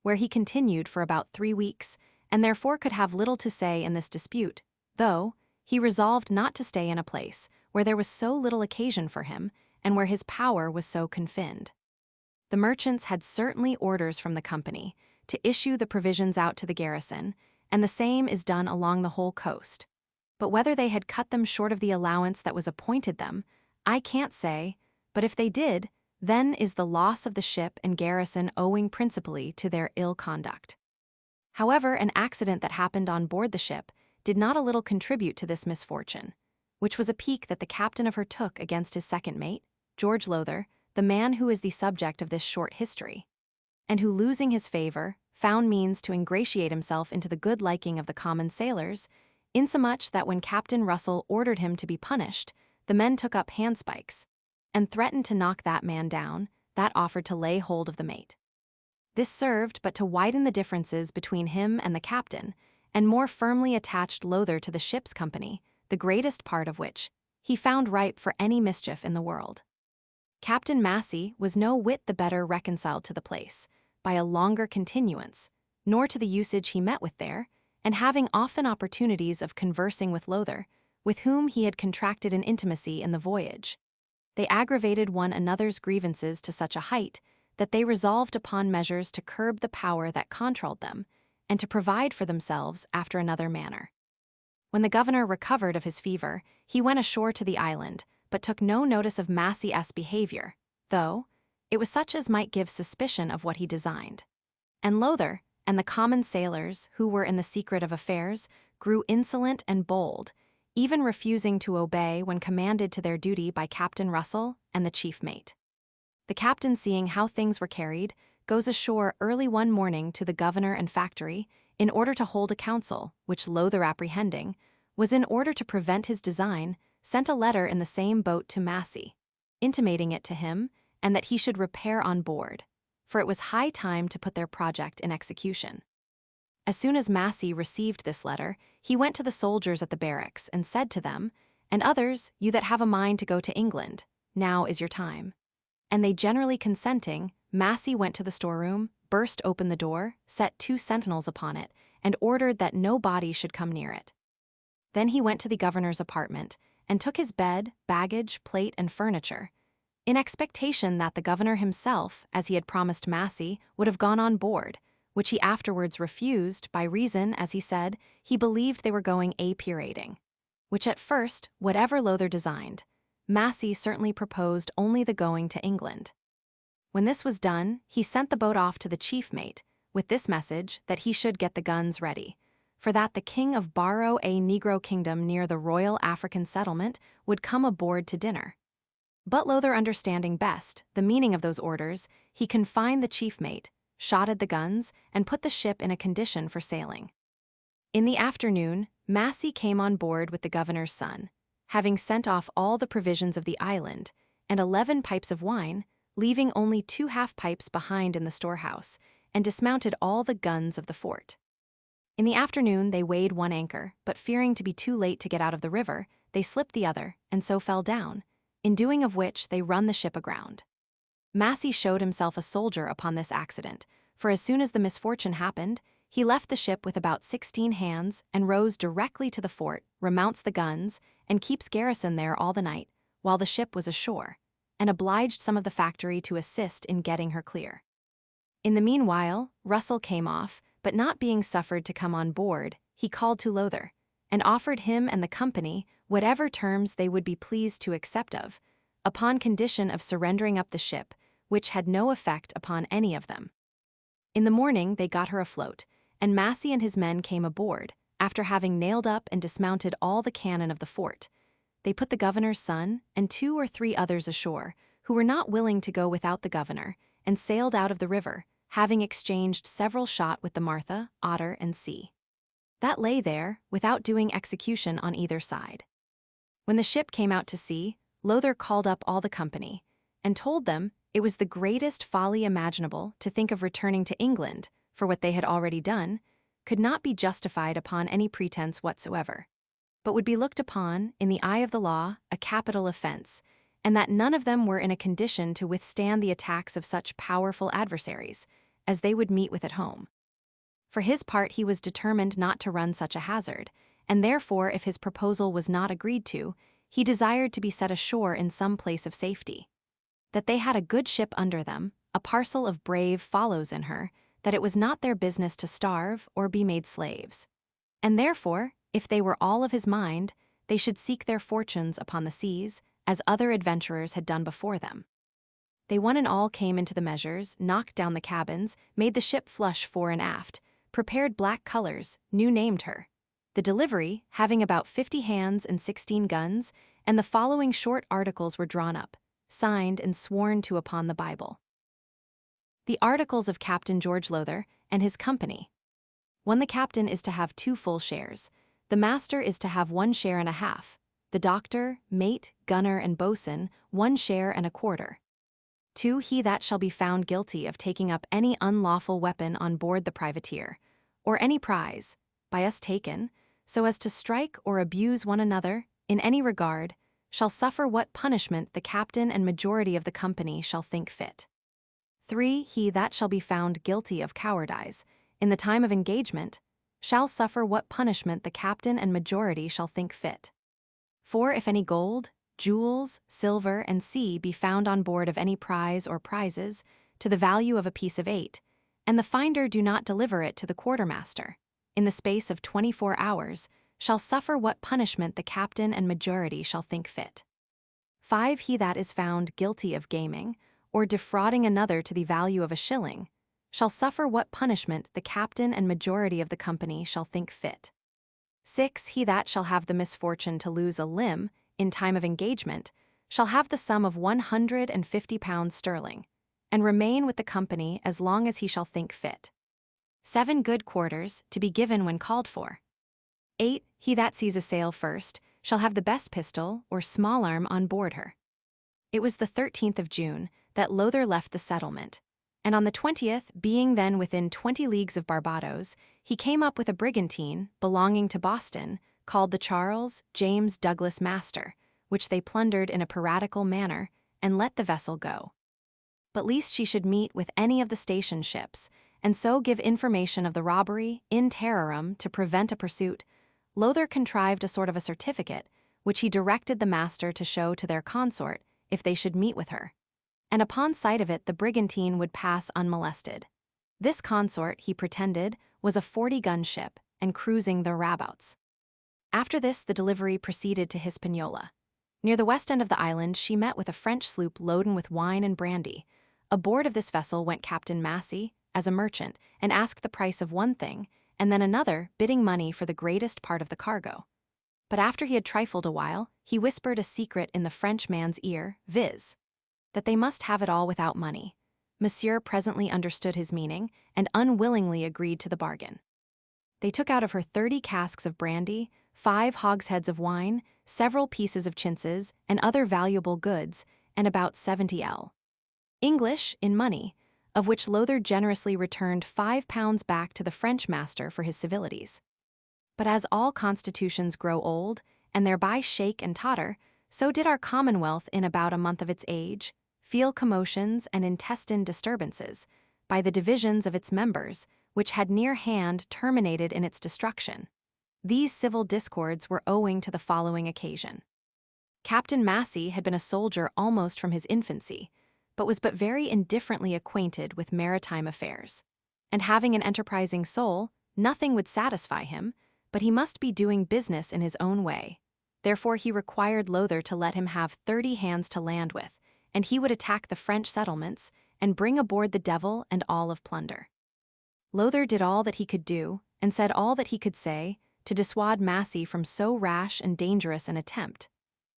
where he continued for about 3 weeks, and therefore could have little to say in this dispute, though he resolved not to stay in a place where there was so little occasion for him, and where his power was so confined. The merchants had certainly orders from the company to issue the provisions out to the garrison, and the same is done along the whole coast. But whether they had cut them short of the allowance that was appointed them, I can't say, but if they did, then is the loss of the ship and garrison owing principally to their ill conduct. However, an accident that happened on board the ship did not a little contribute to this misfortune, which was a pique that the captain of her took against his second mate, George Lowther, the man who is the subject of this short history, and who, losing his favor, found means to ingratiate himself into the good liking of the common sailors, insomuch that when Captain Russell ordered him to be punished, the men took up handspikes, and threatened to knock that man down that offered to lay hold of the mate. This served but to widen the differences between him and the captain, and more firmly attached Lowther to the ship's company, the greatest part of which he found ripe for any mischief in the world. Captain Massey was no whit the better reconciled to the place, by a longer continuance, nor to the usage he met with there, and having often opportunities of conversing with Lowther, with whom he had contracted an intimacy in the voyage, they aggravated one another's grievances to such a height that they resolved upon measures to curb the power that controlled them, and to provide for themselves after another manner. When the governor recovered of his fever, he went ashore to the island, but took no notice of Massey's behavior, though it was such as might give suspicion of what he designed. And Lowther, and the common sailors, who were in the secret of affairs, grew insolent and bold, even refusing to obey when commanded to their duty by Captain Russell and the chief mate. The captain, seeing how things were carried, goes ashore early one morning to the governor and factory, in order to hold a council, which Lowther, apprehending, was in order to prevent his design, sent a letter in the same boat to Massey, intimating it to him, and that he should repair on board, for it was high time to put their project in execution. As soon as Massey received this letter, he went to the soldiers at the barracks, and said to them, "And others, you that have a mind to go to England, now is your time." And they generally consenting, Massey went to the storeroom, burst open the door, set 2 sentinels upon it, and ordered that no body should come near it. Then he went to the governor's apartment, and took his bed, baggage, plate, and furniture, in expectation that the governor himself, as he had promised Massey, would have gone on board, which he afterwards refused by reason, as he said, he believed they were going a-pirating, which at first, whatever Lowther designed, Massey certainly proposed only the going to England. When this was done, he sent the boat off to the chief mate, with this message that he should get the guns ready, for that the king of Barrow, a Negro kingdom near the Royal African Settlement, would come aboard to dinner. But Lowther, understanding best the meaning of those orders, he confined the chief mate, shotted the guns, and put the ship in a condition for sailing. In the afternoon, Massey came on board with the governor's son, having sent off all the provisions of the island, and 11 pipes of wine, leaving only 2 half-pipes behind in the storehouse, and dismounted all the guns of the fort. In the afternoon they weighed one anchor, but fearing to be too late to get out of the river, they slipped the other, and so fell down, in doing of which they run the ship aground. Massey showed himself a soldier upon this accident, for as soon as the misfortune happened, he left the ship with about 16 hands, and rows directly to the fort, remounts the guns, and keeps garrison there all the night, while the ship was ashore, and obliged some of the factory to assist in getting her clear. In the meanwhile, Russell came off, but not being suffered to come on board, he called to Lowther, and offered him and the company whatever terms they would be pleased to accept of, upon condition of surrendering up the ship, which had no effect upon any of them. In the morning they got her afloat, and Massey and his men came aboard, after having nailed up and dismounted all the cannon of the fort. They put the governor's son and 2 or 3 others ashore, who were not willing to go without the governor, and sailed out of the river, having exchanged several shot with the Martha, Otter, and Sea. That lay there, without doing execution on either side. When the ship came out to sea, Lowther called up all the company, and told them it was the greatest folly imaginable to think of returning to England, for what they had already done could not be justified upon any pretense whatsoever, but would be looked upon, in the eye of the law, a capital offense, and that none of them were in a condition to withstand the attacks of such powerful adversaries as they would meet with at home. For his part, he was determined not to run such a hazard, and therefore, if his proposal was not agreed to, he desired to be set ashore in some place of safety. That they had a good ship under them, a parcel of brave follows in her, that it was not their business to starve or be made slaves. And therefore, if they were all of his mind, they should seek their fortunes upon the seas, as other adventurers had done before them. They one and all came into the measures, knocked down the cabins, made the ship flush fore and aft, prepared black colors, new named her. The delivery, having about 50 hands and 16 guns, and the following short articles were drawn up, signed and sworn to upon the Bible. The articles of Captain George Lowther and his company. 1. The captain is to have 2 full shares. The master is to have 1 share and a half. The doctor, mate, gunner, and boatswain, 1 share and a quarter. 2. He that shall be found guilty of taking up any unlawful weapon on board the privateer, or any prize, by us taken, so as to strike or abuse one another, in any regard, shall suffer what punishment the captain and majority of the company shall think fit. 3. He that shall be found guilty of cowardice, in the time of engagement, shall suffer what punishment the captain and majority shall think fit. 4. If any gold, jewels, silver, and sea be found on board of any prize or prizes, to the value of a piece of 8, and the finder do not deliver it to the quartermaster, in the space of 24 hours, shall suffer what punishment the captain and majority shall think fit. 5. He that is found guilty of gaming, or defrauding another to the value of a shilling, shall suffer what punishment the captain and majority of the company shall think fit. 6. He that shall have the misfortune to lose a limb, in time of engagement, shall have the sum of 150 pounds sterling, and remain with the company as long as he shall think fit. 7. Good quarters, to be given when called for. 8. He that sees a sail first, shall have the best pistol or small arm on board her. It was the 13th of June that Lowther left the settlement, and on the 20th, being then within 20 leagues of Barbados, he came up with a brigantine belonging to Boston, called the Charles James Douglas Master, which they plundered in a piratical manner, and let the vessel go. But lest she should meet with any of the station ships, and so give information of the robbery in terrorem to prevent a pursuit, Lowther contrived a sort of a certificate, which he directed the master to show to their consort if they should meet with her. And upon sight of it the brigantine would pass unmolested. This consort, he pretended, was a 40-gun ship, and cruising the Rabouts. After this the delivery proceeded to Hispaniola. Near the west end of the island, she met with a French sloop loaden with wine and brandy. Aboard of this vessel went Captain Massey, as a merchant, and asked the price of one thing, and then another, bidding money for the greatest part of the cargo. But after he had trifled a while, he whispered a secret in the French man's ear, viz., that they must have it all without money. Monsieur presently understood his meaning, and unwillingly agreed to the bargain. They took out of her 30 casks of brandy, 5 hogsheads of wine, several pieces of chintzes, and other valuable goods, and about 70 English in money, of which Lowther generously returned £5 back to the French master for his civilities. But as all constitutions grow old, and thereby shake and totter, so did our commonwealth in about a month of its age, feel commotions and intestine disturbances, by the divisions of its members, which had near hand terminated in its destruction. These civil discords were owing to the following occasion. Captain Massey had been a soldier almost from his infancy, but was but very indifferently acquainted with maritime affairs. And having an enterprising soul, nothing would satisfy him, but he must be doing business in his own way. Therefore he required Lowther to let him have 30 hands to land with, and he would attack the French settlements and bring aboard the devil and all of plunder. Lowther did all that he could do, and said all that he could say, to dissuade Massey from so rash and dangerous an attempt,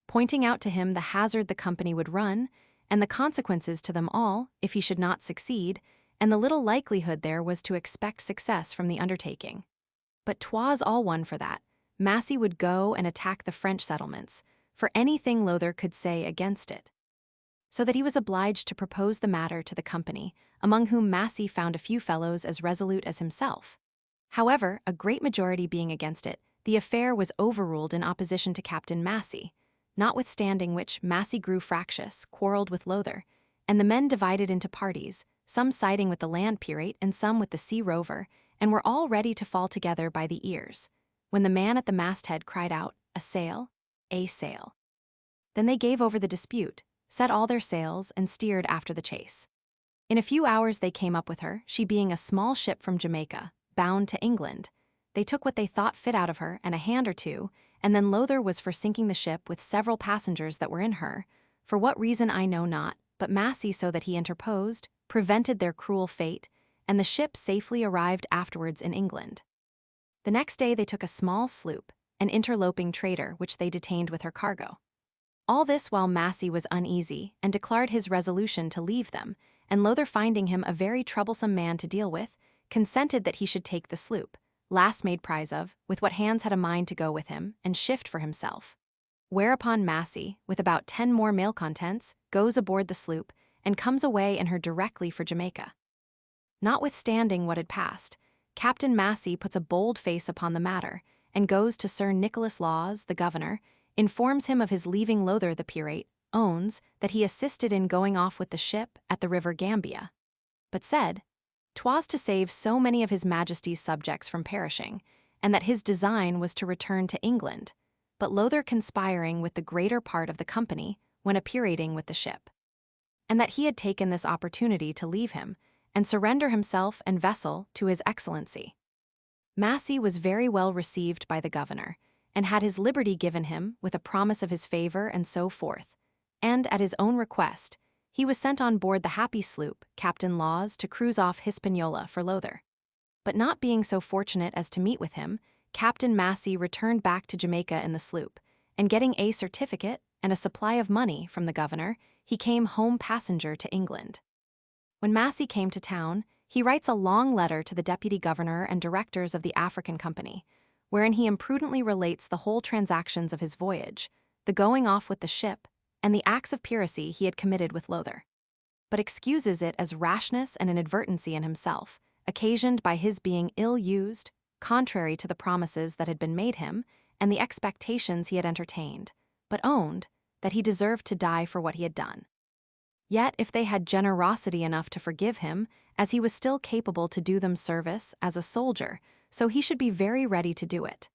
pointing out to him the hazard the company would run, and the consequences to them all if he should not succeed, and the little likelihood there was to expect success from the undertaking. But 'twas all one for that. Massey would go and attack the French settlements, for anything Lowther could say against it. So that he was obliged to propose the matter to the company, among whom Massey found a few fellows as resolute as himself. However, a great majority being against it, the affair was overruled in opposition to Captain Massey, notwithstanding which Massey grew fractious, quarrelled with Lowther, and the men divided into parties, some siding with the land pirate and some with the sea rover, and were all ready to fall together by the ears, when the man at the masthead cried out, "A sail, a sail." Then they gave over the dispute, set all their sails, and steered after the chase. In a few hours they came up with her, she being a small ship from Jamaica, bound to England. They took what they thought fit out of her and a hand or two, and then Lowther was for sinking the ship with several passengers that were in her, for what reason I know not, but Massey, so that he interposed, prevented their cruel fate, and the ship safely arrived afterwards in England. The next day they took a small sloop, an interloping trader, which they detained with her cargo. All this while Massey was uneasy, and declared his resolution to leave them, and Lowther, finding him a very troublesome man to deal with, consented that he should take the sloop, last made prize of, with what hands had a mind to go with him, and shift for himself. Whereupon Massey, with about 10 more mail contents, goes aboard the sloop, and comes away in her directly for Jamaica. Notwithstanding what had passed, Captain Massey puts a bold face upon the matter, and goes to Sir Nicholas Laws, the governor, informs him of his leaving Lowther the pirate, owns that he assisted in going off with the ship at the river Gambia, but said, 'twas to save so many of his Majesty's subjects from perishing, and that his design was to return to England, but Lowther conspiring with the greater part of the company when appirating with the ship, and that he had taken this opportunity to leave him, and surrender himself and vessel to his excellency. Massey was very well received by the governor, and had his liberty given him with a promise of his favor and so forth, and at his own request, he was sent on board the happy sloop, Captain Laws, to cruise off Hispaniola for Lowther. But not being so fortunate as to meet with him, Captain Massey returned back to Jamaica in the sloop, and getting a certificate and a supply of money from the governor, he came home passenger to England. When Massey came to town, he writes a long letter to the deputy governor and directors of the African Company, wherein he imprudently relates the whole transactions of his voyage, the going off with the ship, and the acts of piracy he had committed with Lowther, but excuses it as rashness and inadvertency in himself, occasioned by his being ill-used, contrary to the promises that had been made him and the expectations he had entertained, but owned that he deserved to die for what he had done. Yet if they had generosity enough to forgive him, as he was still capable to do them service as a soldier, so he should be very ready to do it.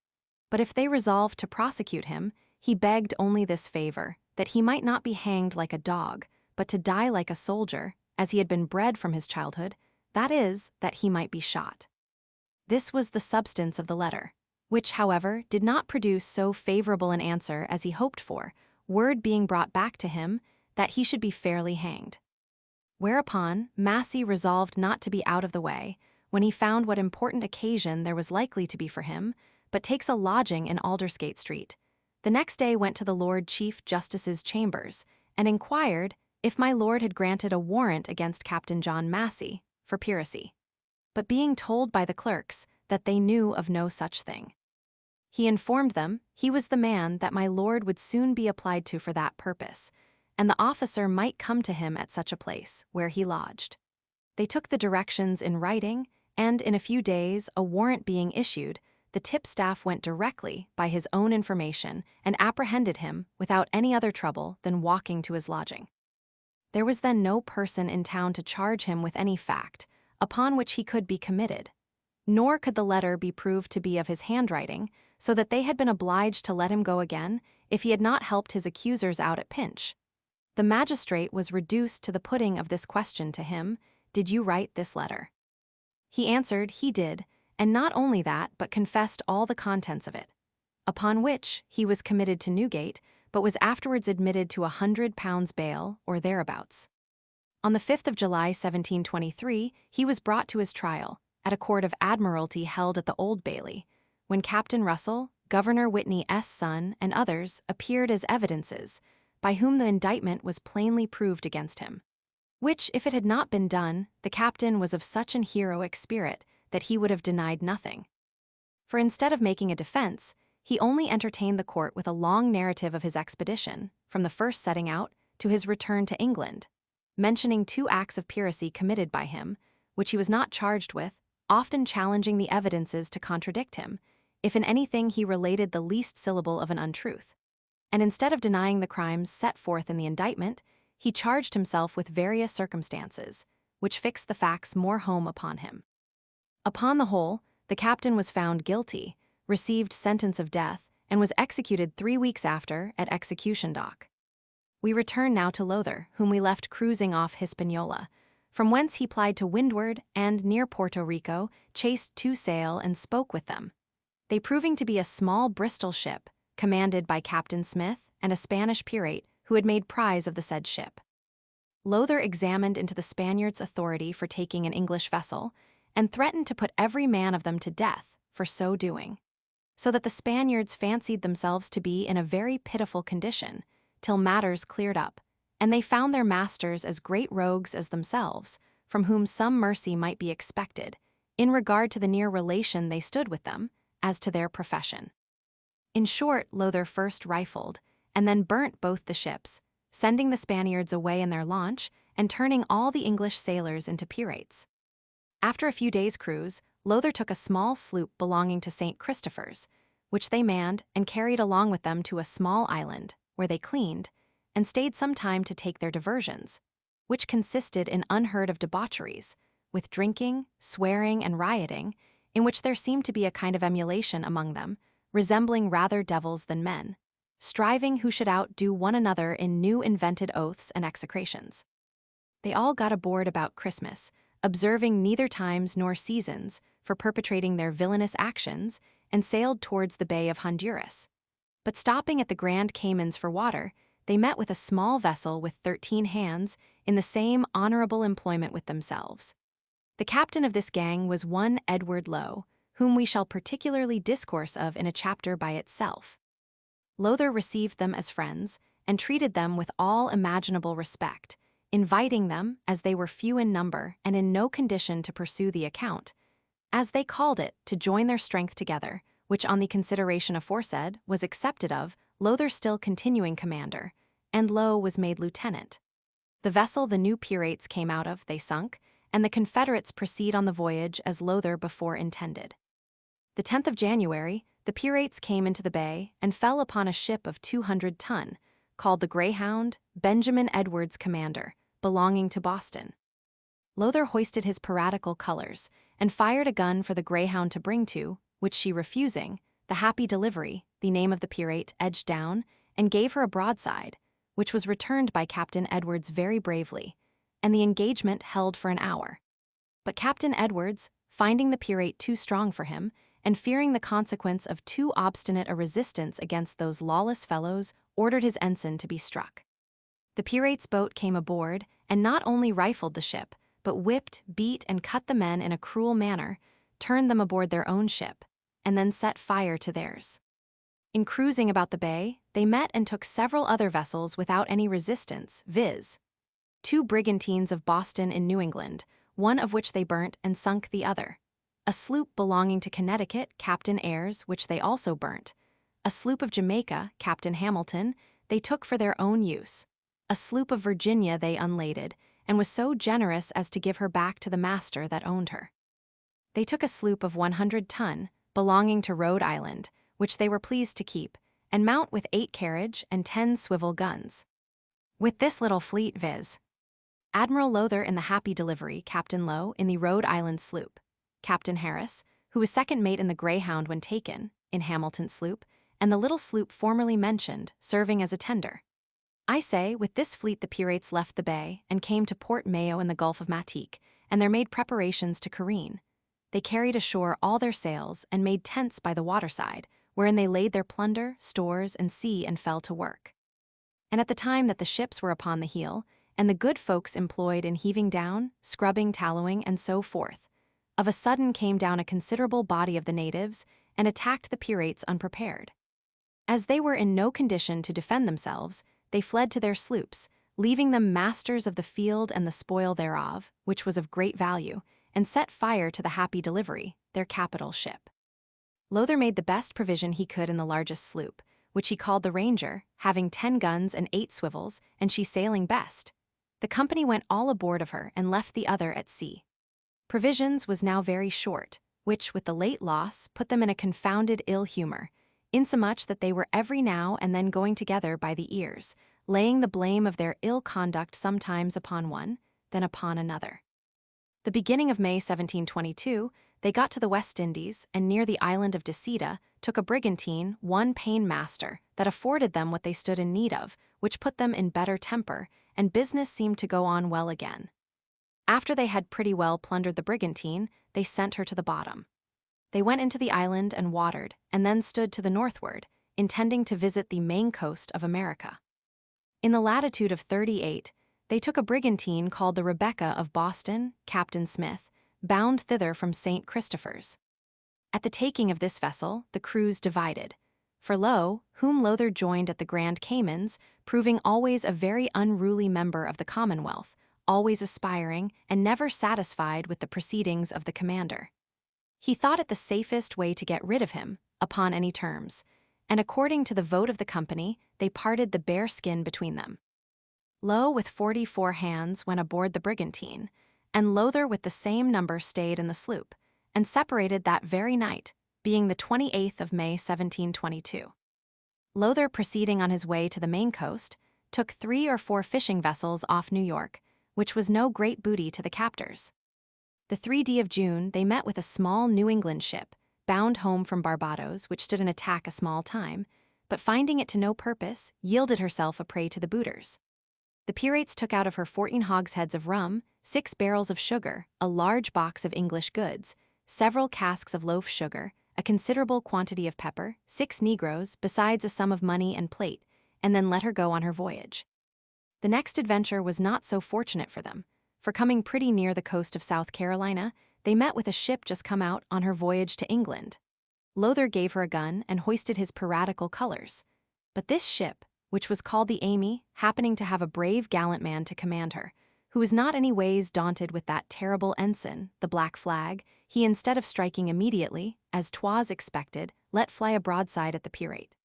But if they resolved to prosecute him, he begged only this favor, that he might not be hanged like a dog, but to die like a soldier, as he had been bred from his childhood, that is, that he might be shot. This was the substance of the letter, which, however, did not produce so favorable an answer as he hoped for, word being brought back to him that he should be fairly hanged. Whereupon, Massey resolved not to be out of the way when he found what important occasion there was likely to be for him, but takes a lodging in Aldersgate Street. The next day went to the Lord Chief Justice's chambers, and inquired if my lord had granted a warrant against Captain John Massey for piracy. But being told by the clerks that they knew of no such thing, he informed them he was the man that my lord would soon be applied to for that purpose, and the officer might come to him at such a place where he lodged. They took the directions in writing, and in a few days, a warrant being issued, the tipstaff went directly by his own information and apprehended him without any other trouble than walking to his lodging. There was then no person in town to charge him with any fact upon which he could be committed, nor could the letter be proved to be of his handwriting, so that they had been obliged to let him go again if he had not helped his accusers out at pinch. The magistrate was reduced to the putting of this question to him: "Did you write this letter?" He answered he did, and not only that, but confessed all the contents of it. Upon which he was committed to Newgate, but was afterwards admitted to £100 bail or thereabouts. On the 5th of July 1723, he was brought to his trial, at a court of admiralty held at the Old Bailey, when Captain Russell, Governor Whitney's son, and others appeared as evidences, by whom the indictment was plainly proved against him. Which, if it had not been done, the captain was of such an heroic spirit that he would have denied nothing. For instead of making a defense, he only entertained the court with a long narrative of his expedition, from the first setting out to his return to England, mentioning 2 acts of piracy committed by him, which he was not charged with, often challenging the evidences to contradict him, if in anything he related the least syllable of an untruth. And instead of denying the crimes set forth in the indictment, he charged himself with various circumstances, which fixed the facts more home upon him. Upon the whole, the captain was found guilty, received sentence of death, and was executed 3 weeks after at Execution Dock. We return now to Lowther, whom we left cruising off Hispaniola, from whence he plied to windward, and near Porto Rico chased 2 sail and spoke with them, they proving to be a small Bristol ship, commanded by Captain Smith and a Spanish pirate who had made prize of the said ship. Lowther examined into the Spaniards' authority for taking an English vessel, and threatened to put every man of them to death for so doing, so that the Spaniards fancied themselves to be in a very pitiful condition, till matters cleared up, and they found their masters as great rogues as themselves, from whom some mercy might be expected, in regard to the near relation they stood with them, as to their profession. In short, Lowther first rifled, and then burnt both the ships, sending the Spaniards away in their launch, and turning all the English sailors into pirates. After a few days' cruise, Lowther took a small sloop belonging to St. Christopher's, which they manned and carried along with them to a small island, where they cleaned, and stayed some time to take their diversions, which consisted in unheard of debaucheries, with drinking, swearing, and rioting, in which there seemed to be a kind of emulation among them, resembling rather devils than men, striving who should outdo one another in new invented oaths and execrations. They all got aboard about Christmas, observing neither times nor seasons for perpetrating their villainous actions, and sailed towards the Bay of Honduras. But stopping at the Grand Caymans for water, they met with a small vessel with 13 hands in the same honorable employment with themselves. The captain of this gang was one Edward Lowe, whom we shall particularly discourse of in a chapter by itself. Lowther received them as friends, and treated them with all imaginable respect, inviting them, as they were few in number and in no condition to pursue the account, as they called it, to join their strength together, which on the consideration aforesaid was accepted of, Lowther still continuing commander, and Lowe was made lieutenant. The vessel the new pirates came out of they sunk, and the Confederates proceed on the voyage as Lowther before intended. The 10th of January, the pirates came into the bay and fell upon a ship of 200 ton, called the Greyhound, Benjamin Edwards commander, belonging to Boston. Lowther hoisted his piratical colors, and fired a gun for the Greyhound to bring to, which she refusing, the Happy Delivery, the name of the pirate, edged down, and gave her a broadside, which was returned by Captain Edwards very bravely, and the engagement held for an hour. But Captain Edwards, finding the pirate too strong for him, and fearing the consequence of too obstinate a resistance against those lawless fellows, ordered his ensign to be struck. The pirates' boat came aboard and not only rifled the ship, but whipped, beat, and cut the men in a cruel manner, turned them aboard their own ship, and then set fire to theirs. In cruising about the bay, they met and took several other vessels without any resistance, viz. 2 brigantines of Boston in New England, one of which they burnt and sunk the other. A sloop belonging to Connecticut, Captain Ayres, which they also burnt. A sloop of Jamaica, Captain Hamilton, they took for their own use. A sloop of Virginia they unladed, and was so generous as to give her back to the master that owned her. They took a sloop of 100 ton, belonging to Rhode Island, which they were pleased to keep, and mount with 8 carriage and 10 swivel guns. With this little fleet, viz. Admiral Lowther in the Happy Delivery, Captain Low in the Rhode Island sloop, Captain Harris, who was second mate in the Greyhound when taken, in Hamilton's sloop, and the little sloop formerly mentioned, serving as a tender. I say, with this fleet the pirates left the bay and came to Port Mayo in the Gulf of Matique, and there made preparations to careen. They carried ashore all their sails and made tents by the waterside, wherein they laid their plunder, stores, and sea and fell to work. And at the time that the ships were upon the heel, and the good folks employed in heaving down, scrubbing, tallowing, and so forth, of a sudden came down a considerable body of the natives and attacked the pirates unprepared. As they were in no condition to defend themselves, they fled to their sloops, leaving them masters of the field and the spoil thereof, which was of great value, and set fire to the Happy Delivery, their capital ship. Lowther made the best provision he could in the largest sloop, which he called the Ranger, having 10 guns and 8 swivels, and she sailing best. The company went all aboard of her and left the other at sea. Provisions was now very short, which, with the late loss, put them in a confounded ill humor, insomuch that they were every now and then going together by the ears, laying the blame of their ill conduct sometimes upon one, then upon another. The beginning of May 1722, they got to the West Indies, and near the island of Decida, took a brigantine, one Master, that afforded them what they stood in need of, which put them in better temper, and business seemed to go on well again. After they had pretty well plundered the brigantine, they sent her to the bottom. They went into the island and watered, and then stood to the northward, intending to visit the main coast of America. In the latitude of 38, they took a brigantine called the Rebecca of Boston, Captain Smith, bound thither from St. Christopher's. At the taking of this vessel, the crews divided. For Low, whom Lowther joined at the Grand Caymans, proving always a very unruly member of the Commonwealth, always aspiring and never satisfied with the proceedings of the commander. He thought it the safest way to get rid of him, upon any terms, and according to the vote of the company, they parted the bare skin between them. Low with 44 hands went aboard the brigantine, and Lowther with the same number stayed in the sloop, and separated that very night, being the 28th of May 1722. Lowther, proceeding on his way to the main coast, took 3 or 4 fishing vessels off New York, which was no great booty to the captors. The 3d of June they met with a small New England ship, bound home from Barbados, which stood an attack a small time, but finding it to no purpose, yielded herself a prey to the booters. The pirates took out of her 14 hogsheads of rum, 6 barrels of sugar, a large box of English goods, several casks of loaf sugar, a considerable quantity of pepper, 6 negroes, besides a sum of money and plate, and then let her go on her voyage. The next adventure was not so fortunate for them, for coming pretty near the coast of South Carolina, they met with a ship just come out on her voyage to England. Lowther gave her a gun and hoisted his piratical colors. But this ship, which was called the Amy, happening to have a brave gallant man to command her, who was not any ways daunted with that terrible ensign, the black flag, he, instead of striking immediately, as 'twas expected, let fly a broadside at the pirate.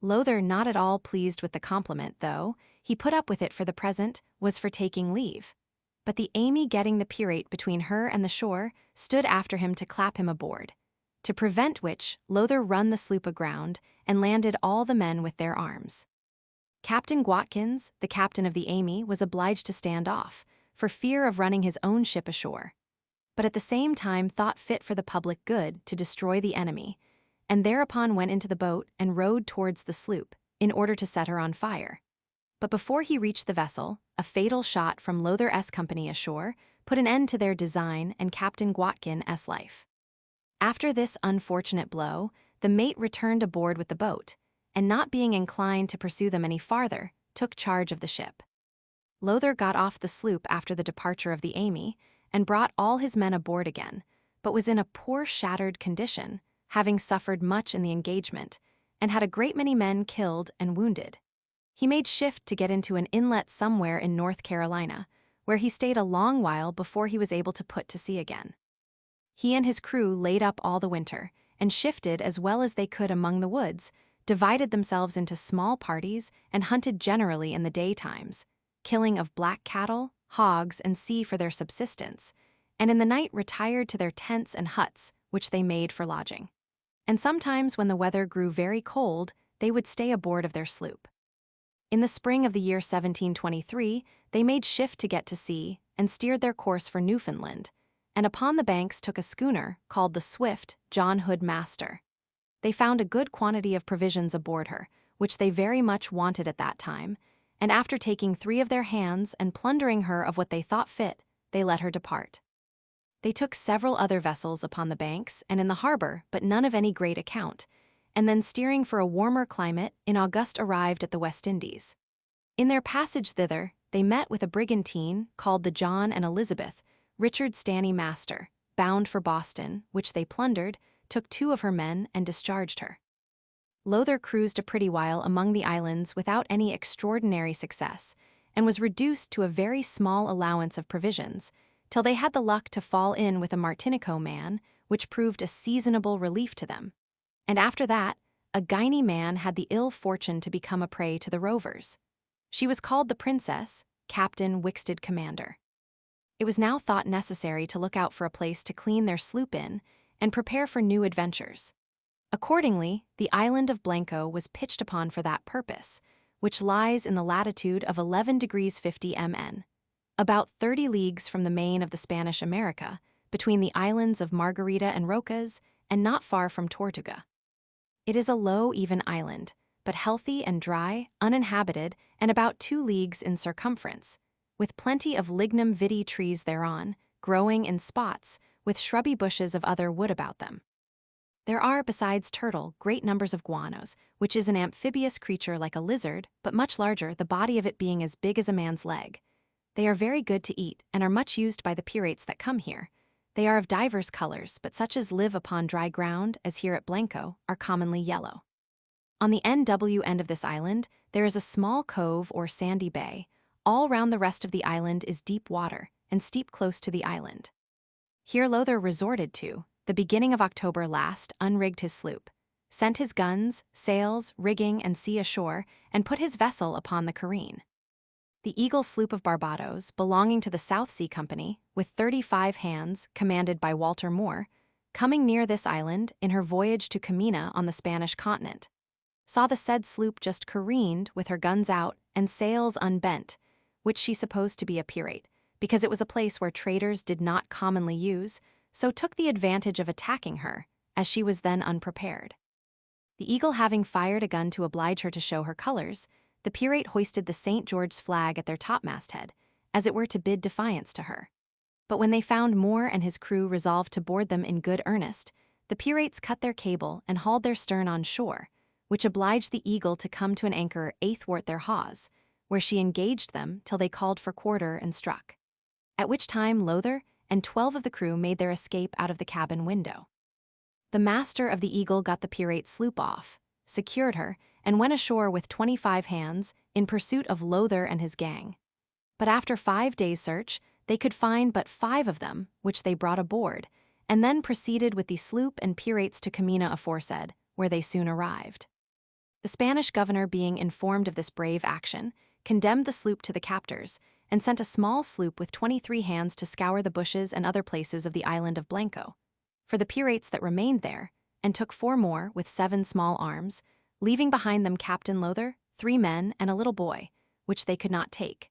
Lowther, not at all pleased with the compliment, though he put up with it for the present, was for taking leave. But the Amy, getting the pirate between her and the shore, stood after him to clap him aboard, to prevent which Lowther run the sloop aground and landed all the men with their arms. Captain Watkins, the captain of the Amy, was obliged to stand off, for fear of running his own ship ashore, but at the same time thought fit for the public good to destroy the enemy, and thereupon went into the boat and rowed towards the sloop, in order to set her on fire. But before he reached the vessel, a fatal shot from Lowther's company ashore put an end to their design and Captain Watkin's life. After this unfortunate blow, the mate returned aboard with the boat, and not being inclined to pursue them any farther, took charge of the ship. Lowther got off the sloop after the departure of the Amy and brought all his men aboard again, but was in a poor shattered condition, having suffered much in the engagement, and had a great many men killed and wounded. He made shift to get into an inlet somewhere in North Carolina, where he stayed a long while before he was able to put to sea again. He and his crew laid up all the winter, and shifted as well as they could among the woods, divided themselves into small parties, and hunted generally in the daytimes, killing of black cattle, hogs, and sea for their subsistence, and in the night retired to their tents and huts, which they made for lodging. And sometimes when the weather grew very cold, they would stay aboard of their sloop. In the spring of the year 1723, they made shift to get to sea, and steered their course for Newfoundland, and upon the banks took a schooner called the Swift, John Hood Master. They found a good quantity of provisions aboard her, which they very much wanted at that time, and after taking 3 of their hands and plundering her of what they thought fit, they let her depart. They took several other vessels upon the banks and in the harbor, but none of any great account, and then steering for a warmer climate, in August arrived at the West Indies. In their passage thither, they met with a brigantine called the John and Elizabeth, Richard Stanley Master, bound for Boston, which they plundered, took 2 of her men, and discharged her. Lowther cruised a pretty while among the islands without any extraordinary success, and was reduced to a very small allowance of provisions, till they had the luck to fall in with a Martinico man, which proved a seasonable relief to them. And after that, a Guinea man had the ill fortune to become a prey to the rovers. She was called the Princess, Captain Wixted Commander. It was now thought necessary to look out for a place to clean their sloop in, and prepare for new adventures. Accordingly, the island of Blanco was pitched upon for that purpose, which lies in the latitude of 11 degrees 50 MN, about 30 leagues from the main of the Spanish America, between the islands of Margarita and Rocas, and not far from Tortuga. It is a low, even island, but healthy and dry, uninhabited, and about 2 leagues in circumference, with plenty of lignum vitae trees thereon, growing in spots, with shrubby bushes of other wood about them. There are, besides turtle, great numbers of guanos, which is an amphibious creature like a lizard, but much larger, the body of it being as big as a man's leg. They are very good to eat, and are much used by the pirates that come here. They are of divers colors, but such as live upon dry ground, as here at Blanco, are commonly yellow. On the NW end of this island, there is a small cove or sandy bay. All round the rest of the island is deep water, and steep close to the island. Here Lowther resorted to, the beginning of October last, unrigged his sloop, sent his guns, sails, rigging, and sea ashore, and put his vessel upon the careen. The Eagle sloop of Barbados, belonging to the South Sea Company, with 35 hands, commanded by Walter Moore, coming near this island in her voyage to Camina on the Spanish continent, saw the said sloop just careened with her guns out and sails unbent, which she supposed to be a pirate, because it was a place where traders did not commonly use, so took the advantage of attacking her, as she was then unprepared. The Eagle having fired a gun to oblige her to show her colors, the pirate hoisted the St. George's flag at their topmasthead, as it were to bid defiance to her. But when they found Moore and his crew resolved to board them in good earnest, the pirates cut their cable and hauled their stern on shore, which obliged the Eagle to come to an anchor athwart their hawse, where she engaged them till they called for quarter and struck. At which time Lowther and 12 of the crew made their escape out of the cabin window. The master of the Eagle got the pirate sloop off, secured her, and went ashore with 25 hands in pursuit of Lowther and his gang. But after 5 days' search, they could find but 5 of them, which they brought aboard, and then proceeded with the sloop and pirates to Camina aforesaid, where they soon arrived. The Spanish governor, being informed of this brave action, condemned the sloop to the captors, and sent a small sloop with 23 hands to scour the bushes and other places of the island of Blanco, for the pirates that remained there, and took 4 more with 7 small arms, leaving behind them Captain Lowther, 3 men, and a little boy, which they could not take.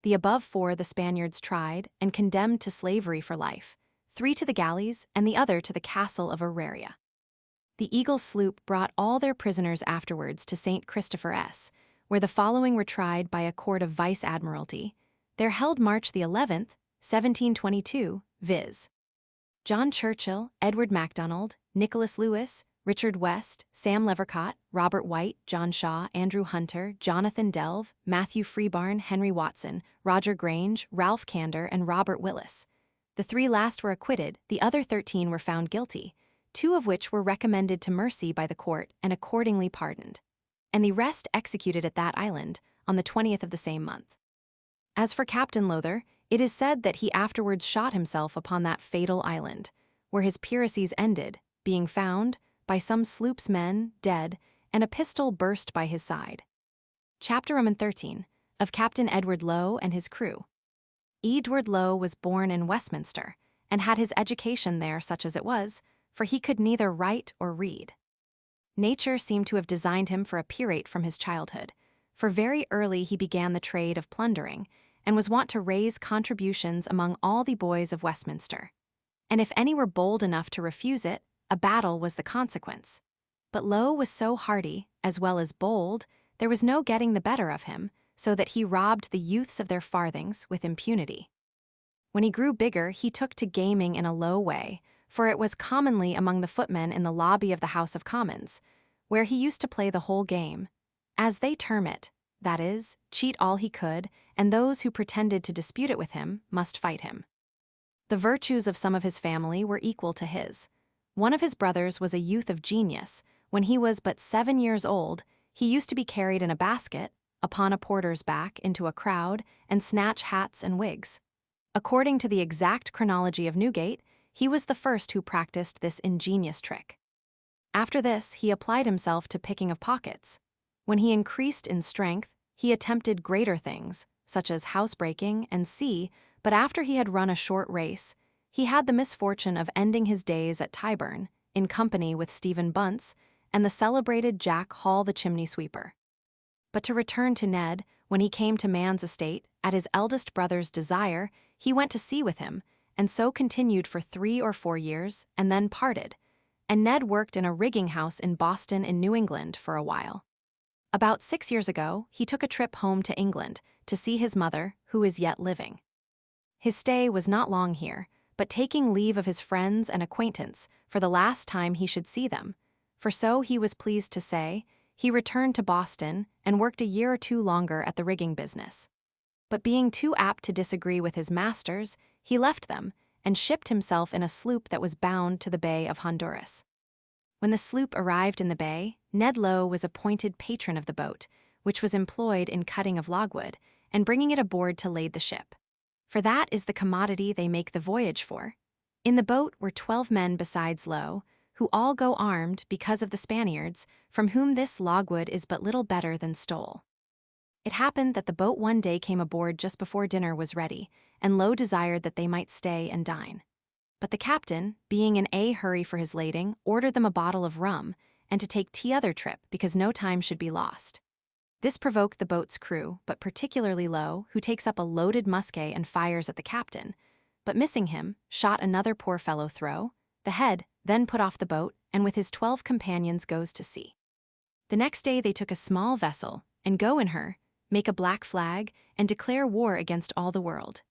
The above 4 the Spaniards tried, and condemned to slavery for life, 3 to the galleys, and the other to the castle of Auraria. The Eagle sloop brought all their prisoners afterwards to St. Christopher S., where the following were tried by a court of vice-admiralty. There held March the 11th, 1722, viz. John Churchill, Edward MacDonald, Nicholas Lewis, Richard West, Sam Levercott, Robert White, John Shaw, Andrew Hunter, Jonathan Delve, Matthew Freebarn, Henry Watson, Roger Grange, Ralph Candor, and Robert Willis. The 3 last were acquitted, the other 13 were found guilty, 2 of which were recommended to mercy by the court and accordingly pardoned, and the rest executed at that island on the 20th of the same month. As for Captain Lowther, it is said that he afterwards shot himself upon that fatal island, where his piracies ended, being found, by some sloop's men, dead, and a pistol burst by his side. Chapter 13, of Captain Edward Lowe and his crew. Edward Lowe was born in Westminster, and had his education there such as it was, for he could neither write or read. Nature seemed to have designed him for a pirate from his childhood, for very early he began the trade of plundering, and was wont to raise contributions among all the boys of Westminster. And if any were bold enough to refuse it, a battle was the consequence. But Lowe was so hardy, as well as bold, there was no getting the better of him, so that he robbed the youths of their farthings with impunity. When he grew bigger, he took to gaming in a low way, for it was commonly among the footmen in the lobby of the House of Commons, where he used to play the whole game, as they term it, that is, cheat all he could, and those who pretended to dispute it with him must fight him. The virtues of some of his family were equal to his. One of his brothers was a youth of genius. When he was but 7 years old, he used to be carried in a basket, upon a porter's back, into a crowd, and snatch hats and wigs. According to the exact chronology of Newgate, he was the first who practiced this ingenious trick. After this, he applied himself to picking of pockets. When he increased in strength, he attempted greater things, such as housebreaking and sea, but after he had run a short race, he had the misfortune of ending his days at Tyburn, in company with Stephen Bunce and the celebrated Jack Hall the chimney sweeper. But to return to Ned, when he came to man's estate, at his eldest brother's desire, he went to sea with him, and so continued for 3 or 4 years, and then parted, and Ned worked in a rigging house in Boston in New England for a while. About 6 years ago, he took a trip home to England to see his mother, who is yet living. His stay was not long here, but taking leave of his friends and acquaintance for the last time he should see them, for so he was pleased to say, he returned to Boston and worked a year or 2 longer at the rigging business. But being too apt to disagree with his masters, he left them and shipped himself in a sloop that was bound to the Bay of Honduras. When the sloop arrived in the bay, Ned Lowe was appointed patron of the boat, which was employed in cutting of logwood and bringing it aboard to lade the ship. For that is the commodity they make the voyage for. In the boat were 12 men besides Lowe, who all go armed because of the Spaniards, from whom this logwood is but little better than stole. It happened that the boat one day came aboard just before dinner was ready, and Lowe desired that they might stay and dine. But the captain, being in a hurry for his lading, ordered them a bottle of rum, and to take t'other trip because no time should be lost. This provoked the boat's crew, but particularly Lowe, who takes up a loaded musket and fires at the captain, but missing him, shot another poor fellow through the head, then put off the boat, and with his 12 companions goes to sea. The next day they took a small vessel, and go in her, make a black flag, and declare war against all the world.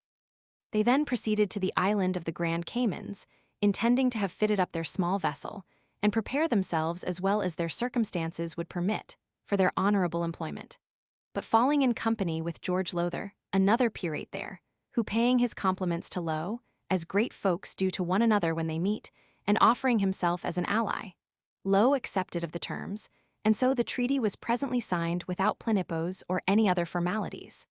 They then proceeded to the island of the Grand Caymans, intending to have fitted up their small vessel, and prepare themselves as well as their circumstances would permit, for their honorable employment. But falling in company with George Lowther, another pirate there, who paying his compliments to Lowe, as great folks do to one another when they meet, and offering himself as an ally, Lowe accepted of the terms, and so the treaty was presently signed without plenippos or any other formalities.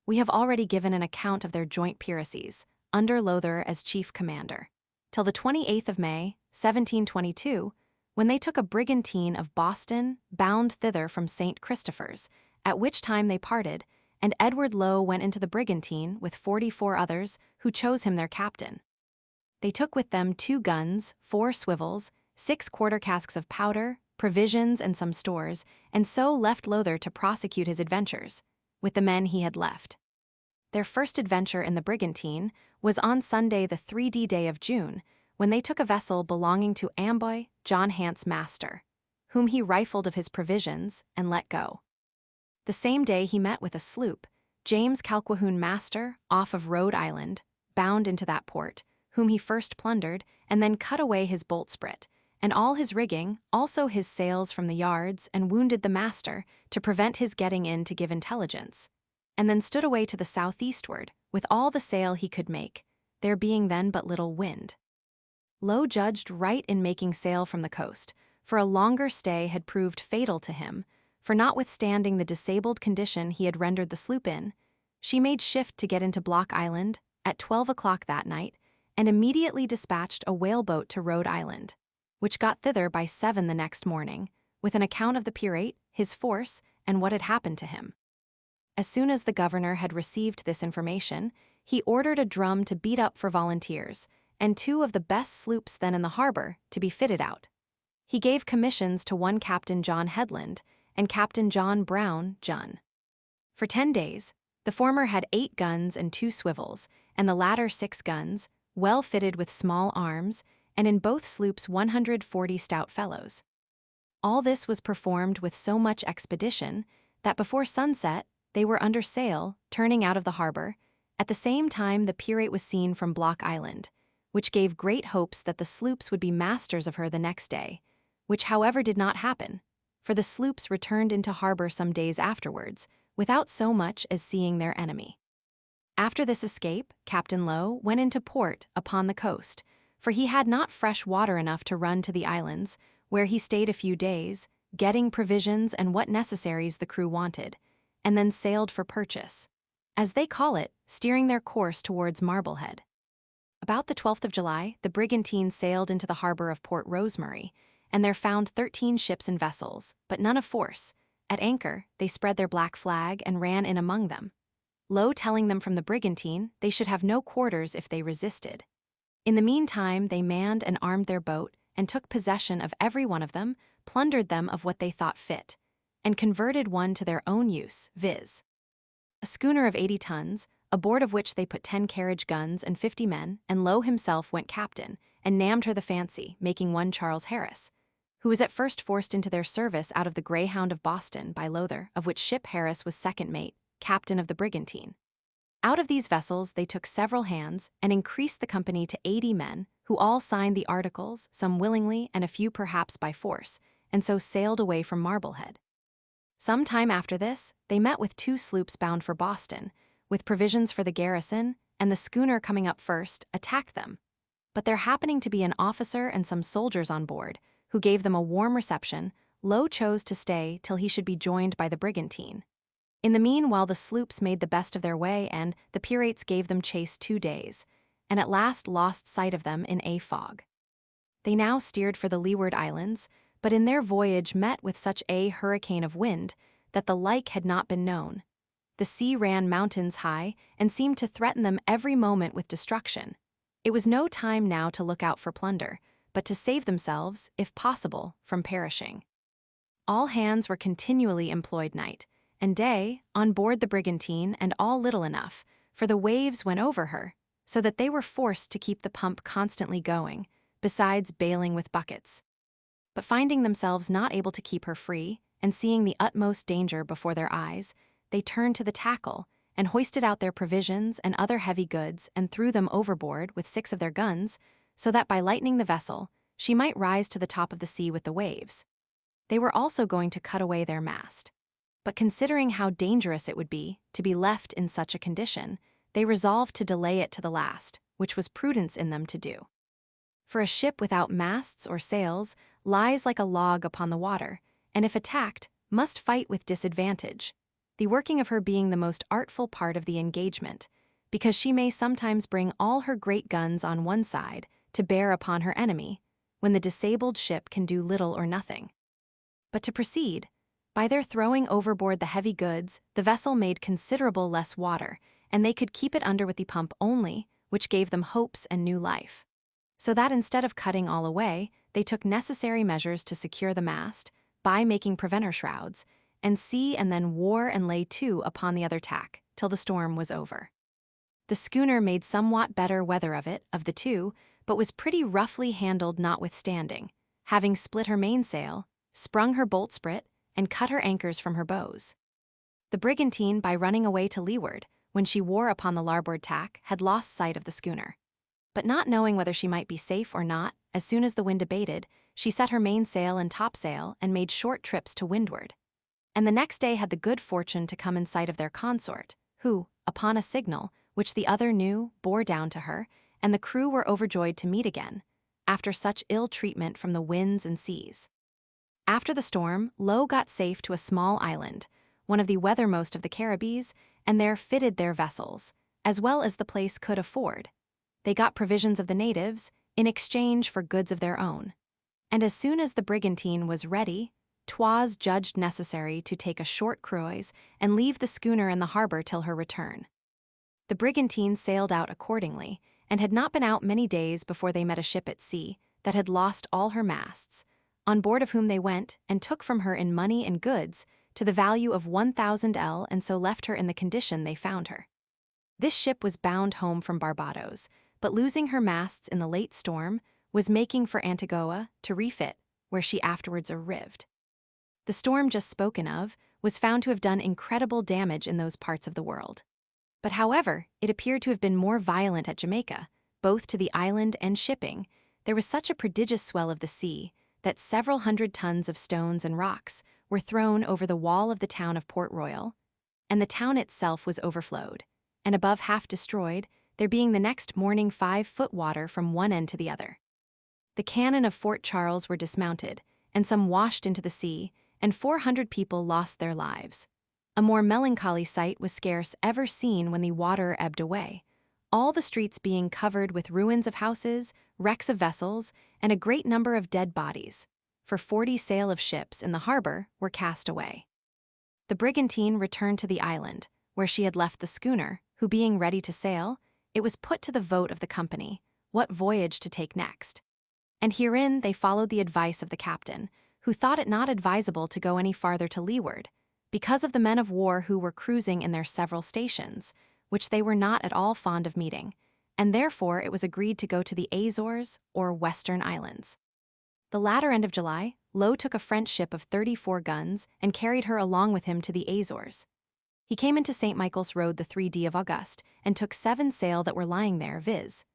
We have already given an account of their joint piracies, under Lowther as chief commander, till the 28th of May, 1722, when they took a brigantine of Boston, bound thither from St. Christopher's, at which time they parted, and Edward Lowe went into the brigantine with 44 others, who chose him their captain. They took with them 2 guns, 4 swivels, 6 quarter casks of powder, provisions, and some stores, and so left Lowther to prosecute his adventures, with the men he had left. Their first adventure in the brigantine was on Sunday the 3d day of June, when they took a vessel belonging to Amboy, John Hant's master, whom he rifled of his provisions and let go. The same day he met with a sloop, James Calquahoon master, off of Rhode Island, bound into that port, whom he first plundered, and then cut away his boltsprit, and all his rigging, also his sails from the yards, and wounded the master to prevent his getting in to give intelligence, and then stood away to the southeastward, with all the sail he could make, there being then but little wind. Low judged right in making sail from the coast, for a longer stay had proved fatal to him, for notwithstanding the disabled condition he had rendered the sloop in, she made shift to get into Block Island at 12 o'clock that night, and immediately dispatched a whaleboat to Rhode Island, which got thither by 7 the next morning, with an account of the pirate, his force, and what had happened to him. As soon as the governor had received this information, he ordered a drum to beat up for volunteers, and 2 of the best sloops then in the harbor to be fitted out. He gave commissions to one Captain John Headland and Captain John Brown Jun. For 10 days, the former had 8 guns and 2 swivels, and the latter 6 guns, well fitted with small arms, and in both sloops 140 stout fellows. All this was performed with so much expedition that before sunset they were under sail, turning out of the harbor. At the same time the pirate was seen from Block Island, which gave great hopes that the sloops would be masters of her the next day, which however did not happen, for the sloops returned into harbor some days afterwards, without so much as seeing their enemy. After this escape, Captain Low went into port upon the coast, for he had not fresh water enough to run to the islands, where he stayed a few days, getting provisions and what necessaries the crew wanted, and then sailed for purchase, as they call it, steering their course towards Marblehead. About the 12th of July, the brigantine sailed into the harbor of Port Rosemary, and there found 13 ships and vessels, but none of force. At anchor, they spread their black flag and ran in among them, Low telling them from the brigantine they should have no quarters if they resisted. In the meantime, they manned and armed their boat and took possession of every one of them, plundered them of what they thought fit, and converted one to their own use, viz. a schooner of 80 tons, aboard of which they put 10 carriage guns and 50 men, and Low himself went captain, and nammed her the Fancy, making one Charles Harris, who was at first forced into their service out of the Greyhound of Boston by Lowther, of which ship Harris was second mate, captain of the brigantine. Out of these vessels they took several hands, and increased the company to 80 men, who all signed the articles, some willingly and a few perhaps by force, and so sailed away from Marblehead. Some time after this, they met with 2 sloops bound for Boston, with provisions for the garrison, and the schooner coming up first, attacked them. But there happening to be an officer and some soldiers on board, who gave them a warm reception, Low chose to stay till he should be joined by the brigantine. In the meanwhile the sloops made the best of their way, and the pirates gave them chase 2 days, and at last lost sight of them in a fog. They now steered for the Leeward Islands, but in their voyage met with such a hurricane of wind that the like had not been known. The sea ran mountains high, and seemed to threaten them every moment with destruction. It was no time now to look out for plunder, but to save themselves, if possible, from perishing. All hands were continually employed night and day on board the brigantine, and all little enough, for the waves went over her, so that they were forced to keep the pump constantly going, besides bailing with buckets. But finding themselves not able to keep her free, and seeing the utmost danger before their eyes, they turned to the tackle, and hoisted out their provisions and other heavy goods, and threw them overboard with 6 of their guns, so that by lightening the vessel, she might rise to the top of the sea with the waves. They were also going to cut away their mast. But considering how dangerous it would be to be left in such a condition, they resolved to delay it to the last, which was prudence in them to do. For a ship without masts or sails lies like a log upon the water, and if attacked, must fight with disadvantage, the working of her being the most artful part of the engagement, because she may sometimes bring all her great guns on one side to bear upon her enemy, when the disabled ship can do little or nothing. But to proceed, by their throwing overboard the heavy goods, the vessel made considerable less water, and they could keep it under with the pump only, which gave them hopes and new life. So that instead of cutting all away, they took necessary measures to secure the mast, by making preventer shrouds, and see and then wore and lay to upon the other tack, till the storm was over. The schooner made somewhat better weather of it, of the 2, but was pretty roughly handled notwithstanding, having split her mainsail, sprung her boltsprit, and cut her anchors from her bows. The brigantine, by running away to leeward, when she wore upon the larboard tack, had lost sight of the schooner. But not knowing whether she might be safe or not, as soon as the wind abated, she set her mainsail and topsail and made short trips to windward. And the next day had the good fortune to come in sight of their consort, who, upon a signal, which the other knew, bore down to her, and the crew were overjoyed to meet again, after such ill treatment from the winds and seas. After the storm, Low got safe to a small island, one of the weathermost of the Caribbees, and there fitted their vessels, as well as the place could afford. They got provisions of the natives, in exchange for goods of their own. And as soon as the brigantine was ready, 'twas judged necessary to take a short cruise and leave the schooner in the harbor till her return. The brigantine sailed out accordingly, and had not been out many days before they met a ship at sea that had lost all her masts, on board of whom they went and took from her in money and goods to the value of 1,000 L, and so left her in the condition they found her. This ship was bound home from Barbados, but losing her masts in the late storm, was making for Antigua to refit, where she afterwards arrived. The storm just spoken of was found to have done incredible damage in those parts of the world. But however, it appeared to have been more violent at Jamaica, both to the island and shipping. There was such a prodigious swell of the sea that several hundred tons of stones and rocks were thrown over the wall of the town of Port Royal, and the town itself was overflowed, and above half destroyed, there being the next morning 5-foot water from one end to the other. The cannon of Fort Charles were dismounted, and some washed into the sea, and 400 people lost their lives. A more melancholy sight was scarce ever seen when the water ebbed away, all the streets being covered with ruins of houses, wrecks of vessels, and a great number of dead bodies, for 40 sail of ships in the harbor were cast away. The brigantine returned to the island, where she had left the schooner, who being ready to sail, it was put to the vote of the company what voyage to take next. And herein they followed the advice of the captain, who thought it not advisable to go any farther to leeward, because of the men of war who were cruising in their several stations, which they were not at all fond of meeting, and therefore it was agreed to go to the Azores or Western Islands. The latter end of July, Low took a French ship of 34 guns and carried her along with him to the Azores. He came into St. Michael's Road the 3d of August, and took 7 sail that were lying there, viz.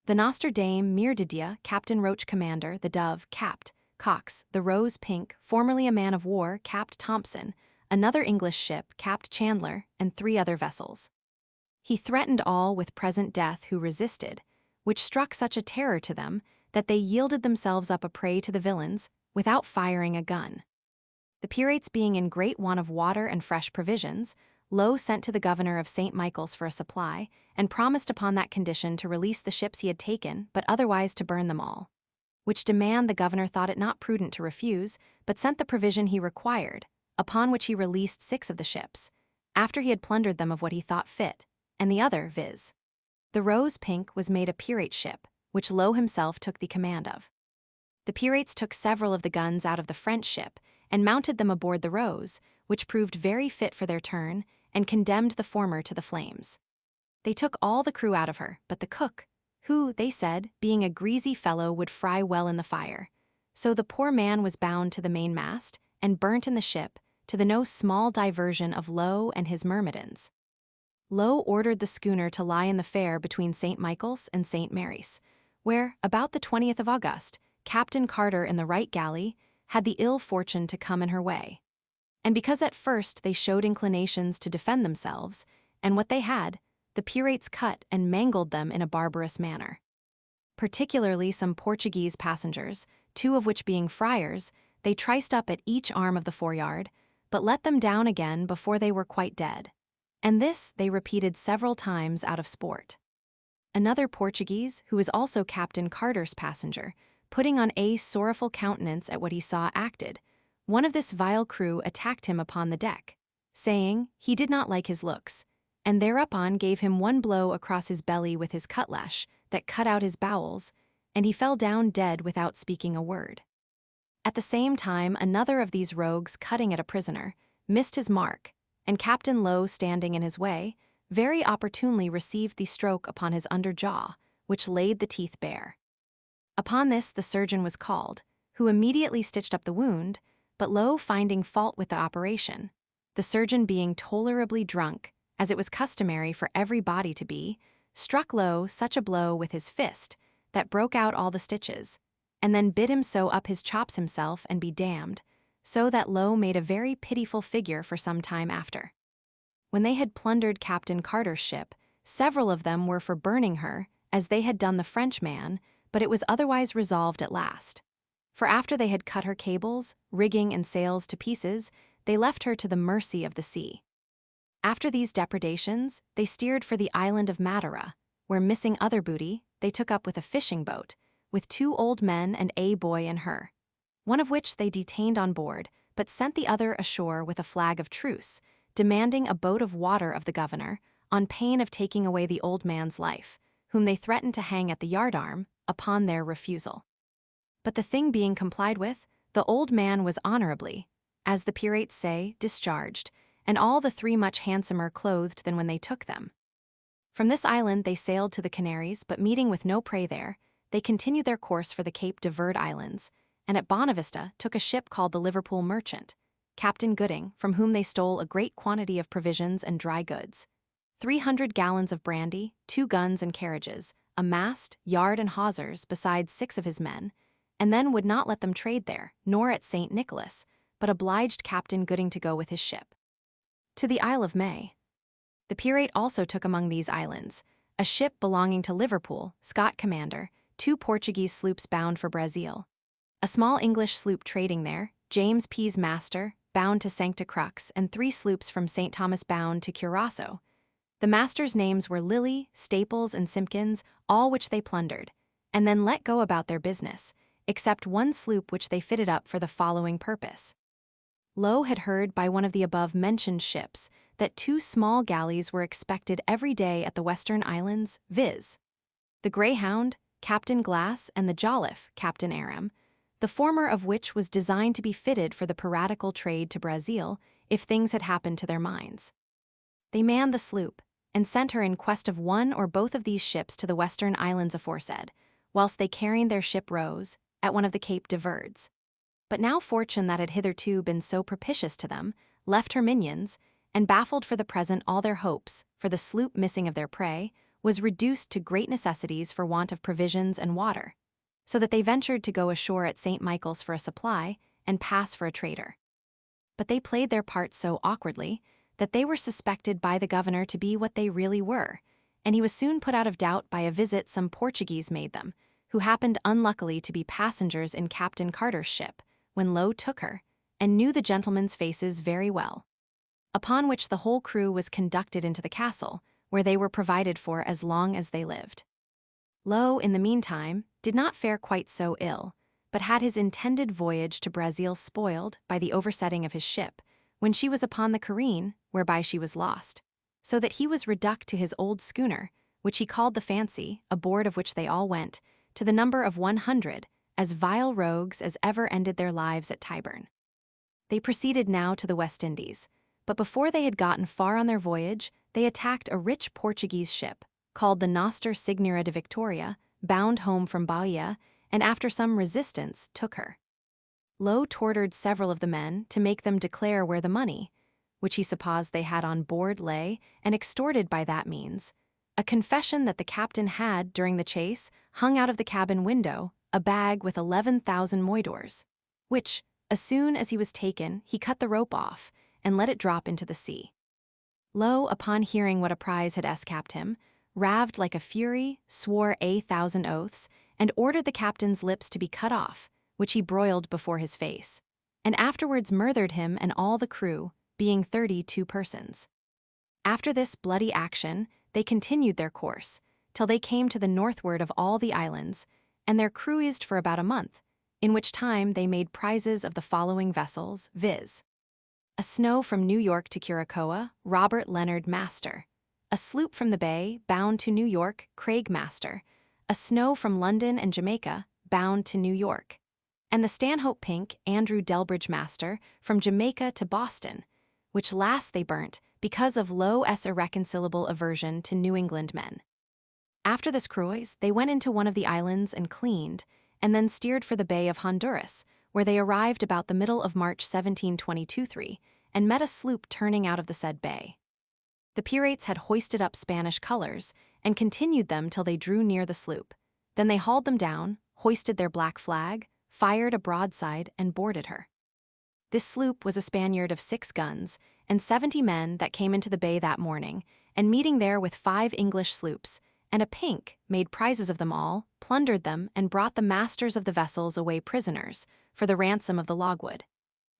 The Nostre Dame Mere de Dieu, Captain Roach commander, the Dove, Capt, Cox, the Rose Pink, formerly a man of war, Capt Thompson, another English ship, Capt Chandler, and 3 other vessels. He threatened all with present death who resisted, which struck such a terror to them that they yielded themselves up a prey to the villains without firing a gun. The pirates being in great want of water and fresh provisions, Low sent to the governor of St. Michael's for a supply, and promised upon that condition to release the ships he had taken, but otherwise to burn them all. Which demand the governor thought it not prudent to refuse, but sent the provision he required, upon which he released 6 of the ships, after he had plundered them of what he thought fit, and the other, viz. The Rose Pink, was made a pirate ship, which Low himself took the command of. The pirates took several of the guns out of the French ship, and mounted them aboard the Rose, which proved very fit for their turn, and condemned the former to the flames. They took all the crew out of her, but the cook, who, they said, being a greasy fellow would fry well in the fire. So the poor man was bound to the mainmast, and burnt in the ship, to the no small diversion of Low and his myrmidons. Low ordered the schooner to lie in the fair between St. Michael's and St. Mary's, where, about the 20th of August, Captain Carter in the right galley had the ill fortune to come in her way. And because at first they showed inclinations to defend themselves, and what they had, the pirates cut and mangled them in a barbarous manner. Particularly some Portuguese passengers, 2 of which being friars, they triced up at each arm of the foreyard, but let them down again before they were quite dead. And this they repeated several times out of sport. Another Portuguese, who was also Captain Carter's passenger, putting on a sorrowful countenance at what he saw acted, one of this vile crew attacked him upon the deck, saying he did not like his looks, and thereupon gave him one blow across his belly with his cutlash that cut out his bowels, and he fell down dead without speaking a word. At the same time, another of these rogues, cutting at a prisoner, missed his mark, and Captain Low, standing in his way, very opportunely received the stroke upon his under jaw, which laid the teeth bare. Upon this the surgeon was called, who immediately stitched up the wound, but Low finding fault with the operation, the surgeon being tolerably drunk, as it was customary for every body to be, struck Low such a blow with his fist that broke out all the stitches, and then bid him sew up his chops himself and be damned, so that Low made a very pitiful figure for some time after. When they had plundered Captain Carter's ship, several of them were for burning her, as they had done the Frenchman, but it was otherwise resolved at last. For after they had cut her cables, rigging, and sails to pieces, they left her to the mercy of the sea. After these depredations, they steered for the island of Madeira, where, missing other booty, they took up with a fishing boat, with 2 old men and a boy in her, one of which they detained on board, but sent the other ashore with a flag of truce, demanding a boat of water of the governor, on pain of taking away the old man's life, whom they threatened to hang at the yardarm, upon their refusal. But the thing being complied with, the old man was honorably, as the pirates say, discharged, and all the 3 much handsomer clothed than when they took them. From this island they sailed to the Canaries, but meeting with no prey there, they continued their course for the Cape de Verde Islands, and at Bonavista took a ship called the Liverpool Merchant, Captain Gooding, from whom they stole a great quantity of provisions and dry goods, 300 gallons of brandy, 2 guns and carriages, a mast, yard, and hawsers, besides 6 of his men, and then would not let them trade there, nor at St. Nicholas, but obliged Captain Gooding to go with his ship to the Isle of May. The pirate also took among these islands a ship belonging to Liverpool, Scott commander, 2 Portuguese sloops bound for Brazil, a small English sloop trading there, James P.'s master, bound to Sancta Crux, and 3 sloops from St. Thomas bound to Curaçao. The masters' names were Lilly, Staples, and Simpkins, all which they plundered, and then let go about their business, except 1 sloop which they fitted up for the following purpose. Low had heard by one of the above-mentioned ships that 2 small galleys were expected every day at the Western Islands, viz. the Greyhound, Captain Glass, and the Jolliffe, Captain Aram, the former of which was designed to be fitted for the piratical trade to Brazil if things had happened to their minds. They manned the sloop, and sent her in quest of one or both of these ships to the Western Islands aforesaid, whilst they carried their ship Rose, at one of the Cape de Verdes. But now fortune that had hitherto been so propitious to them, left her minions, and baffled for the present all their hopes, for the sloop missing of their prey, was reduced to great necessities for want of provisions and water, so that they ventured to go ashore at St. Michael's for a supply, and pass for a trader. But they played their parts so awkwardly, that they were suspected by the governor to be what they really were, and he was soon put out of doubt by a visit some Portuguese made them, who happened unluckily to be passengers in Captain Carter's ship, when Low took her, and knew the gentlemen's faces very well. Upon which the whole crew was conducted into the castle, where they were provided for as long as they lived. Low, in the meantime, did not fare quite so ill, but had his intended voyage to Brazil spoiled by the oversetting of his ship, when she was upon the careen, whereby she was lost, so that he was reduced to his old schooner, which he called the Fancy, aboard of which they all went, to the number of 100, as vile rogues as ever ended their lives at Tyburn. They proceeded now to the West Indies, but before they had gotten far on their voyage, they attacked a rich Portuguese ship, called the Noster Signora de Victoria, bound home from Bahia, and after some resistance took her. Low tortured several of the men to make them declare where the money, which he supposed they had on board, lay, and extorted by that means a confession that the captain had, during the chase, hung out of the cabin window a bag with 11,000 moidores, which, as soon as he was taken, he cut the rope off and let it drop into the sea. Low, upon hearing what a prize had escaped him, raved like a fury, swore 1,000 oaths, and ordered the captain's lips to be cut off, which he broiled before his face, and afterwards murdered him and all the crew, being 32 persons. After this bloody action, they continued their course, till they came to the northward of all the islands, and there cruised for about a month, in which time they made prizes of the following vessels, viz. a snow from New York to Curaçao, Robert Leonard Master, a sloop from the Bay, bound to New York, Craig Master, a snow from London and Jamaica, bound to New York, and the Stanhope Pink, Andrew Delbridge Master, from Jamaica to Boston, which last they burnt because of Low's irreconcilable aversion to New England men. After this cruise, they went into one of the islands and cleaned, and then steered for the Bay of Honduras, where they arrived about the middle of March 1722 and met a sloop turning out of the said bay. The pirates had hoisted up Spanish colors, and continued them till they drew near the sloop. Then they hauled them down, hoisted their black flag, fired a broadside, and boarded her. This sloop was a Spaniard of 6 guns and 70 men that came into the bay that morning, and meeting there with 5 English sloops, and a pink, made prizes of them all, plundered them, and brought the masters of the vessels away prisoners, for the ransom of the logwood.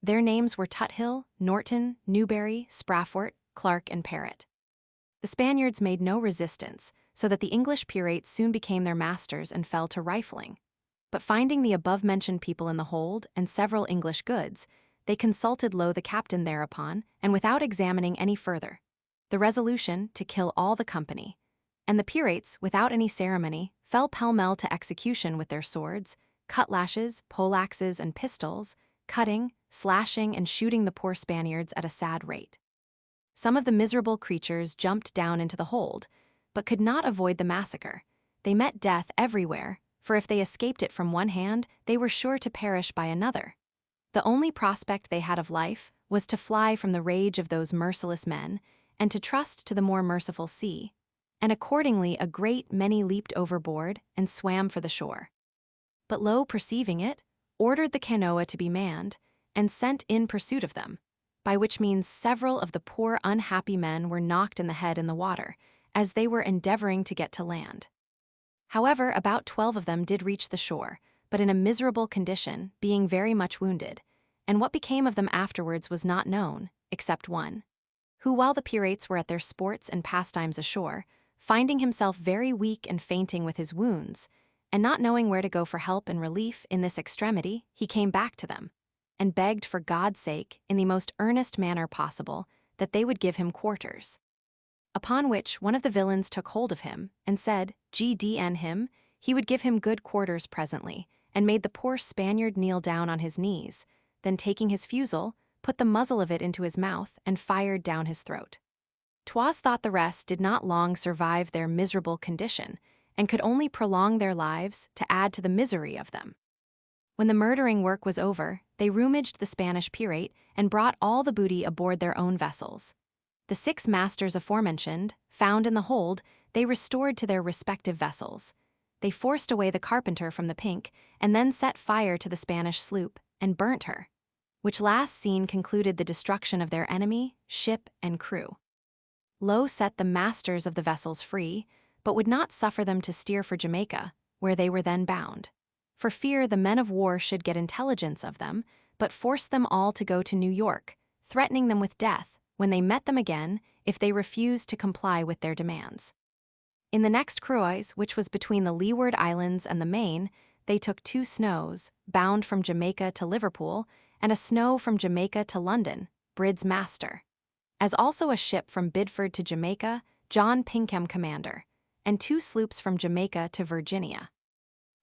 Their names were Tuthill, Norton, Newberry, Sprafford, Clark, and Parrott. The Spaniards made no resistance, so that the English pirates soon became their masters and fell to rifling. But finding the above-mentioned people in the hold and several English goods, they consulted Low the captain thereupon, and without examining any further, the resolution to kill all the company. And the pirates, without any ceremony, fell pell-mell to execution with their swords, cutlashes, poleaxes, and pistols, cutting, slashing, and shooting the poor Spaniards at a sad rate. Some of the miserable creatures jumped down into the hold, but could not avoid the massacre. They met death everywhere, for if they escaped it from one hand, they were sure to perish by another. The only prospect they had of life was to fly from the rage of those merciless men, and to trust to the more merciful sea. And accordingly a great many leaped overboard and swam for the shore. But Low, perceiving it, ordered the canoa to be manned, and sent in pursuit of them, by which means several of the poor unhappy men were knocked in the head in the water, as they were endeavoring to get to land. However, about 12 of them did reach the shore, but in a miserable condition, being very much wounded, and what became of them afterwards was not known, except one, who, while the pirates were at their sports and pastimes ashore, finding himself very weak and fainting with his wounds, and not knowing where to go for help and relief in this extremity, he came back to them, and begged for God's sake, in the most earnest manner possible, that they would give him quarters. Upon which one of the villains took hold of him, and said, GDN him, he would give him good quarters presently, and made the poor Spaniard kneel down on his knees, then taking his fusel, put the muzzle of it into his mouth, and fired down his throat. 'Twas thought the rest did not long survive their miserable condition, and could only prolong their lives to add to the misery of them. When the murdering work was over, they rummaged the Spanish pirate and brought all the booty aboard their own vessels. The 6 masters aforementioned, found in the hold, they restored to their respective vessels. They forced away the carpenter from the Pink, and then set fire to the Spanish sloop, and burnt her, which last scene concluded the destruction of their enemy, ship, and crew. Low set the masters of the vessels free, but would not suffer them to steer for Jamaica, where they were then bound, for fear the men of war should get intelligence of them, but forced them all to go to New York, threatening them with death when they met them again if they refused to comply with their demands. In the next cruise, which was between the Leeward Islands and the Main, they took 2 snows, bound from Jamaica to Liverpool, and a snow from Jamaica to London, Brid's master, as also a ship from Bidford to Jamaica, John Pinkham commander, and 2 sloops from Jamaica to Virginia.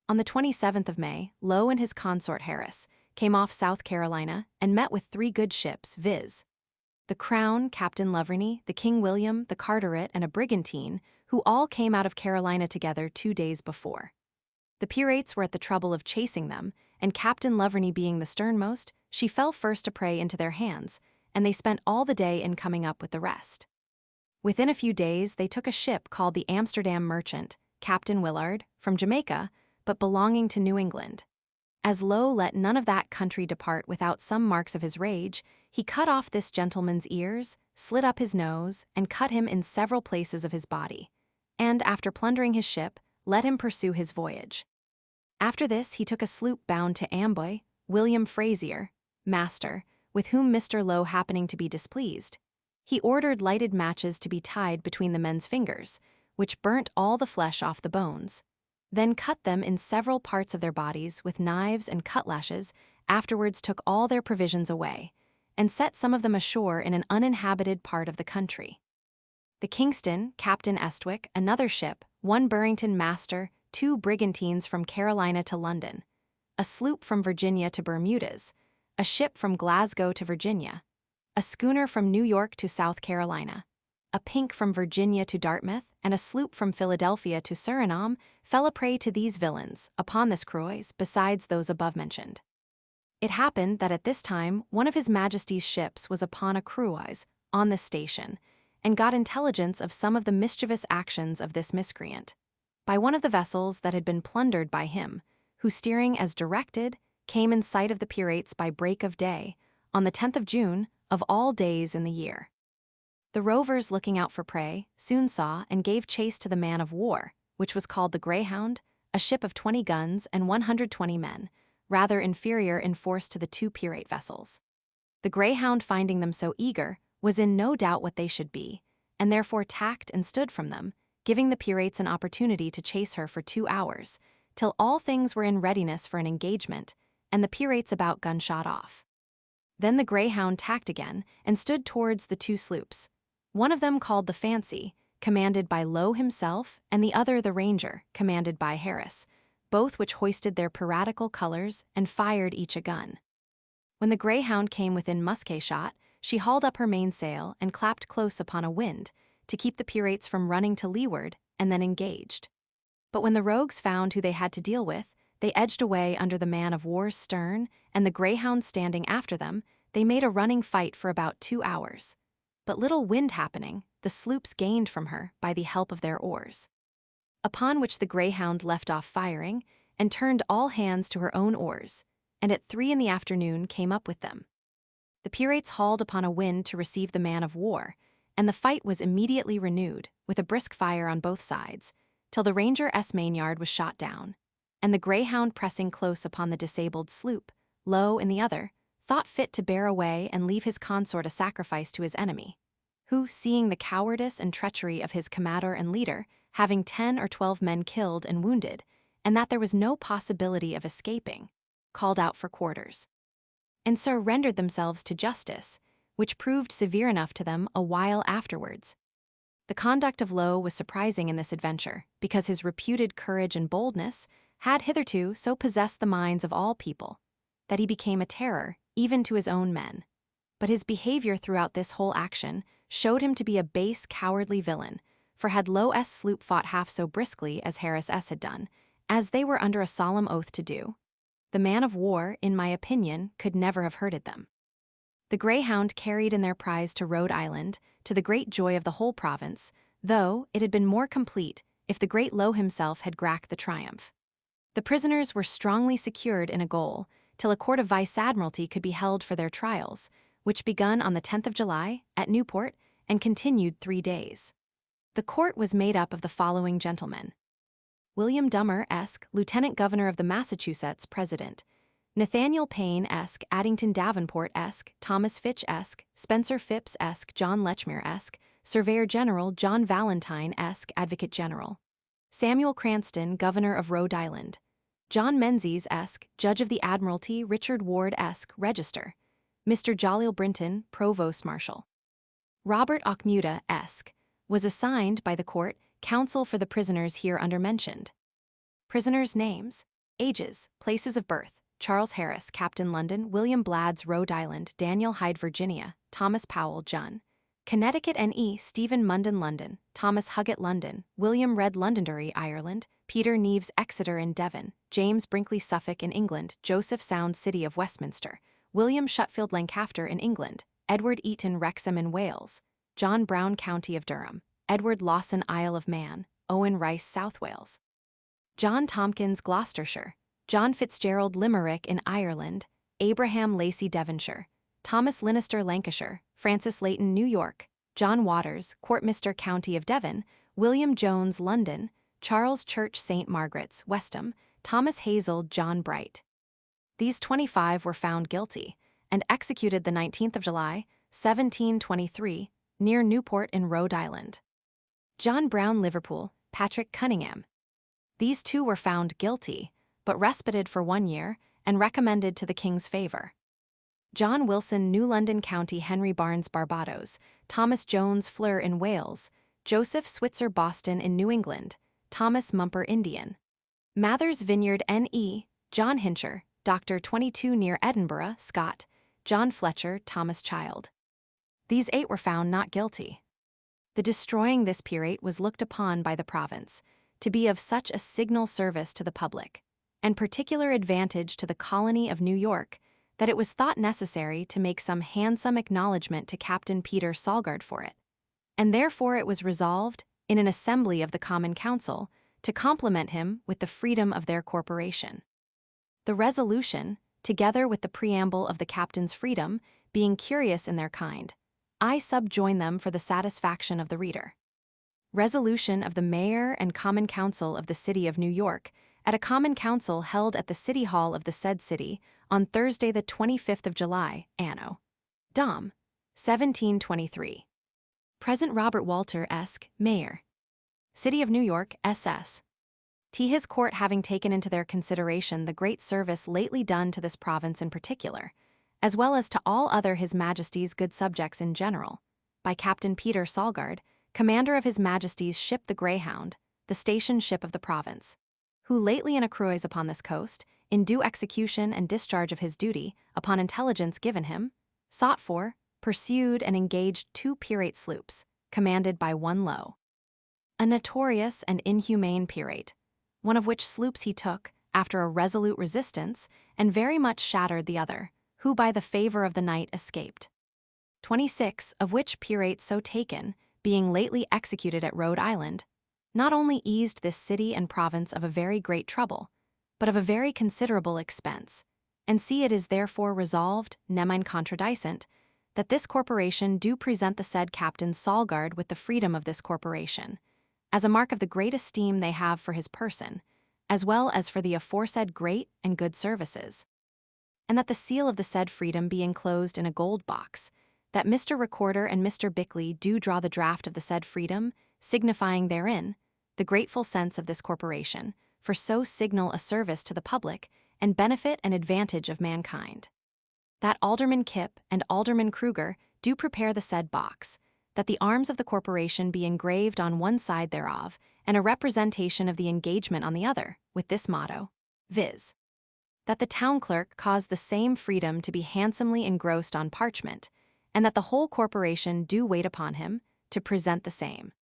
On the 27th of May, Low and his consort Harris came off South Carolina and met with 3 good ships, viz. the Crown, Captain Lovreny, the King William, the Carteret, and a brigantine, who all came out of Carolina together 2 days before. The pirates were at the trouble of chasing them, and Captain Lovreny being the sternmost, she fell first a prey into their hands, and they spent all the day in coming up with the rest. Within a few days they took a ship called the Amsterdam Merchant, Captain Willard, from Jamaica, but belonging to New England. As Low let none of that country depart without some marks of his rage, he cut off this gentleman's ears, slit up his nose, and cut him in several places of his body, and, after plundering his ship, let him pursue his voyage. After this he took a sloop bound to Amboy, William Frazier, master, with whom Mr. Low happening to be displeased, he ordered lighted matches to be tied between the men's fingers, which burnt all the flesh off the bones, then cut them in several parts of their bodies with knives and cutlashes, afterwards took all their provisions away, and set some of them ashore in an uninhabited part of the country. The Kingston, Captain Estwick, another ship, 1 Burrington master, 2 brigantines from Carolina to London, a sloop from Virginia to Bermudas, a ship from Glasgow to Virginia, a schooner from New York to South Carolina, a Pink from Virginia to Dartmouth, and a sloop from Philadelphia to Suriname, fell a prey to these villains, upon this cruise, besides those above mentioned. It happened that at this time one of His Majesty's ships was upon a cruise, on this station, and got intelligence of some of the mischievous actions of this miscreant, by one of the vessels that had been plundered by him, who, steering as directed, came in sight of the pirates by break of day, on the 10th of June, of all days in the year. The rovers, looking out for prey, soon saw and gave chase to the man of war, which was called the Greyhound, a ship of 20 guns and 120 men, rather inferior in force to the 2 pirate vessels. The Greyhound, finding them so eager, was in no doubt what they should be, and therefore tacked and stood from them, giving the pirates an opportunity to chase her for 2 hours, till all things were in readiness for an engagement, and the pirates about gunshot off. Then the Greyhound tacked again and stood towards the 2 sloops, one of them called the Fancy, commanded by Low himself, and the other the Ranger, commanded by Harris, both which hoisted their piratical colors and fired each a gun. When the Greyhound came within musket shot, she hauled up her mainsail and clapped close upon a wind, to keep the pirates from running to leeward, and then engaged. But when the rogues found who they had to deal with, they edged away under the man of war's stern, and the Greyhound standing after them, they made a running fight for about 2 hours. But little wind happening, the sloops gained from her by the help of their oars. Upon which the Greyhound left off firing, and turned all hands to her own oars, and at 3 in the afternoon came up with them. The pirates hauled upon a wind to receive the man of war, and the fight was immediately renewed, with a brisk fire on both sides, till the Ranger's mainyard was shot down, and the Greyhound, pressing close upon the disabled sloop, Low in the other, thought fit to bear away and leave his consort a sacrifice to his enemy, who, seeing the cowardice and treachery of his commander and leader, having 10 or 12 men killed and wounded, and that there was no possibility of escaping, called out for quarters, and so rendered themselves to justice, which proved severe enough to them a while afterwards. The conduct of Low was surprising in this adventure, because his reputed courage and boldness had hitherto so possessed the minds of all people, that he became a terror even to his own men. But his behavior throughout this whole action showed him to be a base, cowardly villain, for had Low's sloop fought half so briskly as Harris's had done, as they were under a solemn oath to do, the man of war, in my opinion, could never have hurted them. The Greyhound carried in their prize to Rhode Island, to the great joy of the whole province, though it had been more complete if the great Low himself had gracked the triumph. The prisoners were strongly secured in a gaol, till a court of vice-admiralty could be held for their trials, which begun on the 10th of July, at Newport, and continued 3 days. The court was made up of the following gentlemen: William Dummer, Esq., Lieutenant Governor of the Massachusetts, President; Nathaniel Payne, Esq., Addington Davenport, Esq., Thomas Fitch, Esq., Spencer Phipps, Esq., John Lechmere, Esq., Surveyor General John Valentine, Esq., Advocate General; Samuel Cranston, Governor of Rhode Island; John Menzies, Esq., Judge of the Admiralty; Richard Ward, Esq., Register; Mr. Jaleel Brinton, Provost Marshal. Robert Ochmuta, Esq., was assigned by the court counsel for the prisoners here under mentioned. Prisoners' names, ages, places of birth: Charles Harris, Captain, London; William Blads, Rhode Island; Daniel Hyde, Virginia; Thomas Powell, Jun. Connecticut; N.E. Stephen Munden, London; Thomas Huggett, London; William Red, Londonderry, Ireland; Peter Neves, Exeter in Devon; James Brinkley, Suffolk in England; Joseph Sound, City of Westminster; William Shutfield, Lancaster in England; Edward Eaton, Wrexham in Wales; John Brown, County of Durham; Edward Lawson, Isle of Man; Owen Rice, South Wales; John Tompkins, Gloucestershire; John Fitzgerald, Limerick in Ireland; Abraham Lacey, Devonshire; Thomas Linister, Lancashire; Francis Leighton, New York; John Waters, Courtmister, County of Devon; William Jones, London; Charles Church, St. Margaret's, Westham; Thomas Hazel, John Bright. These 25 were found guilty, and executed the 19th of July, 1723, near Newport in Rhode Island. John Brown, Liverpool; Patrick Cunningham. These 2 were found guilty, but respited for 1 year, and recommended to the king's favor. John Wilson, New London County; Henry Barnes, Barbados; Thomas Jones, Fleur in Wales; Joseph Switzer, Boston in New England; Thomas Mumper, Indian; Mather's Vineyard, N.E., John Hincher, Dr. 22 near Edinburgh, Scott; John Fletcher, Thomas Child. These 8 were found not guilty. The destroying this pirate was looked upon by the province to be of such a signal service to the public, and particular advantage to the colony of New York, that it was thought necessary to make some handsome acknowledgment to Captain Peter Salgard for it, and therefore it was resolved, in an assembly of the Common Council, to compliment him with the freedom of their corporation. The resolution, together with the preamble of the captain's freedom, being curious in their kind, I subjoin them for the satisfaction of the reader. Resolution of the Mayor and Common Council of the City of New York at a Common Council held at the City Hall of the said city on Thursday the 25th of July, Anno Dom. 1723. Present Robert Walter Esq., Mayor. City of New York, SS. T. His court having taken into their consideration the great service lately done to this province in particular, as well as to all other His Majesty's good subjects in general, by Captain Peter Salgard, commander of His Majesty's ship the Greyhound, the station ship of the province, who lately in a cruise upon this coast, in due execution and discharge of his duty, upon intelligence given him, sought for, pursued and engaged 2 pirate sloops, commanded by one Low, a notorious and inhumane pirate, one of which sloops he took, after a resolute resistance, and very much shattered the other, who by the favor of the night escaped. 26 of which pirates so taken, being lately executed at Rhode Island, not only eased this city and province of a very great trouble, but of a very considerable expense, and see it is therefore resolved, nemine contradicent, that this corporation do present the said Captain Salgard with the freedom of this corporation, as a mark of the great esteem they have for his person, as well as for the aforesaid great and good services. And that the seal of the said freedom be enclosed in a gold box, that Mr. Recorder and Mr. Bickley do draw the draft of the said freedom, signifying therein the grateful sense of this corporation, for so signal a service to the public and benefit and advantage of mankind. That Alderman Kipp and Alderman Kruger do prepare the said box, that the arms of the corporation be engraved on one side thereof, and a representation of the engagement on the other, with this motto, viz., that the town clerk cause the same freedom to be handsomely engrossed on parchment, and that the whole corporation do wait upon him to present the same.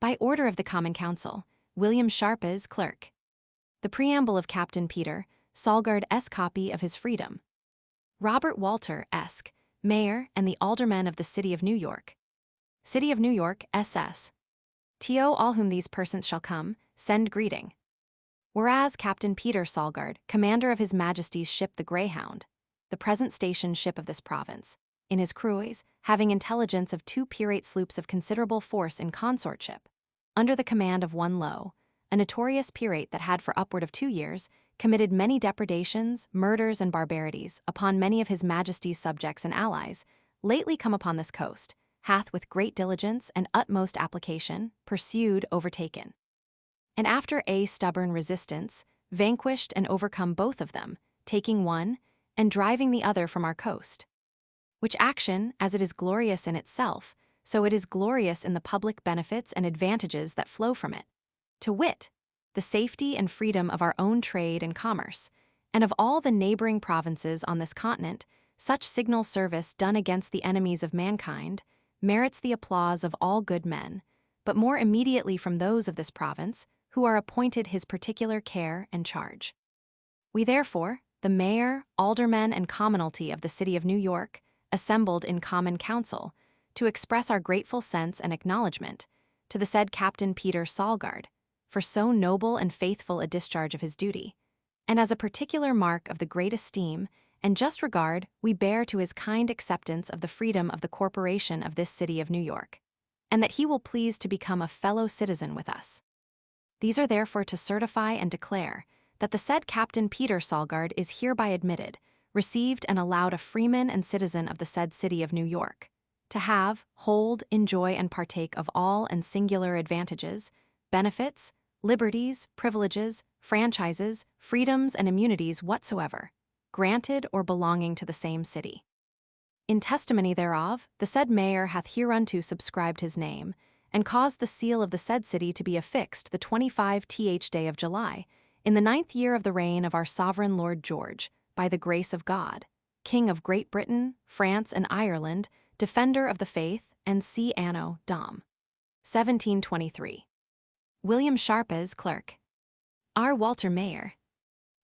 By order of the Common Council, William Sharpes, Clerk. The preamble of Captain Peter Salgard's copy of his freedom. Robert Walter Esq., Mayor and the Aldermen of the City of New York. City of New York, SS. To all whom these persons shall come, send greeting. Whereas Captain Peter Salgard, commander of His Majesty's ship the Greyhound, the present station ship of this province, in his cruise, having intelligence of 2 pirate sloops of considerable force in consortship, under the command of one Low, a notorious pirate that had for upward of 2 years committed many depredations, murders, and barbarities upon many of His Majesty's subjects and allies, lately come upon this coast, hath with great diligence and utmost application pursued, overtaken, and after a stubborn resistance, vanquished and overcome both of them, taking one, and driving the other from our coast. Which action, as it is glorious in itself, so it is glorious in the public benefits and advantages that flow from it, to wit, the safety and freedom of our own trade and commerce, and of all the neighboring provinces on this continent. Such signal service done against the enemies of mankind merits the applause of all good men, but more immediately from those of this province, who are appointed his particular care and charge. We therefore, the Mayor, Aldermen, and Commonalty of the City of New York, assembled in Common Council, to express our grateful sense and acknowledgement to the said Captain Peter Salgard, for so noble and faithful a discharge of his duty, and as a particular mark of the great esteem and just regard we bear to his kind acceptance of the freedom of the corporation of this City of New York, and that he will please to become a fellow citizen with us. These are therefore to certify and declare that the said Captain Peter Salgard is hereby admitted, received, and allowed a freeman and citizen of the said City of New York, to have, hold, enjoy, and partake of all and singular advantages, benefits, liberties, privileges, franchises, freedoms, and immunities whatsoever, granted or belonging to the same city. In testimony thereof, the said Mayor hath hereunto subscribed his name, and caused the seal of the said city to be affixed the 25th day of July, in the 9th year of the reign of our sovereign Lord George, by the grace of God, King of Great Britain, France, and Ireland, Defender of the Faith, and C. Anno Dom. 1723. William Sharpes, Clerk. R. Walter Mayor.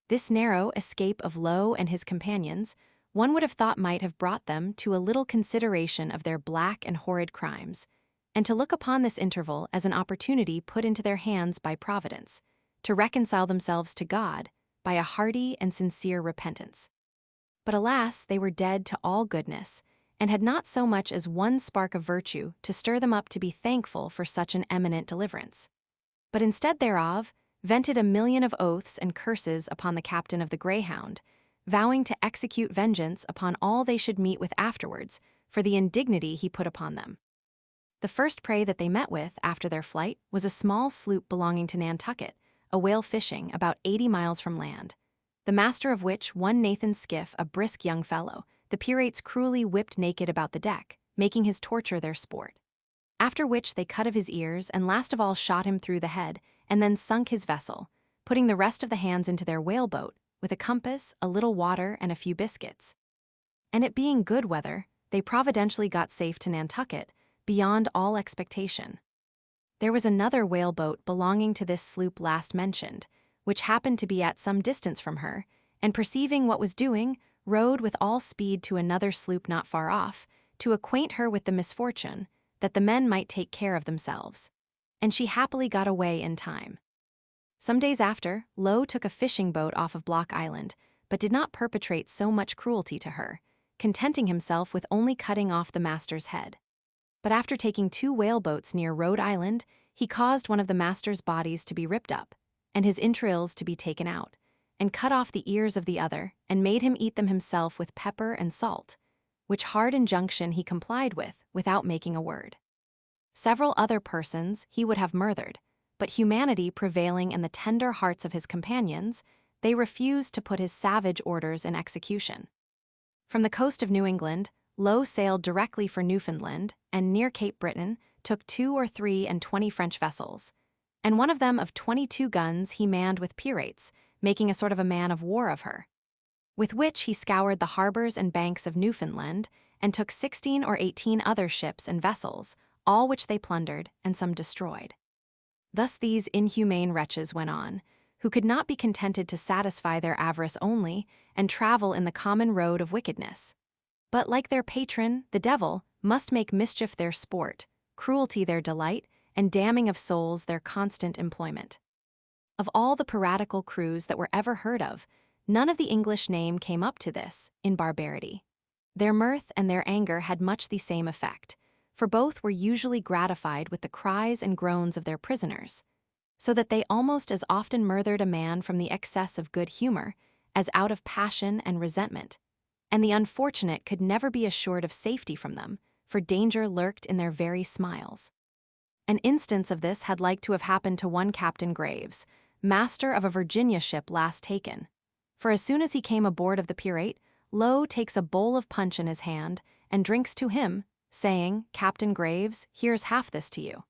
This narrow escape of Low and his companions, one would have thought might have brought them to a little consideration of their black and horrid crimes, and to look upon this interval as an opportunity put into their hands by Providence, to reconcile themselves to God, by a hearty and sincere repentance. But alas, they were dead to all goodness, and had not so much as one spark of virtue to stir them up to be thankful for such an eminent deliverance. But instead thereof, vented a million of oaths and curses upon the captain of the Greyhound, vowing to execute vengeance upon all they should meet with afterwards for the indignity he put upon them. The first prey that they met with after their flight was a small sloop belonging to Nantucket, a whale fishing about 80 miles from land, the master of which, one Nathan's skiff, a brisk young fellow, the pirates cruelly whipped naked about the deck, making his torture their sport. After which they cut of his ears and last of all shot him through the head, and then sunk his vessel, putting the rest of the hands into their whaleboat, with a compass, a little water, and a few biscuits. And it being good weather, they providentially got safe to Nantucket, beyond all expectation. There was another whaleboat belonging to this sloop last mentioned, which happened to be at some distance from her, and perceiving what was doing, rowed with all speed to another sloop not far off, to acquaint her with the misfortune, that the men might take care of themselves. And she happily got away in time. Some days after, Low took a fishing boat off of Block Island, but did not perpetrate so much cruelty to her, contenting himself with only cutting off the master's head. But after taking 2 whaleboats near Rhode Island, he caused one of the master's bodies to be ripped up, and his entrails to be taken out, and cut off the ears of the other, and made him eat them himself with pepper and salt, which hard injunction he complied with without making a word. Several other persons he would have murdered, but humanity prevailing in the tender hearts of his companions, they refused to put his savage orders in execution. From the coast of New England, Low sailed directly for Newfoundland, and near Cape Breton took 2 or 3 and 20 French vessels, and one of them of 22 guns he manned with pirates, making a sort of a man of war of her, with which he scoured the harbors and banks of Newfoundland, and took 16 or 18 other ships and vessels, all which they plundered, and some destroyed. Thus these inhumane wretches went on, who could not be contented to satisfy their avarice only, and travel in the common road of wickedness, but, like their patron, the devil, must make mischief their sport, cruelty their delight, and damning of souls their constant employment. Of all the piratical crews that were ever heard of, none of the English name came up to this, in barbarity. Their mirth and their anger had much the same effect, for both were usually gratified with the cries and groans of their prisoners, so that they almost as often murdered a man from the excess of good humor as out of passion and resentment, and the unfortunate could never be assured of safety from them, for danger lurked in their very smiles. An instance of this had like to have happened to one Captain Graves, master of a Virginia ship last taken, for as soon as he came aboard of the Pirate, Low takes a bowl of punch in his hand, and drinks to him, saying, "Captain Graves, here's half this to you."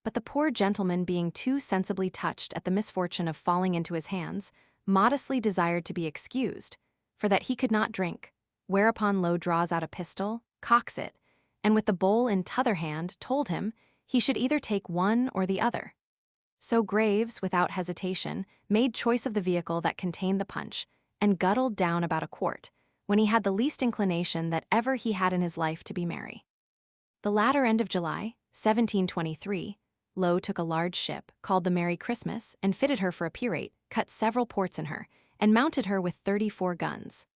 But the poor gentleman, being too sensibly touched at the misfortune of falling into his hands, modestly desired to be excused, for that he could not drink, whereupon Low draws out a pistol, cocks it, and with the bowl in t'other hand told him he should either take one or the other. So Graves, without hesitation, made choice of the vehicle that contained the punch, and guddled down about a quart, when he had the least inclination that ever he had in his life to be merry. The latter end of July, 1723, Low took a large ship, called the Merry Christmas, and fitted her for a pirate, cut several ports in her, and mounted her with 34 guns.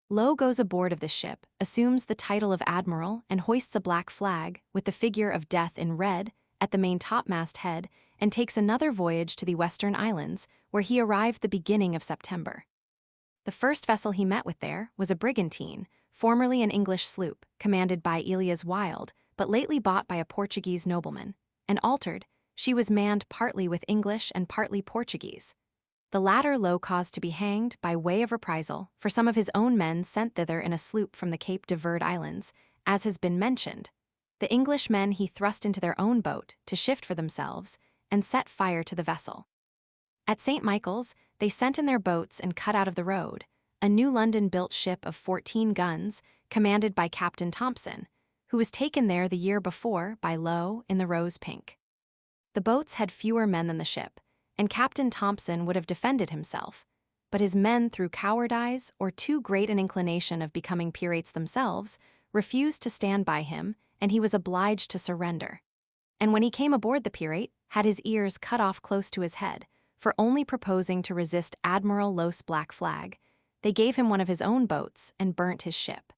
Low goes aboard of this ship, assumes the title of admiral, and hoists a black flag, with the figure of death in red, at the main topmast head, and takes another voyage to the Western Islands, where he arrived the beginning of September. The first vessel he met with there was a brigantine, formerly an English sloop, commanded by Elias Wilde, but lately bought by a Portuguese nobleman, and altered. She was manned partly with English and partly Portuguese. The latter Low caused to be hanged by way of reprisal for some of his own men sent thither in a sloop from the Cape de Verde Islands, as has been mentioned. The English men he thrust into their own boat to shift for themselves, and set fire to the vessel. At St. Michael's, they sent in their boats and cut out of the road a New London-built ship of 14 guns, commanded by Captain Thompson, who was taken there the year before by Low in the Rose Pink. The boats had fewer men than the ship, and Captain Thompson would have defended himself, but his men, through cowardice or too great an inclination of becoming pirates themselves, refused to stand by him, and he was obliged to surrender. And when he came aboard the pirate, had his ears cut off close to his head, for only proposing to resist Admiral Lowth's black flag. They gave him one of his own boats and burnt his ship.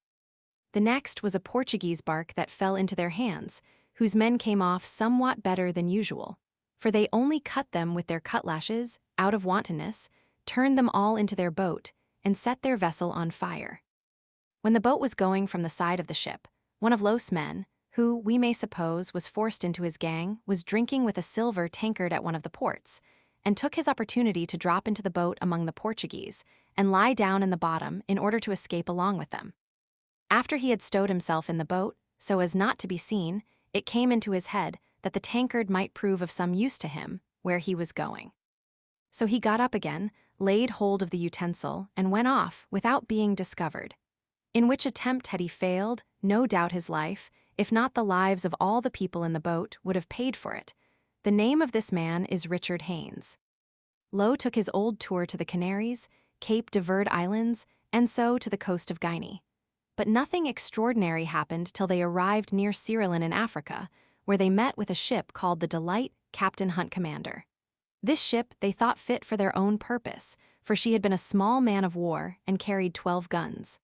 The next was a Portuguese bark that fell into their hands, whose men came off somewhat better than usual, for they only cut them with their cutlashes, out of wantonness, turned them all into their boat, and set their vessel on fire. When the boat was going from the side of the ship, one of Lowth's men, who, we may suppose, was forced into his gang, was drinking with a silver tankard at one of the ports, and took his opportunity to drop into the boat among the Portuguese and lie down in the bottom in order to escape along with them. After he had stowed himself in the boat, so as not to be seen, it came into his head that the tankard might prove of some use to him where he was going. So he got up again, laid hold of the utensil, and went off without being discovered. In which attempt had he failed, no doubt his life, if not the lives of all the people in the boat, would have paid for it. The name of this man is Richard Haynes. Low took his old tour to the Canaries, Cape de Verde Islands, and so to the coast of Guinea. But nothing extraordinary happened till they arrived near Ceylon in Africa, where they met with a ship called the Delight, Captain Hunt commander. This ship they thought fit for their own purpose, for she had been a small man of war and carried 12 guns.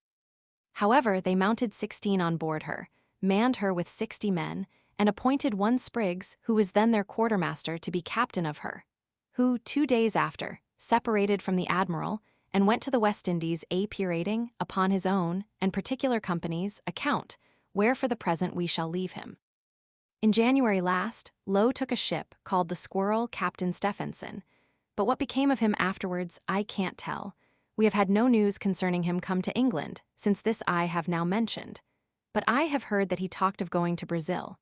However, they mounted 16 on board her, manned her with 60 men, and appointed one Spriggs, who was then their quartermaster, to be captain of her, who, 2 days after, separated from the admiral, and went to the West Indies pirating, upon his own, and particular company's, account, where for the present we shall leave him. In January last, Low took a ship called the Squirrel, Captain Stephenson, but what became of him afterwards I can't tell. We have had no news concerning him come to England, since this I have now mentioned, but I have heard that he talked of going to Brazil,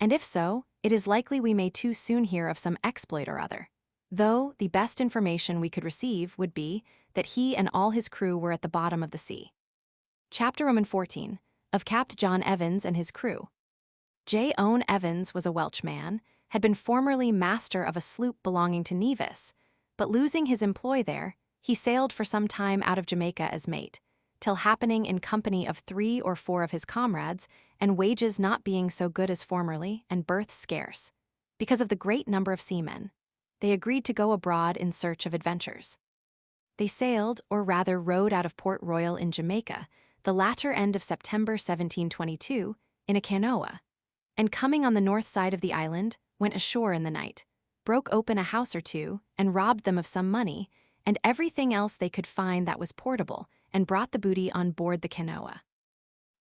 and if so, it is likely we may too soon hear of some exploit or other, though the best information we could receive would be that he and all his crew were at the bottom of the sea. Chapter 14, of Capt. John Evans and his crew. J. Owen Evans was a Welsh man, had been formerly master of a sloop belonging to Nevis, but losing his employ there, he sailed for some time out of Jamaica as mate, till happening in company of 3 or 4 of his comrades, and wages not being so good as formerly, and berths scarce, because of the great number of seamen, they agreed to go abroad in search of adventures. They sailed, or rather rowed out of Port Royal in Jamaica, the latter end of September 1722, in a canoa, and coming on the north side of the island, went ashore in the night, broke open a house or two, and robbed them of some money, and everything else they could find that was portable, and brought the booty on board the canoa.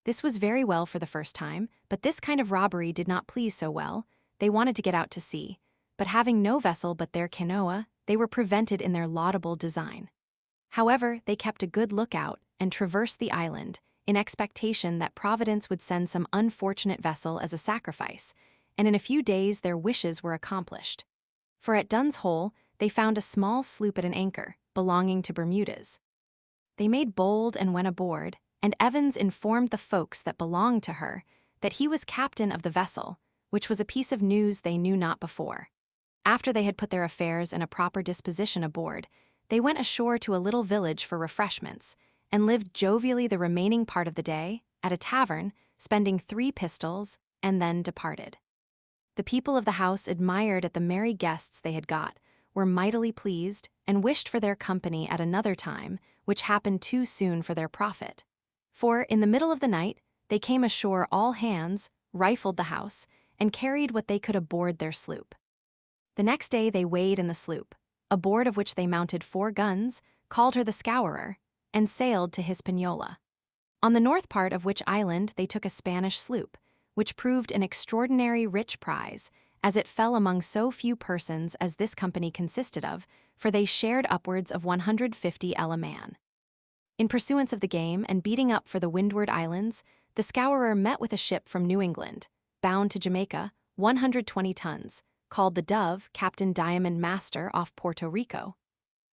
This was very well for the first time, but this kind of robbery did not please so well. They wanted to get out to sea, but having no vessel but their canoa, they were prevented in their laudable design. However, they kept a good lookout and traversed the island, in expectation that Providence would send some unfortunate vessel as a sacrifice, and in a few days their wishes were accomplished. For at Dunn's Hole they found a small sloop at an anchor, belonging to Bermudas. They made bold and went aboard, and Evans informed the folks that belonged to her that he was captain of the vessel, which was a piece of news they knew not before. After they had put their affairs in a proper disposition aboard, they went ashore to a little village for refreshments, and lived jovially the remaining part of the day, at a tavern, spending 3 pistols, and then departed. The people of the house admired at the merry guests they had got, were mightily pleased, and wished for their company at another time, which happened too soon for their profit. For, in the middle of the night, they came ashore all hands, rifled the house, and carried what they could aboard their sloop. The next day they weighed in the sloop, aboard of which they mounted 4 guns, called her the Scourer, and sailed to Hispaniola. On the north part of which island they took a Spanish sloop, which proved an extraordinary rich prize, as it fell among so few persons as this company consisted of, for they shared upwards of 150 a man. In pursuance of the game and beating up for the Windward Islands, the Scourer met with a ship from New England, bound to Jamaica, 120 tons, called the Dove, Captain Diamond Master off Puerto Rico.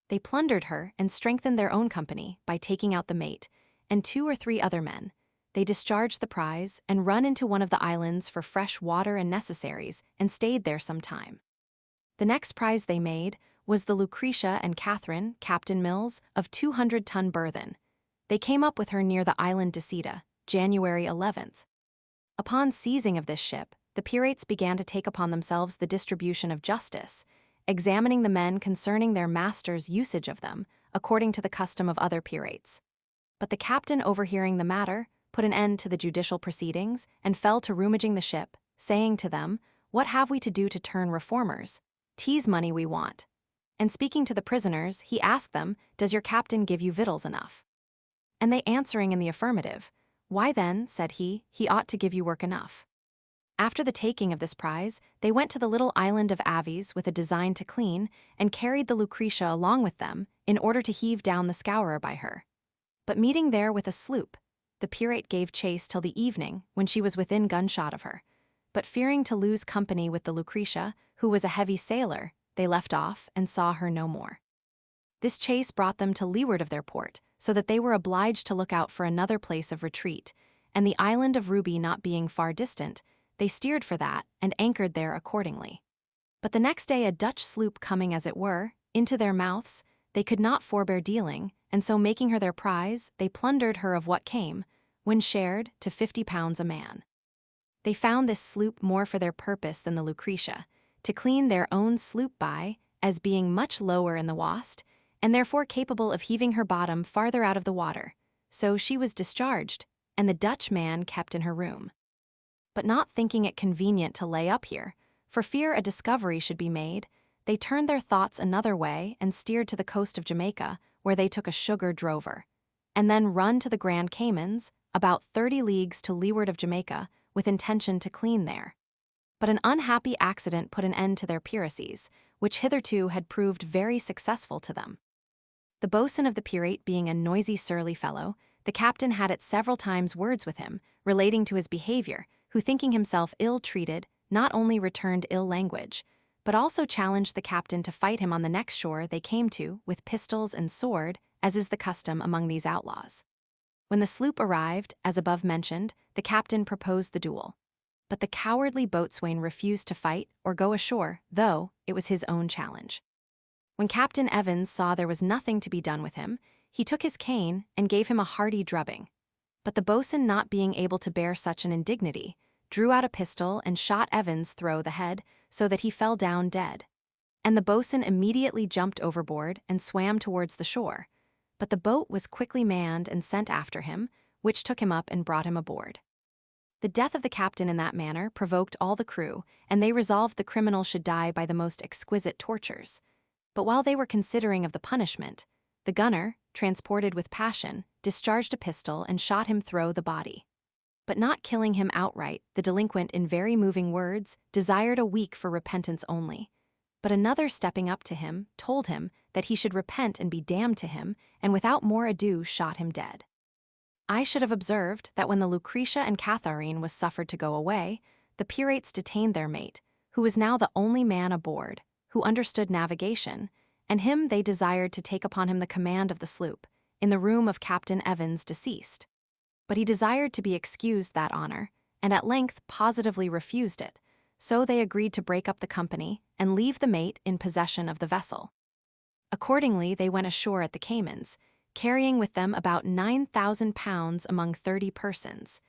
They plundered her and strengthened their own company by taking out the mate, and 2 or 3 other men. They discharged the prize and run into one of the islands for fresh water and necessaries, and stayed there some time. The next prize they made was the Lucretia and Catherine, Captain Mills, of 200-ton burthen. They came up with her near the island Deceita, January 11th. Upon seizing of this ship, the pirates began to take upon themselves the distribution of justice, examining the men concerning their master's usage of them, according to the custom of other pirates. But the captain, overhearing the matter, put an end to the judicial proceedings and fell to rummaging the ship, saying to them, "What have we to do to turn reformers? 'Tis money we want." And speaking to the prisoners, he asked them, "Does your captain give you victuals enough?" And they answering in the affirmative, "Why then," said he ought to give you work enough." After the taking of this prize, they went to the little island of Aves with a design to clean, and carried the Lucretia along with them, in order to heave down the scourer by her. But meeting there with a sloop, the pirate gave chase till the evening, when she was within gunshot of her. But fearing to lose company with the Lucretia, who was a heavy sailor, they left off and saw her no more. This chase brought them to leeward of their port, so that they were obliged to look out for another place of retreat, and the island of Ruby not being far distant, they steered for that and anchored there accordingly. But the next day a Dutch sloop coming, as it were, into their mouths, they could not forbear dealing, and so making her their prize, they plundered her of what came, when shared, to 50 pounds a man. They found this sloop more for their purpose than the Lucretia, to clean their own sloop by, as being much lower in the wast, and therefore capable of heaving her bottom farther out of the water. So she was discharged, and the Dutch man kept in her room. But not thinking it convenient to lay up here, for fear a discovery should be made, they turned their thoughts another way and steered to the coast of Jamaica, where they took a sugar drover, and then run to the Grand Caymans, about 30 leagues to leeward of Jamaica, with intention to clean there. But an unhappy accident put an end to their piracies, which hitherto had proved very successful to them. The boatswain of the pirate being a noisy, surly fellow, the captain had at several times words with him, relating to his behavior, who, thinking himself ill-treated, not only returned ill language, but also challenged the captain to fight him on the next shore they came to with pistols and sword, as is the custom among these outlaws. When the sloop arrived, as above mentioned, the captain proposed the duel. But the cowardly boatswain refused to fight or go ashore, though it was his own challenge. When Captain Evans saw there was nothing to be done with him, he took his cane and gave him a hearty drubbing. But the boatswain, not being able to bear such an indignity, drew out a pistol and shot Evans through the head, so that he fell down dead. And the boatswain immediately jumped overboard and swam towards the shore. But the boat was quickly manned and sent after him, which took him up and brought him aboard. The death of the captain in that manner provoked all the crew, and they resolved the criminal should die by the most exquisite tortures. But while they were considering of the punishment, the gunner, transported with passion, discharged a pistol and shot him through the body. But not killing him outright, the delinquent, in very moving words, desired a week for repentance only. But another, stepping up to him, told him that he should repent and be damned to him, and without more ado shot him dead. I should have observed that when the Lucretia and XIII was suffered to go away, the pirates detained their mate, who was now the only man aboard, who understood navigation, and him they desired to take upon him the command of the sloop, in the room of Captain Evans deceased. But he desired to be excused that honor, and at length positively refused it, so they agreed to break up the company and leave the mate in possession of the vessel. Accordingly they went ashore at the Caymans, carrying with them about 9,000 pounds among 30 persons,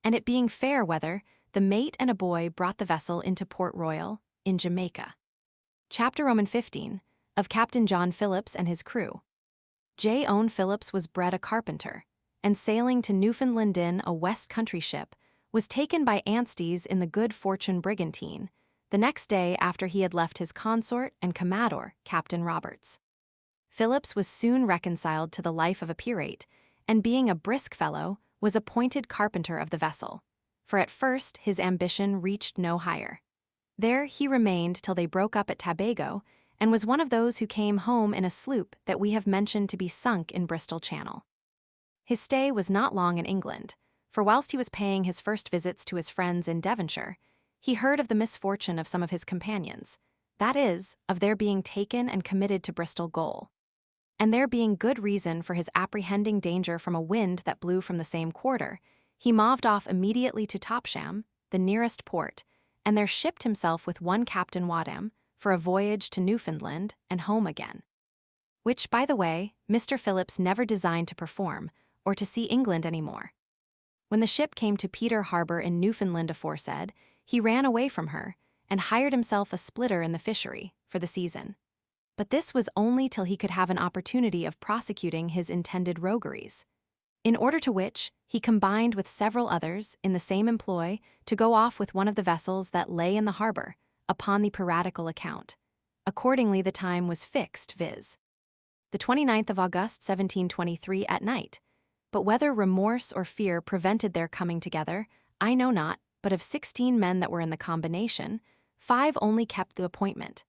and it being fair weather, the mate and a boy brought the vessel into Port Royal, in Jamaica. Chapter 15, of Captain John Phillips and his crew. J. Owen Phillips was bred a carpenter, and sailing to Newfoundland in a West Country ship, was taken by Anstis in the Good Fortune brigantine, the next day after he had left his consort and commodore, Captain Roberts. Phillips was soon reconciled to the life of a pirate, and being a brisk fellow, was appointed carpenter of the vessel, for at first his ambition reached no higher. There he remained till they broke up at Tabago, and was one of those who came home in a sloop that we have mentioned to be sunk in Bristol Channel. His stay was not long in England, for whilst he was paying his first visits to his friends in Devonshire, he heard of the misfortune of some of his companions, that is, of their being taken and committed to Bristol Gaol. And there being good reason for his apprehending danger from a wind that blew from the same quarter, he moved off immediately to Topsham, the nearest port, and there shipped himself with one Captain Wadham for a voyage to Newfoundland and home again. Which, by the way, Mr. Phillips never designed to perform, or to see England any more. When the ship came to Peter Harbour in Newfoundland aforesaid, he ran away from her, and hired himself a splitter in the fishery for the season. But this was only till he could have an opportunity of prosecuting his intended rogueries. In order to which, he combined with several others in the same employ to go off with one of the vessels that lay in the harbor, upon the piratical account. Accordingly the time was fixed, viz. the 29th of August 1723 at night. But whether remorse or fear prevented their coming together, I know not, but of 16 men that were in the combination, 5 only kept the appointment.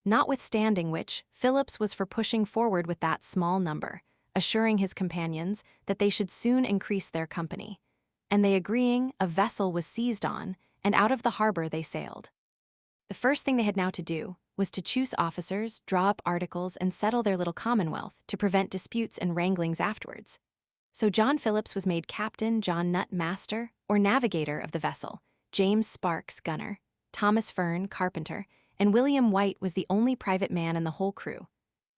Notwithstanding which, Phillips was for pushing forward with that small number, assuring his companions that they should soon increase their company. And they agreeing, a vessel was seized on, and out of the harbor they sailed. The first thing they had now to do was to choose officers, draw up articles, and settle their little commonwealth to prevent disputes and wranglings afterwards. So John Phillips was made captain, John Nutt master, or navigator of the vessel, James Sparks gunner, Thomas Fern carpenter, and William White was the only private man in the whole crew.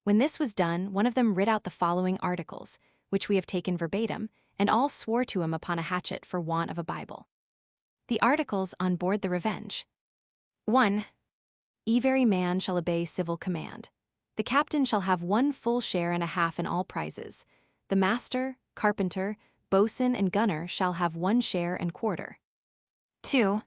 When this was done, one of them writ out the following articles, which we have taken verbatim, and all swore to him upon a hatchet for want of a Bible. The articles on board the Revenge. 1. Every man shall obey civil command. The captain shall have 1 full share and a half in all prizes. The master, carpenter, boatswain, and gunner shall have 1 share and quarter. 2.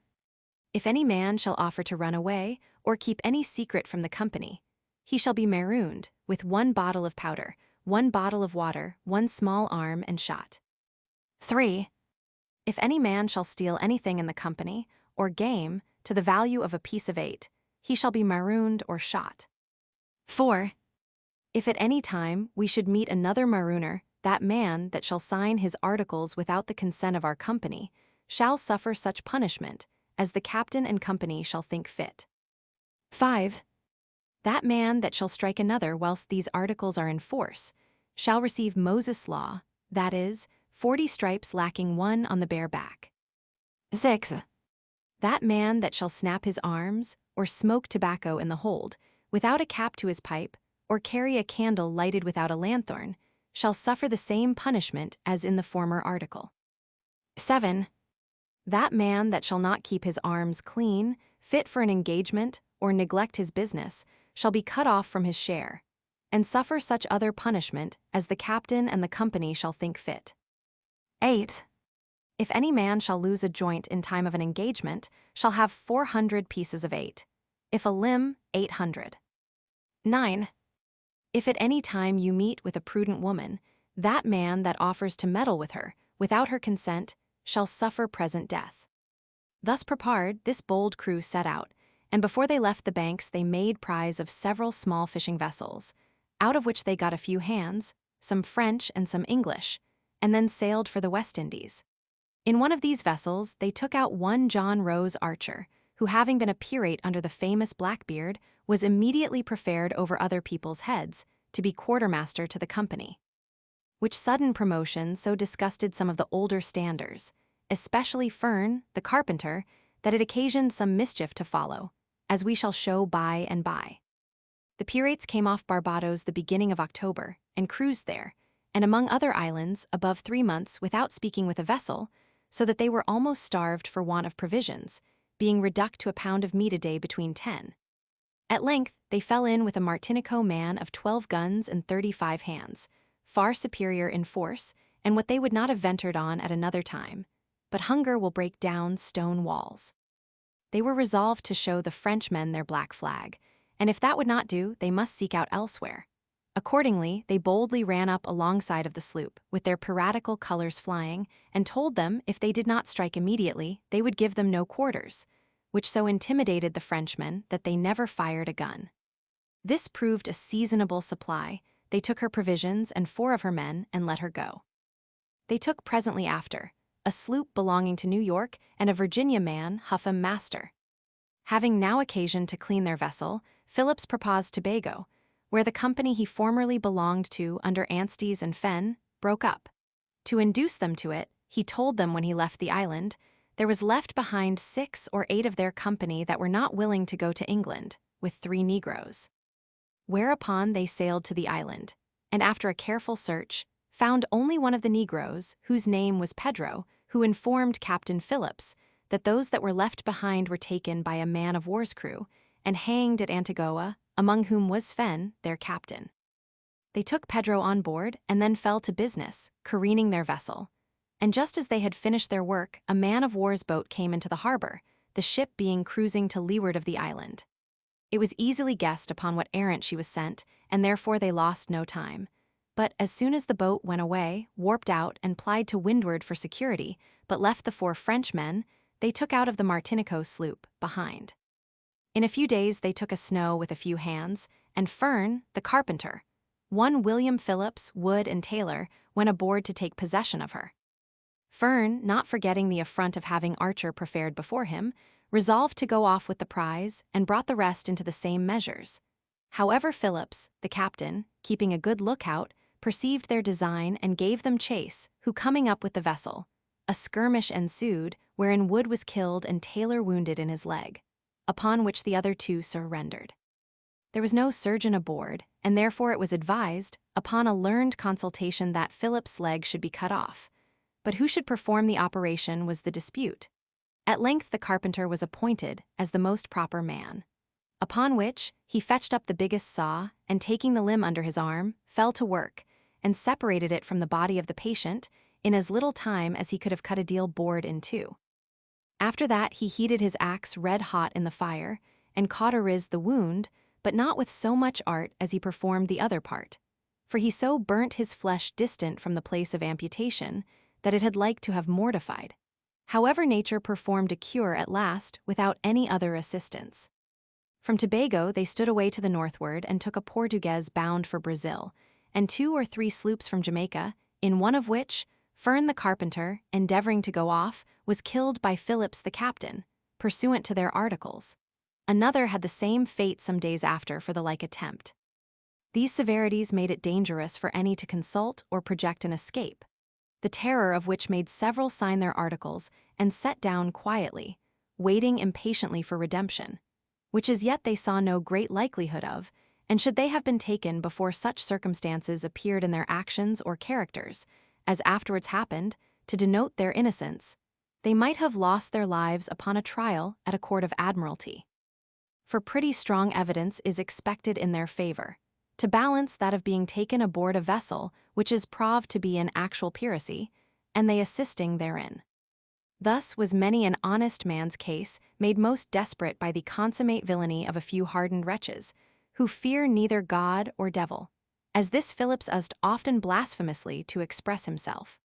If any man shall offer to run away, or keep any secret from the company, he shall be marooned, with 1 bottle of powder, 1 bottle of water, 1 small arm, and shot. 3. If any man shall steal anything in the company, or game, to the value of a piece of 8, he shall be marooned or shot. 4. If at any time we should meet another marooner, that man that shall sign his articles without the consent of our company shall suffer such punishment as the captain and company shall think fit. 5. That man that shall strike another whilst these articles are in force shall receive Moses' law, that is, 40 stripes lacking 1 on the bare back. 6. That man that shall snap his arms, or smoke tobacco in the hold, without a cap to his pipe, or carry a candle lighted without a lanthorn, shall suffer the same punishment as in the former article. 7. That man that shall not keep his arms clean, fit for an engagement, or neglect his business, shall be cut off from his share, and suffer such other punishment as the captain and the company shall think fit. 8. If any man shall lose a joint in time of an engagement, shall have 400 pieces of 8. If a limb, 800. 9. If at any time you meet with a prudent woman, that man that offers to meddle with her, without her consent, shall suffer present death. Thus prepared, this bold crew set out, and before they left the banks they made prize of several small fishing vessels, out of which they got a few hands, some French and some English, and then sailed for the West Indies. In one of these vessels they took out 1 John Rose Archer, who having been a pirate under the famous Blackbeard, was immediately preferred over other people's heads to be quartermaster to the company. Which sudden promotion so disgusted some of the older standers, especially Fern, the carpenter, that it occasioned some mischief to follow, as we shall show by and by. The pirates came off Barbados the beginning of October, and cruised there, and among other islands, above 3 months without speaking with a vessel, so that they were almost starved for want of provisions, being reduced to a pound of meat a day between 10. At length, they fell in with a Martinico man of 12 guns and 35 hands, far superior in force, and what they would not have ventured on at another time, but hunger will break down stone walls. They were resolved to show the Frenchmen their black flag, and if that would not do, they must seek out elsewhere. Accordingly, they boldly ran up alongside of the sloop, with their piratical colors flying, and told them if they did not strike immediately, they would give them no quarters, which so intimidated the Frenchmen that they never fired a gun. This proved a seasonable supply. They took her provisions and 4 of her men and let her go. They took presently after a sloop belonging to New York and a Virginia man, Huffam master. Having now occasion to clean their vessel, Phillips proposed Tobago, where the company he formerly belonged to under Anstis and Fenn broke up. To induce them to it, he told them when he left the island, there was left behind 6 or 8 of their company that were not willing to go to England, with 3 Negroes. Whereupon they sailed to the island, and after a careful search, found only one of the Negroes, whose name was Pedro, who informed Captain Phillips that those that were left behind were taken by a man-of-war's crew and hanged at Antigua, among whom was Sven, their captain. They took Pedro on board and then fell to business, careening their vessel. And just as they had finished their work, a man-of-war's boat came into the harbor, the ship being cruising to leeward of the island. It was easily guessed upon what errand she was sent, and therefore they lost no time. But as soon as the boat went away, warped out and plied to windward for security, but left the 4 Frenchmen, they took out of the Martinico sloop behind. In a few days they took a snow with a few hands, and Fern, the carpenter, one William Phillips, Wood, and Taylor, went aboard to take possession of her. Fern, not forgetting the affront of having Archer preferred before him, resolved to go off with the prize and brought the rest into the same measures. However, Phillips, the captain, keeping a good lookout, perceived their design and gave them chase, who coming up with the vessel, a skirmish ensued, wherein Wood was killed and Taylor wounded in his leg, upon which the other 2 surrendered. There was no surgeon aboard, and therefore it was advised, upon a learned consultation, that Phillips' leg should be cut off. But who should perform the operation was the dispute. At length the carpenter was appointed as the most proper man. Upon which, he fetched up the biggest saw, and taking the limb under his arm, fell to work, and separated it from the body of the patient in as little time as he could have cut a deal board in 2. After that he heated his axe red hot in the fire, and cauterized the wound, but not with so much art as he performed the other part. For he so burnt his flesh distant from the place of amputation, that it had like to have mortified. However, nature performed a cure at last without any other assistance. From Tobago they stood away to the northward and took a Portuguese bound for Brazil, and 2 or 3 sloops from Jamaica, in one of which, Fern the carpenter, endeavoring to go off, was killed by Phillips the captain, pursuant to their articles. Another had the same fate some days after for the like attempt. These severities made it dangerous for any to consult or project an escape, the terror of which made several sign their articles and set down quietly, waiting impatiently for redemption, which as yet they saw no great likelihood of, and should they have been taken before such circumstances appeared in their actions or characters, as afterwards happened, to denote their innocence, they might have lost their lives upon a trial at a court of admiralty. For pretty strong evidence is expected in their favor, to balance that of being taken aboard a vessel which is proved to be in actual piracy, and they assisting therein. Thus was many an honest man's case made most desperate by the consummate villainy of a few hardened wretches, who fear neither God or devil, as this Phillips used often blasphemously to express himself.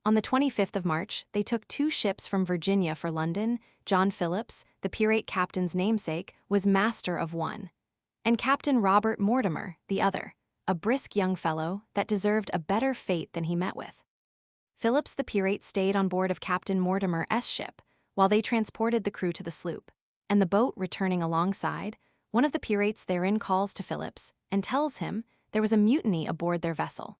On the 25th of March, they took 2 ships from Virginia for London. John Phillips, the pirate captain's namesake, was master of one, and Captain Robert Mortimer the other, a brisk young fellow that deserved a better fate than he met with. Phillips the pirate stayed on board of Captain Mortimer's ship, while they transported the crew to the sloop, and the boat returning alongside, one of the pirates therein calls to Phillips, and tells him there was a mutiny aboard their vessel.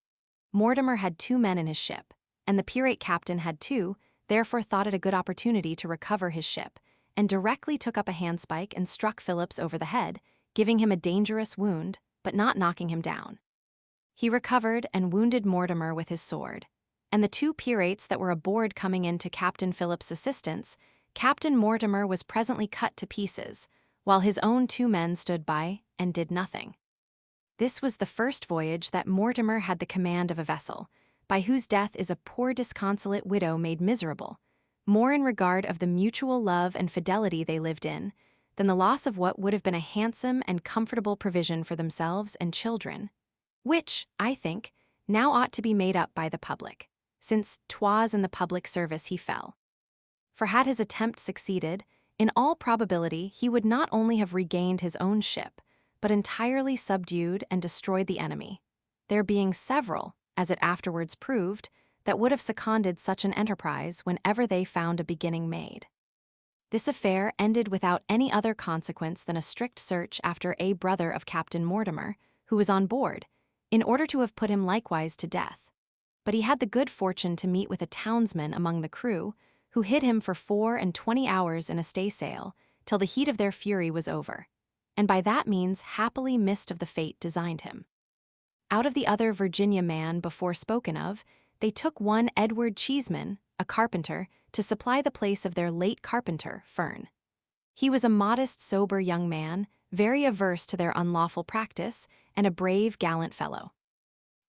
Mortimer had 2 men in his ship, and the pirate captain had 2, therefore thought it a good opportunity to recover his ship, and directly took up a handspike and struck Phillips over the head, giving him a dangerous wound, but not knocking him down. He recovered and wounded Mortimer with his sword, and the 2 pirates that were aboard coming in to Captain Phillips' assistance, Captain Mortimer was presently cut to pieces, while his own 2 men stood by and did nothing. This was the first voyage that Mortimer had the command of a vessel, by whose death is a poor disconsolate widow made miserable, more in regard of the mutual love and fidelity they lived in, than the loss of what would have been a handsome and comfortable provision for themselves and children, which, I think, now ought to be made up by the public, since 'twas in the public service he fell. For had his attempt succeeded, in all probability he would not only have regained his own ship, but entirely subdued and destroyed the enemy, there being several, as it afterwards proved, that would have seconded such an enterprise whenever they found a beginning made. This affair ended without any other consequence than a strict search after a brother of Captain Mortimer, who was on board, in order to have put him likewise to death. But he had the good fortune to meet with a townsman among the crew, who hid him for 24 hours in a staysail, till the heat of their fury was over, and by that means happily missed of the fate designed him. Out of the other Virginia man before spoken of, they took one Edward Cheeseman, a a carpenter, to supply the place of their late carpenter, Fern. He was a modest, sober young man, very averse to their unlawful practice, and a brave, gallant fellow.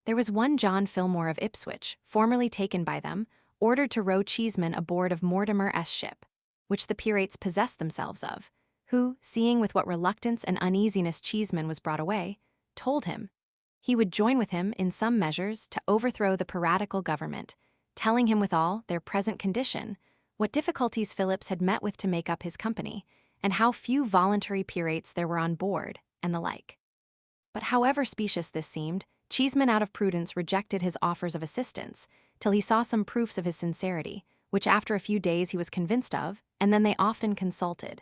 There was one John Fillmore of Ipswich, formerly taken by them, ordered to row Cheeseman aboard of Mortimer's ship, which the pirates possessed themselves of, who, seeing with what reluctance and uneasiness Cheeseman was brought away, told him he would join with him in some measures to overthrow the piratical government, telling him withal their present condition, what difficulties Phillips had met with to make up his company, and how few voluntary pirates there were on board, and the like. But however specious this seemed, Cheeseman out of prudence rejected his offers of assistance, till he saw some proofs of his sincerity, which after a few days he was convinced of, and then they often consulted.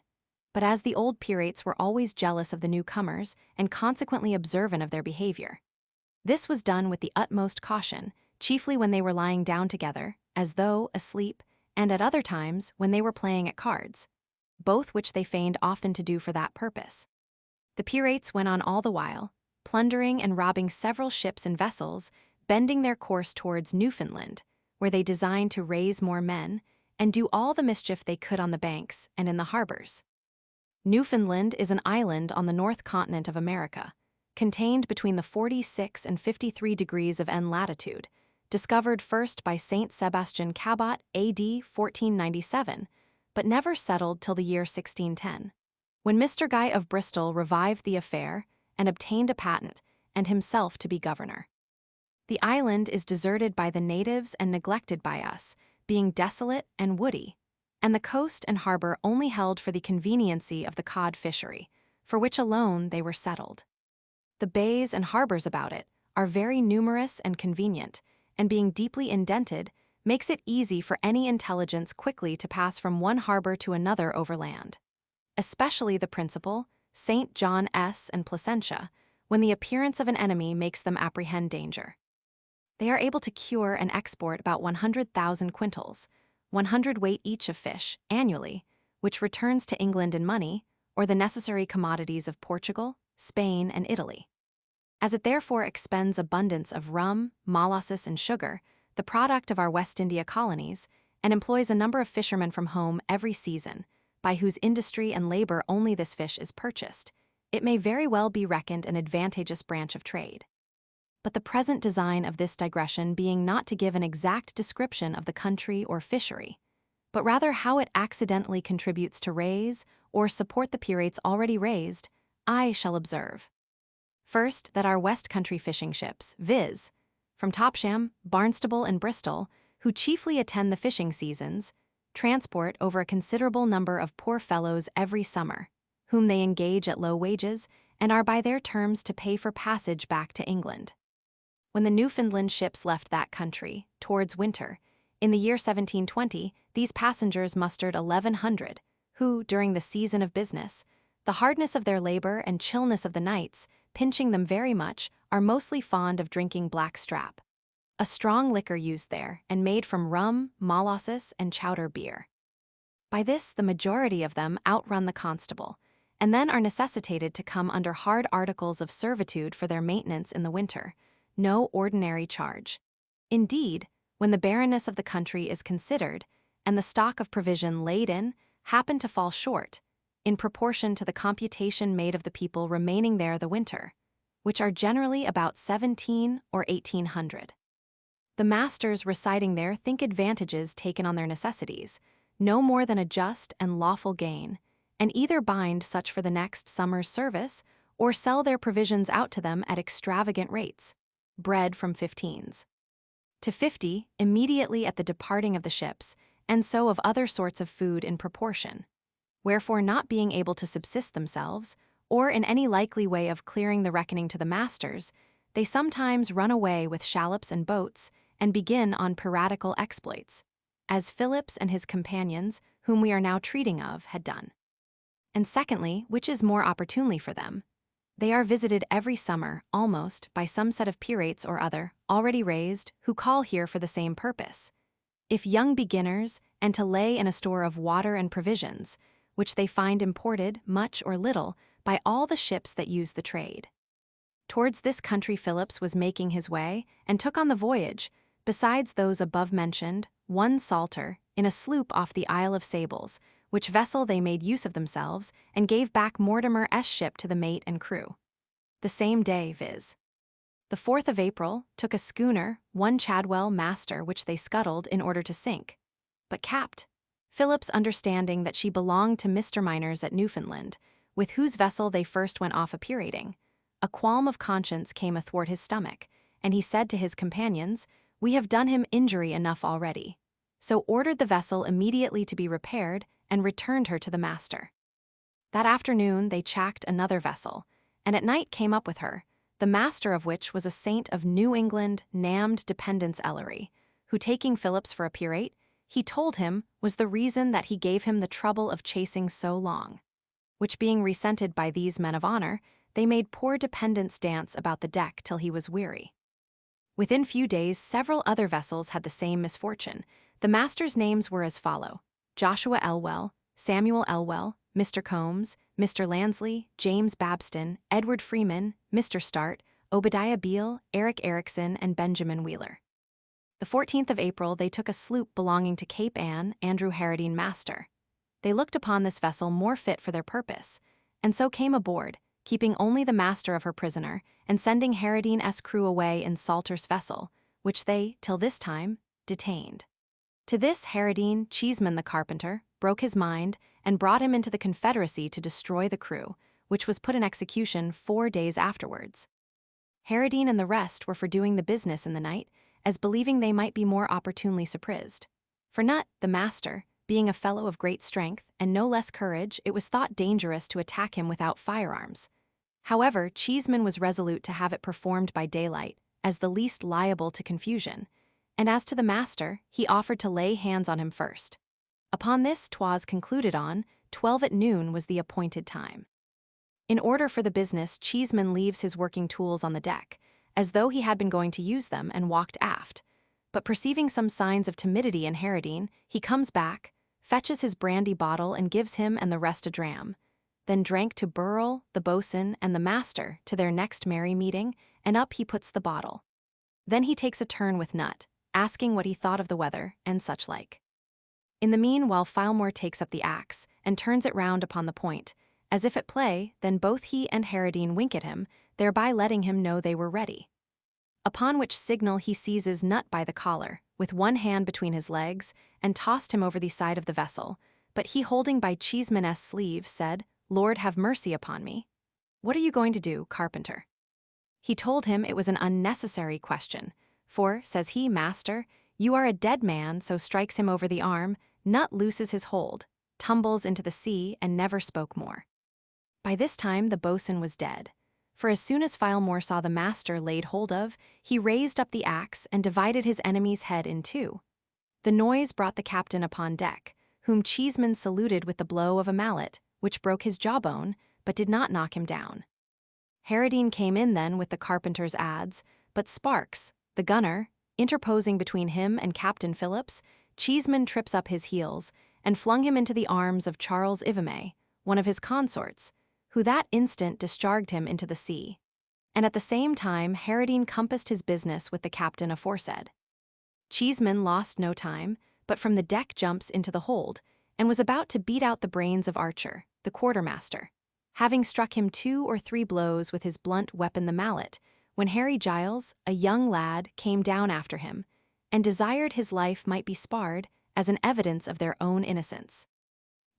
But as the old pirates were always jealous of the newcomers, and consequently observant of their behavior, this was done with the utmost caution, chiefly when they were lying down together, as though asleep, and at other times when they were playing at cards, both which they feigned often to do for that purpose. The pirates went on all the while, plundering and robbing several ships and vessels, bending their course towards Newfoundland, where they designed to raise more men, and do all the mischief they could on the banks and in the harbors. Newfoundland is an island on the north continent of America, contained between the 46 and 53 degrees of N latitude, discovered first by Saint Sebastian Cabot A.D. 1497, but never settled till the year 1610, when Mr. Guy of Bristol revived the affair and obtained a patent, and himself to be governor. The island is deserted by the natives and neglected by us, being desolate and woody, and the coast and harbor only held for the conveniency of the cod fishery, for which alone they were settled. The bays and harbors about it are very numerous and convenient, and being deeply indented, makes it easy for any intelligence quickly to pass from one harbor to another overland. Especially the principal, St. John S. and Placentia, when the appearance of an enemy makes them apprehend danger. They are able to cure and export about 100,000 quintals, 100 weight each of fish, annually, which returns to England in money, or the necessary commodities of Portugal, Spain, and Italy. As it therefore expends abundance of rum, molasses, and sugar, the product of our West India colonies, and employs a number of fishermen from home every season, by whose industry and labor only this fish is purchased, it may very well be reckoned an advantageous branch of trade. But the present design of this digression being not to give an exact description of the country or fishery, but rather how it accidentally contributes to raise or support the pirates already raised, I shall observe. First, that our West Country fishing ships, viz., from Topsham, Barnstable, and Bristol, who chiefly attend the fishing seasons, transport over a considerable number of poor fellows every summer, whom they engage at low wages, and are by their terms to pay for passage back to England. When the Newfoundland ships left that country, towards winter, in the year 1720, these passengers mustered 1,100, who, during the season of business, the hardness of their labor and chillness of the nights, pinching them very much, are mostly fond of drinking black strap, a strong liquor used there and made from rum, molasses, and chowder beer. By this the majority of them outrun the constable, and then are necessitated to come under hard articles of servitude for their maintenance in the winter, no ordinary charge. Indeed, when the barrenness of the country is considered, and the stock of provision laid in happen to fall short, in proportion to the computation made of the people remaining there the winter, which are generally about 17 or 1,800. The masters residing there think advantages taken on their necessities, no more than a just and lawful gain, and either bind such for the next summer's service, or sell their provisions out to them at extravagant rates, bread from 15s to 50 immediately at the departing of the ships, and so of other sorts of food in proportion. Wherefore, not being able to subsist themselves, or in any likely way of clearing the reckoning to the masters, they sometimes run away with shallops and boats, and begin on piratical exploits, as Phillips and his companions, whom we are now treating of, had done. And secondly, which is more opportunely for them, they are visited every summer, almost, by some set of pirates or other, already raised, who call here for the same purpose, if young beginners, and to lay in a store of water and provisions, which they find imported, much or little, by all the ships that use the trade. Towards this country Phillips was making his way, and took on the voyage, besides those above-mentioned, one Salter, in a sloop off the Isle of Sables, which vessel they made use of themselves, and gave back Mortimer's ship to the mate and crew. The same day, viz. the 4th of April, took a schooner, one Chadwell master, which they scuttled in order to sink. But Capt. Phillips, understanding that she belonged to Mr. Miners at Newfoundland, with whose vessel they first went off a-pirating, a qualm of conscience came athwart his stomach, and he said to his companions, "We have done him injury enough already," so ordered the vessel immediately to be repaired and returned her to the master. That afternoon they chacked another vessel, and at night came up with her, the master of which was a saint of New England, named Dependence Ellery, who, taking Phillips for a pirate, he told him was the reason that he gave him the trouble of chasing so long. Which being resented by these men of honor, they made poor Dependence dance about the deck till he was weary. Within few days several other vessels had the same misfortune. The masters' names were as follow: Joshua Elwell, Samuel Elwell, Mr. Combs, Mr. Lansley, James Babston, Edward Freeman, Mr. Start, Obadiah Beale, Eric Erickson, and Benjamin Wheeler. The 14th of April they took a sloop belonging to Cape Ann, Andrew Harradine master. They looked upon this vessel more fit for their purpose, and so came aboard, keeping only the master of her prisoner, and sending Harradine's crew away in Salter's vessel, which they, till this time, detained. To this Harradine, Cheeseman the carpenter, broke his mind, and brought him into the Confederacy to destroy the crew, which was put in execution 4 days afterwards. Harradine and the rest were for doing the business in the night, as believing they might be more opportunely surprised. For Nutt, the master, being a fellow of great strength and no less courage, it was thought dangerous to attack him without firearms. However, Cheeseman was resolute to have it performed by daylight, as the least liable to confusion, and as to the master, he offered to lay hands on him first. Upon this 'twas concluded on, 12 at noon was the appointed time. In order for the business, Cheeseman leaves his working tools on the deck, as though he had been going to use them, and walked aft. But perceiving some signs of timidity in Harradine, he comes back, fetches his brandy bottle and gives him and the rest a dram, then drank to Burrell, the boatswain, and the master to their next merry meeting, and up he puts the bottle. Then he takes a turn with Nutt, asking what he thought of the weather, and such like. In the meanwhile Filemore takes up the axe, and turns it round upon the point, as if at play, then both he and Harradine wink at him, thereby letting him know they were ready. Upon which signal he seizes Nutt by the collar, with one hand between his legs, and tossed him over the side of the vessel, but he, holding by Cheeseman's sleeve, said, "Lord have mercy upon me. What are you going to do, carpenter?" He told him it was an unnecessary question, for, says he, "Master, you are a dead man," so strikes him over the arm. Nutt looses his hold, tumbles into the sea, and never spoke more. By this time the boatswain was dead, for as soon as Filemore saw the master laid hold of, he raised up the axe and divided his enemy's head in two. The noise brought the captain upon deck, whom Cheeseman saluted with the blow of a mallet, which broke his jawbone, but did not knock him down. Harradine came in then with the carpenter's adze, but Sparks, the gunner, interposing between him and Captain Phillips, Cheeseman trips up his heels, and flung him into the arms of Charles XIII, one of his consorts, who that instant discharged him into the sea. And at the same time Harradine compassed his business with the captain aforesaid. Cheeseman lost no time, but from the deck jumps into the hold, and was about to beat out the brains of Archer, the quartermaster, having struck him 2 or 3 blows with his blunt weapon the mallet, when Harry Giles, a young lad, came down after him, and desired his life might be spared as an evidence of their own innocence.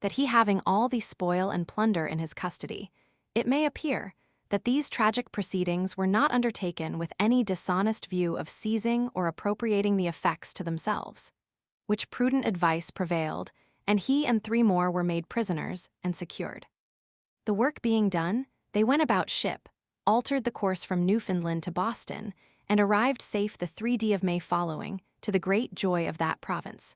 That he having all the spoil and plunder in his custody, it may appear that these tragic proceedings were not undertaken with any dishonest view of seizing or appropriating the effects to themselves, which prudent advice prevailed, and he and 3 more were made prisoners and secured. The work being done, they went about ship, altered the course from Newfoundland to Boston, and arrived safe the 3d of May following, to the great joy of that province.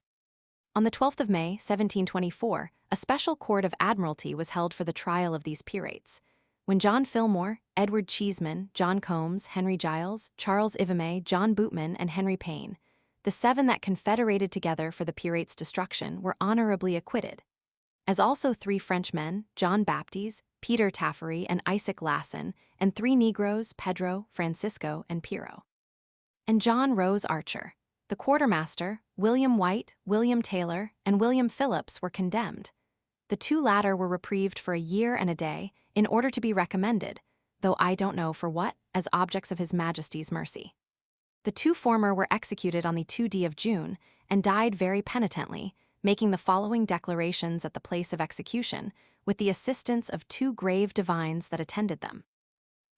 On the 12th of May, 1724, a special court of admiralty was held for the trial of these pirates, when John Fillmore, Edward Cheeseman, John Combs, Henry Giles, Charles XIII, John Bootman, and Henry Payne, the 7 that confederated together for the pirates' destruction, were honorably acquitted, as also 3 Frenchmen, John Baptiste, Peter Taffery, and Isaac Lasson, and 3 Negroes, Pedro, Francisco, and Piero. And John Rose Archer, The quartermaster, William White, William Taylor, and William Phillips were condemned. The two latter were reprieved for a year and a day in order to be recommended, though I don't know for what, as objects of His Majesty's mercy. The two former were executed on the 2d of June and died very penitently, making the following declarations at the place of execution, with the assistance of two grave divines that attended them.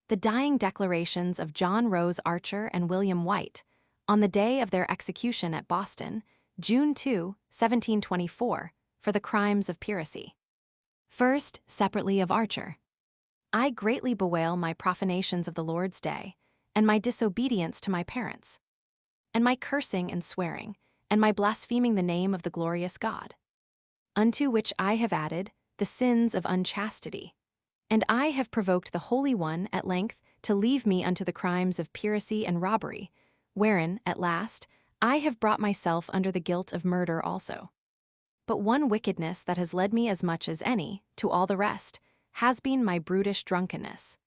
The dying declarations of John Rose Archer and William White, on the day of their execution at Boston, June 2, 1724, for the crimes of piracy. First, separately of Archer. I greatly bewail my profanations of the Lord's day, and my disobedience to my parents, and my cursing and swearing, and my blaspheming the name of the glorious God. Unto which I have added the sins of unchastity. And I have provoked the Holy One at length to leave me unto the crimes of piracy and robbery, wherein, at last, I have brought myself under the guilt of murder also. But one wickedness that has led me as much as any, to all the rest, has been my brutish drunkenness.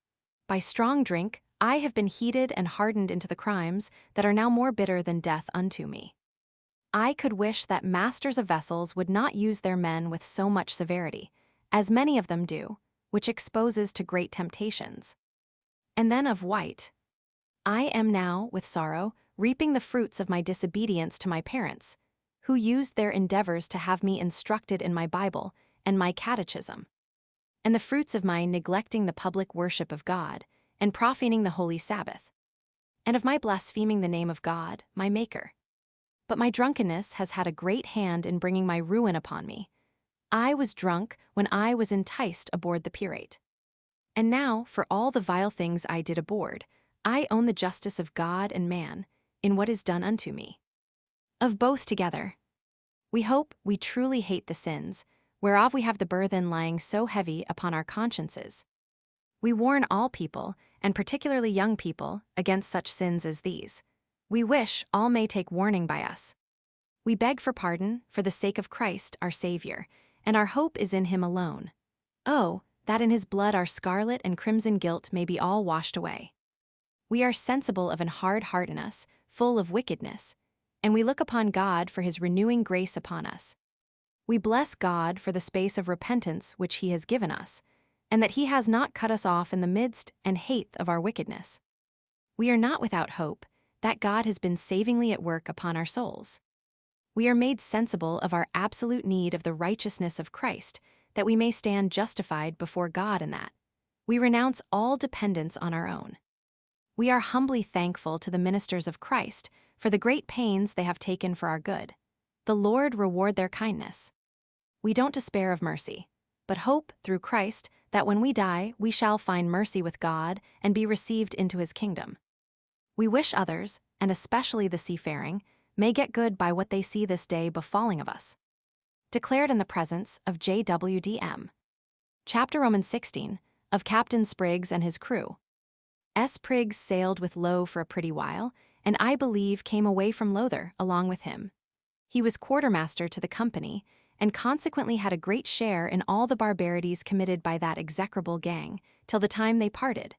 By strong drink, I have been heated and hardened into the crimes that are now more bitter than death unto me. I could wish that masters of vessels would not use their men with so much severity, as many of them do, which exposes to great temptations. And then of White. I am now, with sorrow, reaping the fruits of my disobedience to my parents, who used their endeavors to have me instructed in my Bible and my catechism, and the fruits of my neglecting the public worship of God, and profaning the holy Sabbath, and of my blaspheming the name of God, my Maker. But my drunkenness has had a great hand in bringing my ruin upon me. I was drunk when I was enticed aboard the pirate. And now, for all the vile things I did aboard, I own the justice of God and man, in what is done unto me. Of both together. We hope we truly hate the sins, whereof we have the burthen lying so heavy upon our consciences. We warn all people, and particularly young people, against such sins as these. We wish all may take warning by us. We beg for pardon, for the sake of Christ, our Savior, and our hope is in Him alone. Oh, that in His blood our scarlet and crimson guilt may be all washed away. We are sensible of an hard heart in us, full of wickedness, and we look upon God for His renewing grace upon us. We bless God for the space of repentance which He has given us, and that He has not cut us off in the midst and height of our wickedness. We are not without hope, that God has been savingly at work upon our souls. We are made sensible of our absolute need of the righteousness of Christ, that we may stand justified before God in that. We renounce all dependence on our own. We are humbly thankful to the ministers of Christ for the great pains they have taken for our good. The Lord reward their kindness. We don't despair of mercy, but hope, through Christ, that when we die, we shall find mercy with God and be received into His kingdom. We wish others, and especially the seafaring, may get good by what they see this day befalling of us. Declared in the presence of J.W.D.M. Chapter Romans 16, of Captain Spriggs and his crew. Spriggs sailed with Low for a pretty while, and I believe came away from Lowther along with him. He was quartermaster to the company, and consequently had a great share in all the barbarities committed by that execrable gang, till the time they parted,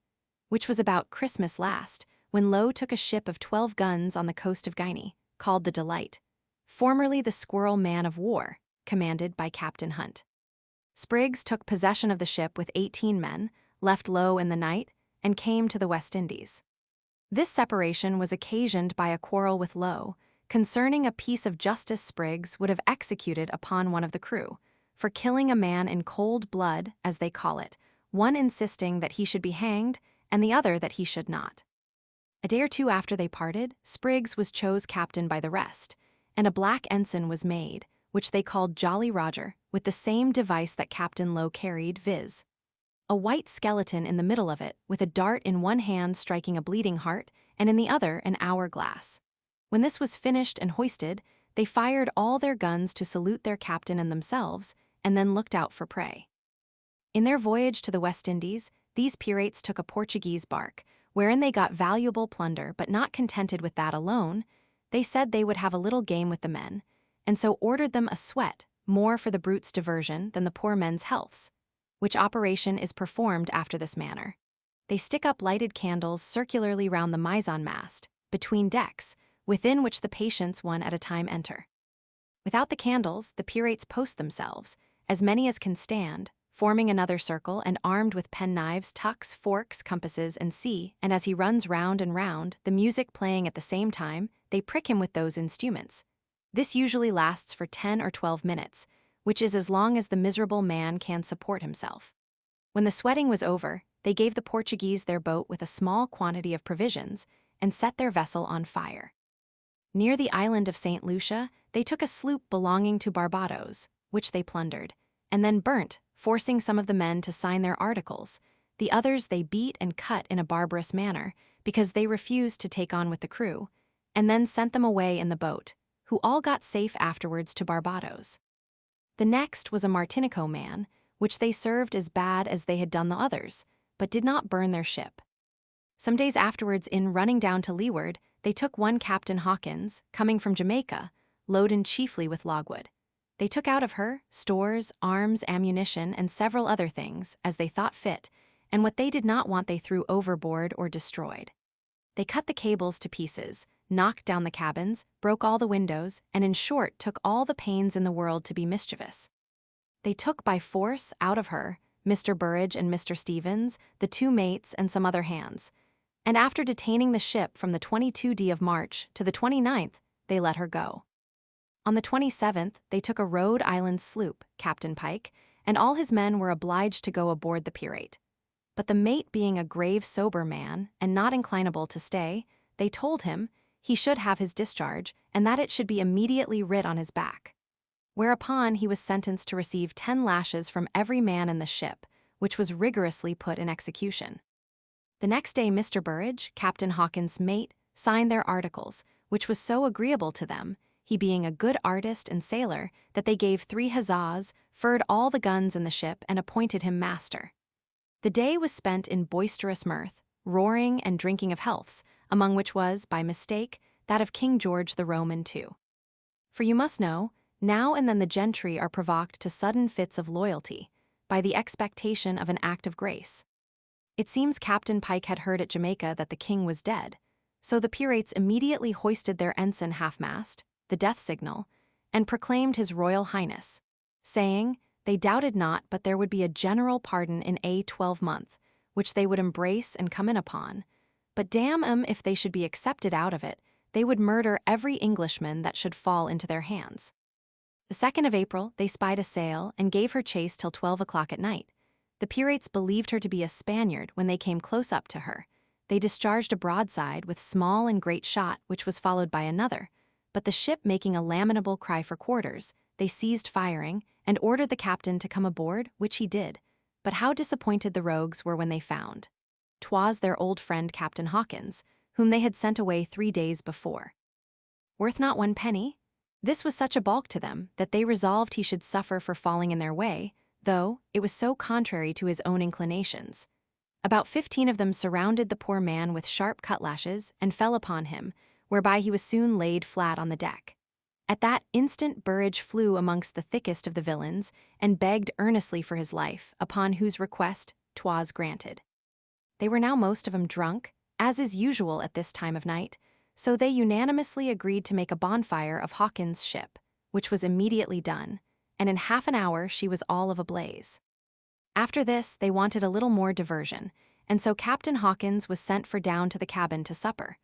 which was about Christmas last, when Low took a ship of 12 guns on the coast of Guinea, called the Delight, formerly the Squirrel man of war, commanded by Captain Hunt. Spriggs took possession of the ship with 18 men, left Low in the night, and came to the West Indies. This separation was occasioned by a quarrel with Low, concerning a piece of justice Spriggs would have executed upon one of the crew, for killing a man in cold blood, as they call it, one insisting that he should be hanged, and the other that he should not. A day or two after they parted, Spriggs was chose captain by the rest, and a black ensign was made, which they called Jolly Roger, with the same device that Captain Low carried, viz. A white skeleton in the middle of it, with a dart in one hand striking a bleeding heart, and in the other an hourglass. When this was finished and hoisted, they fired all their guns to salute their captain and themselves, and then looked out for prey. In their voyage to the West Indies, these pirates took a Portuguese bark, wherein they got valuable plunder, but not contented with that alone, they said they would have a little game with the men, and so ordered them a sweat, more for the brute's diversion than the poor men's healths, which operation is performed after this manner. They stick up lighted candles circularly round the mizzen mast, between decks, within which the patients one at a time enter. Without the candles, the pirates post themselves, as many as can stand, forming another circle and armed with penknives, tucks, forks, compasses, and and as he runs round and round, the music playing at the same time, they prick him with those instruments. This usually lasts for 10 or 12 minutes, which is as long as the miserable man can support himself. When the sweating was over, they gave the Portuguese their boat with a small quantity of provisions and set their vessel on fire. Near the island of St. Lucia, they took a sloop belonging to Barbados, which they plundered, and then burnt, forcing some of the men to sign their articles. The others they beat and cut in a barbarous manner, because they refused to take on with the crew, and then sent them away in the boat, who all got safe afterwards to Barbados. The next was a Martinico man, which they served as bad as they had done the others, but did not burn their ship. Some days afterwards, in running down to leeward, they took one Captain Hawkins, coming from Jamaica, loaden chiefly with logwood. They took out of her stores, arms, ammunition, and several other things, as they thought fit, and what they did not want they threw overboard or destroyed. They cut the cables to pieces, knocked down the cabins, broke all the windows, and in short took all the pains in the world to be mischievous. They took by force out of her Mr. Burridge and Mr. Stevens, the two mates, and some other hands, and after detaining the ship from the 22d of March to the 29th, they let her go. On the 27th, they took a Rhode Island sloop, Captain Pike, and all his men were obliged to go aboard the pirate. But the mate being a grave, sober man, and not inclinable to stay, they told him he should have his discharge, and that it should be immediately writ on his back. Whereupon he was sentenced to receive 10 lashes from every man in the ship, which was rigorously put in execution. The next day Mr. Burridge, Captain Hawkins' mate, signed their articles, which was so agreeable to them, he being a good artist and sailor, that they gave 3 huzzas, furred all the guns in the ship, and appointed him master. The day was spent in boisterous mirth, roaring and drinking of healths, among which was, by mistake, that of King George the Roman too. For you must know, now and then the gentry are provoked to sudden fits of loyalty, by the expectation of an act of grace. It seems Captain Pike had heard at Jamaica that the king was dead, so the pirates immediately hoisted their ensign half-mast, the death signal, and proclaimed his royal highness, saying they doubted not but there would be a general pardon in a 12-month, which they would embrace and come in upon, but damn 'em if they should be accepted out of it, they would murder every Englishman that should fall into their hands. The 2nd of April they spied a sail and gave her chase till 12 o'clock at night. The pirates believed her to be a Spaniard when they came close up to her. They discharged a broadside with small and great shot, which was followed by another, but the ship making a lamentable cry for quarters, they ceased firing and ordered the captain to come aboard, which he did. But how disappointed the rogues were when they found 'twas their old friend Captain Hawkins, whom they had sent away 3 days before. Worth not 1 penny? This was such a balk to them that they resolved he should suffer for falling in their way, though it was so contrary to his own inclinations. About 15 of them surrounded the poor man with sharp cutlashes and fell upon him, whereby he was soon laid flat on the deck. At that instant Burridge flew amongst the thickest of the villains and begged earnestly for his life, upon whose request 'twas granted. They were now most of 'em drunk, as is usual at this time of night, so they unanimously agreed to make a bonfire of Hawkins' ship, which was immediately done, and in half an hour she was all of a blaze. After this they wanted a little more diversion, and so Captain Hawkins was sent for down to the cabin to supper.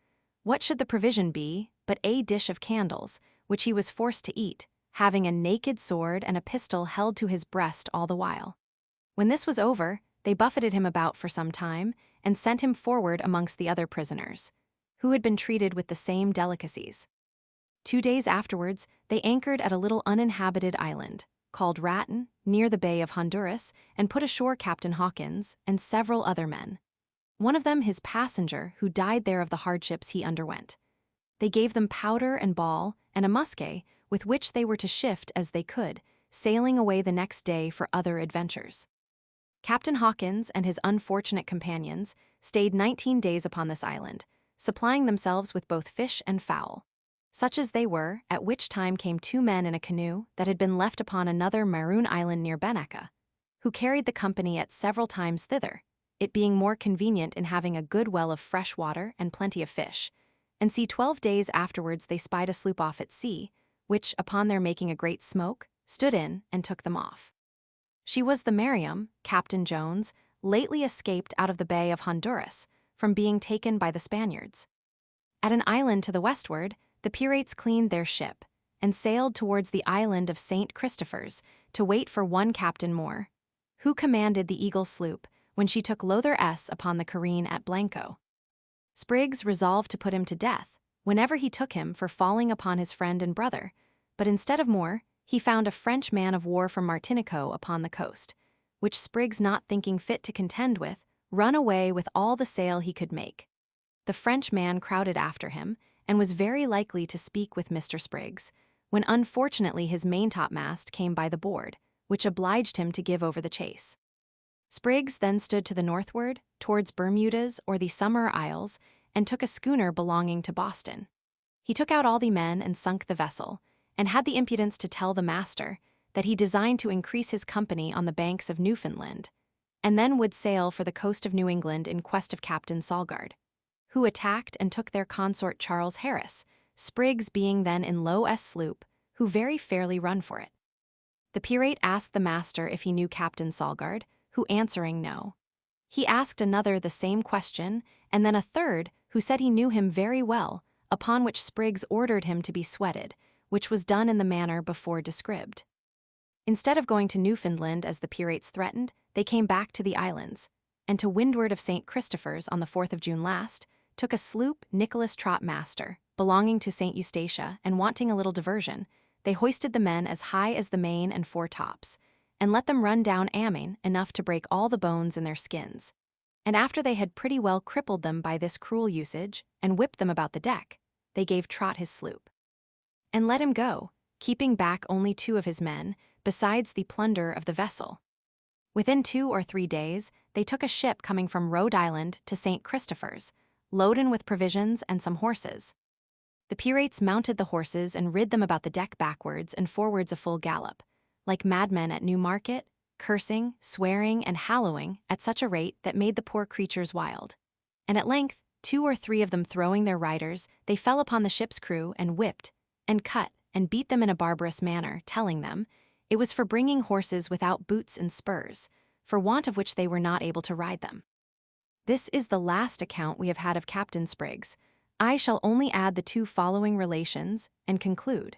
What should the provision be but a dish of candles, which he was forced to eat, having a naked sword and a pistol held to his breast all the while. When this was over, they buffeted him about for some time, and sent him forward amongst the other prisoners, who had been treated with the same delicacies. 2 days afterwards, they anchored at a little uninhabited island, called Raton, near the Bay of Honduras, and put ashore Captain Hawkins and several other men. One of them his passenger, who died there of the hardships he underwent. They gave them powder and ball, and a musket, with which they were to shift as they could, sailing away the next day for other adventures. Captain Hawkins and his unfortunate companions stayed 19 days upon this island, supplying themselves with both fish and fowl. Such as they were, at which time came 2 men in a canoe that had been left upon another maroon island near Benaca, who carried the company at several times thither, it being more convenient in having a good well of fresh water and plenty of fish, and see 12 days afterwards they spied a sloop off at sea, which, upon their making a great smoke, stood in and took them off. She was the Mariam, Captain Jones, lately escaped out of the Bay of Honduras, from being taken by the Spaniards. At an island to the westward, the pirates cleaned their ship, and sailed towards the island of St. Christopher's to wait for one Captain Moore, who commanded the Eagle sloop when she took Lowther upon the careen at Blanco. Spriggs resolved to put him to death whenever he took him for falling upon his friend and brother, but instead of Moore, he found a French man of war from Martinico upon the coast, which Spriggs, not thinking fit to contend with, run away with all the sail he could make. The French man crowded after him, and was very likely to speak with Mr. Spriggs, when unfortunately his maintopmast came by the board, which obliged him to give over the chase. Spriggs then stood to the northward, towards Bermudas or the Summer Isles, and took a schooner belonging to Boston. He took out all the men and sunk the vessel, and had the impudence to tell the master that he designed to increase his company on the banks of Newfoundland, and then would sail for the coast of New England in quest of Captain Salgard, who attacked and took their consort Charles Harris, Spriggs being then in Low sloop, who very fairly run for it. The pirate asked the master if he knew Captain Salgard, who answering no. He asked another the same question, and then a third, who said he knew him very well, upon which Spriggs ordered him to be sweated, which was done in the manner before described. Instead of going to Newfoundland as the pirates threatened, they came back to the islands, and to windward of St. Christopher's on the 4th of June last, took a sloop Nicholas Trot master, belonging to St. Eustatia, and wanting a little diversion, they hoisted the men as high as the main and foretops, and let them run down amain enough to break all the bones in their skins. And after they had pretty well crippled them by this cruel usage, and whipped them about the deck, they gave Trot his sloop, and let him go, keeping back only 2 of his men, besides the plunder of the vessel. Within 2 or 3 days, they took a ship coming from Rhode Island to St. Christopher's, loaden with provisions and some horses. The pirates mounted the horses and rid them about the deck backwards and forwards a full gallop, like madmen at Newmarket, cursing, swearing, and hallowing at such a rate that made the poor creatures wild. And at length, 2 or 3 of them throwing their riders, they fell upon the ship's crew and whipped, and cut, and beat them in a barbarous manner, telling them it was for bringing horses without boots and spurs, for want of which they were not able to ride them. This is the last account we have had of Captain Spriggs. I shall only add the 2 following relations, and conclude.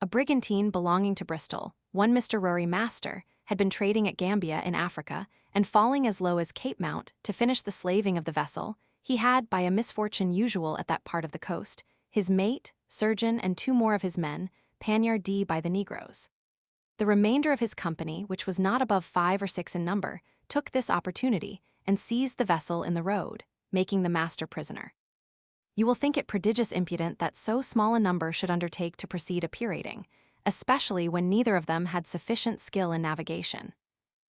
A brigantine belonging to Bristol, one Mr. Rory Master, had been trading at Gambia in Africa, and falling as low as Cape Mount to finish the slaving of the vessel, he had, by a misfortune usual at that part of the coast, his mate, surgeon, and 2 more of his men, poniarded by the negroes. The remainder of his company, which was not above 5 or 6 in number, took this opportunity, and seized the vessel in the road, making the master prisoner. You will think it prodigious impudent that so small a number should undertake to proceed a pirating, especially when neither of them had sufficient skill in navigation.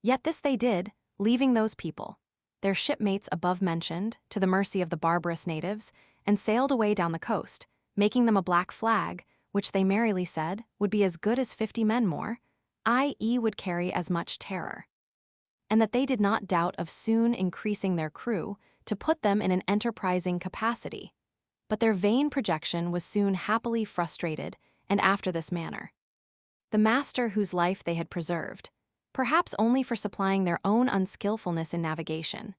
Yet this they did, leaving those people, their shipmates above mentioned, to the mercy of the barbarous natives, and sailed away down the coast, making them a black flag, which they merrily said would be as good as 50 men more, i.e. would carry as much terror. And that they did not doubt of soon increasing their crew to put them in an enterprising capacity. But their vain projection was soon happily frustrated, and after this manner. The master whose life they had preserved, perhaps only for supplying their own unskillfulness in navigation,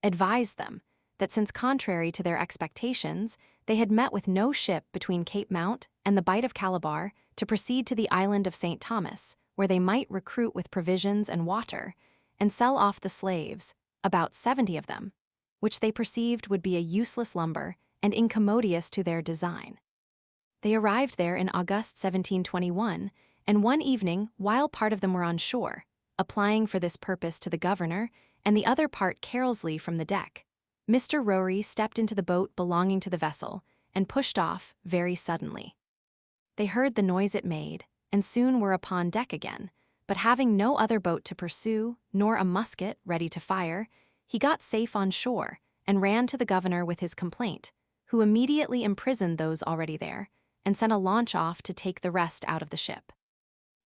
advised them that since contrary to their expectations, they had met with no ship between Cape Mount and the Bight of Calabar to proceed to the island of St. Thomas, where they might recruit with provisions and water, and sell off the slaves, about 70 of them, which they perceived would be a useless lumber and incommodious to their design. They arrived there in August 1721, and one evening, while part of them were on shore, applying for this purpose to the governor, and the other part carelessly from the deck, Mr. Rory stepped into the boat belonging to the vessel, and pushed off very suddenly. They heard the noise it made, and soon were upon deck again, but having no other boat to pursue, nor a musket ready to fire, he got safe on shore, and ran to the governor with his complaint, who immediately imprisoned those already there, and sent a launch off to take the rest out of the ship.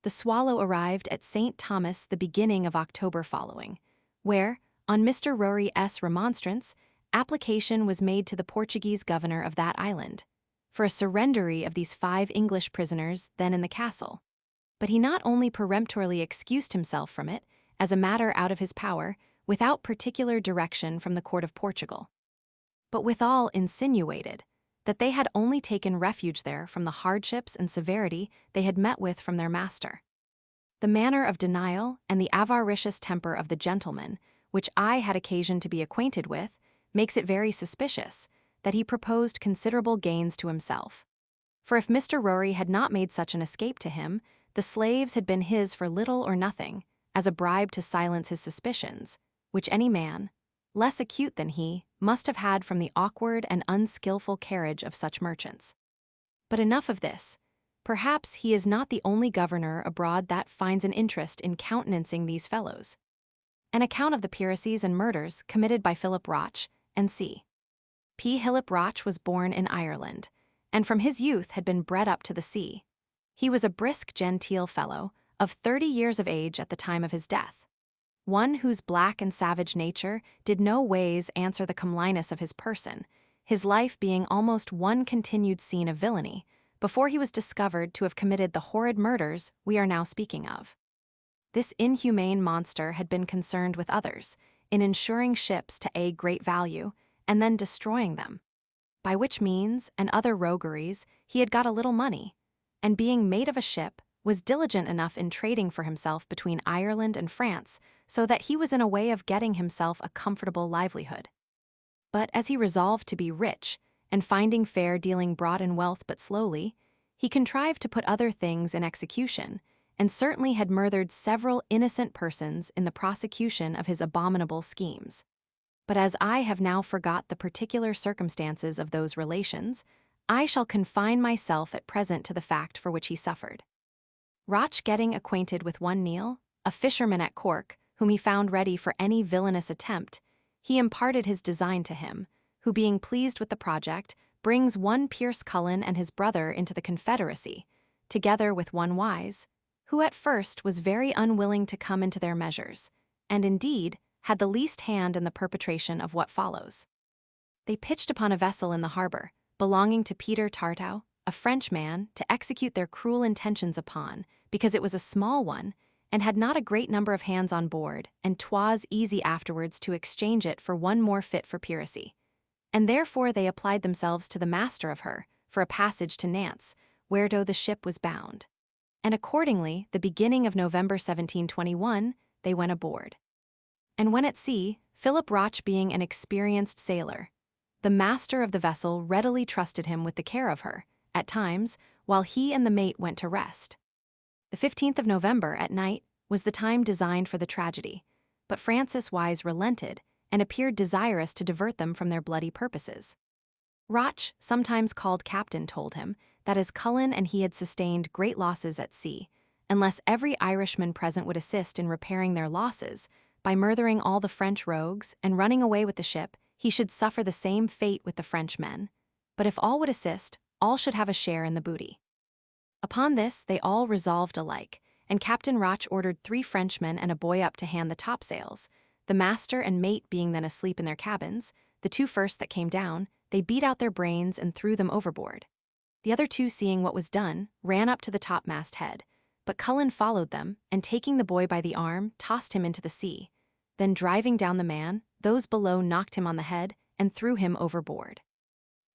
The Swallow arrived at St. Thomas the beginning of October following, where, on Mr. Rory's remonstrance, application was made to the Portuguese governor of that island for a surrendery of these 5 English prisoners then in the castle. But he not only peremptorily excused himself from it, as a matter out of his power, without particular direction from the court of Portugal, but withal insinuated that they had only taken refuge there from the hardships and severity they had met with from their master. The manner of denial and the avaricious temper of the gentleman, which I had occasion to be acquainted with, makes it very suspicious that he proposed considerable gains to himself. For if Mr. Rory had not made such an escape to him, the slaves had been his for little or nothing, as a bribe to silence his suspicions, which any man, less acute than he, must have had from the awkward and unskilful carriage of such merchants. But enough of this. Perhaps he is not the only governor abroad that finds an interest in countenancing these fellows. An account of the piracies and murders committed by Philip Roch, N.C. P. Philip Roch was born in Ireland, and from his youth had been bred up to the sea. He was a brisk, genteel fellow, of 30 years of age at the time of his death, one whose black and savage nature did no ways answer the comeliness of his person, his life being almost one continued scene of villainy, before he was discovered to have committed the horrid murders we are now speaking of. This inhumane monster had been concerned with others, in insuring ships to a great value, and then destroying them, by which means and other rogueries he had got a little money, and being mate of a ship, was diligent enough in trading for himself between Ireland and France, so that he was in a way of getting himself a comfortable livelihood. But as he resolved to be rich, and finding fair dealing brought in wealth but slowly, he contrived to put other things in execution, and certainly had murdered several innocent persons in the prosecution of his abominable schemes. But as I have now forgot the particular circumstances of those relations, I shall confine myself at present to the fact for which he suffered. Roch getting acquainted with one Neil, a fisherman at Cork, whom he found ready for any villainous attempt, he imparted his design to him, who being pleased with the project, brings one Pierce Cullen and his brother into the confederacy, together with one Wise, who at first was very unwilling to come into their measures, and indeed had the least hand in the perpetration of what follows. They pitched upon a vessel in the harbor, belonging to Peter Tartow, a Frenchman, to execute their cruel intentions upon, because it was a small one, and had not a great number of hands on board, and 'twas easy afterwards to exchange it for one more fit for piracy. And therefore they applied themselves to the master of her, for a passage to Nantes, whereto the ship was bound. And accordingly, the beginning of November 1721, they went aboard. And when at sea, Philip Roch being an experienced sailor, the master of the vessel readily trusted him with the care of her, at times, while he and the mate went to rest. The 15th of November, at night, was the time designed for the tragedy, but Francis Wise relented, and appeared desirous to divert them from their bloody purposes. Roch, sometimes called Captain, told him that as Cullen and he had sustained great losses at sea, unless every Irishman present would assist in repairing their losses, by murdering all the French rogues and running away with the ship, he should suffer the same fate with the French men. But if all would assist, all should have a share in the booty. Upon this they all resolved alike, and Captain Roch ordered 3 Frenchmen and a boy up to hand the topsails. The master and mate being then asleep in their cabins, the 2 first that came down, they beat out their brains and threw them overboard. The other 2, seeing what was done, ran up to the topmast head, but Cullen followed them, and taking the boy by the arm, tossed him into the sea. Then driving down the man, those below knocked him on the head and threw him overboard.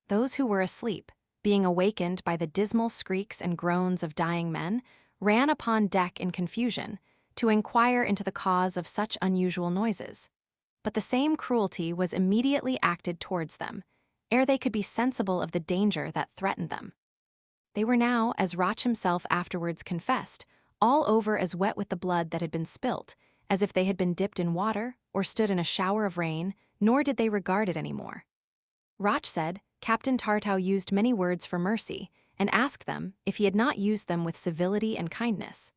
Those who were asleep, being awakened by the dismal shrieks and groans of dying men, ran upon deck in confusion, to inquire into the cause of such unusual noises. But the same cruelty was immediately acted towards them, ere they could be sensible of the danger that threatened them. They were now, as Roch himself afterwards confessed, all over as wet with the blood that had been spilt, as if they had been dipped in water or stood in a shower of rain, nor did they regard it any more. Roch said Captain Tartow used many words for mercy, and asked them if he had not used them with civility and kindness,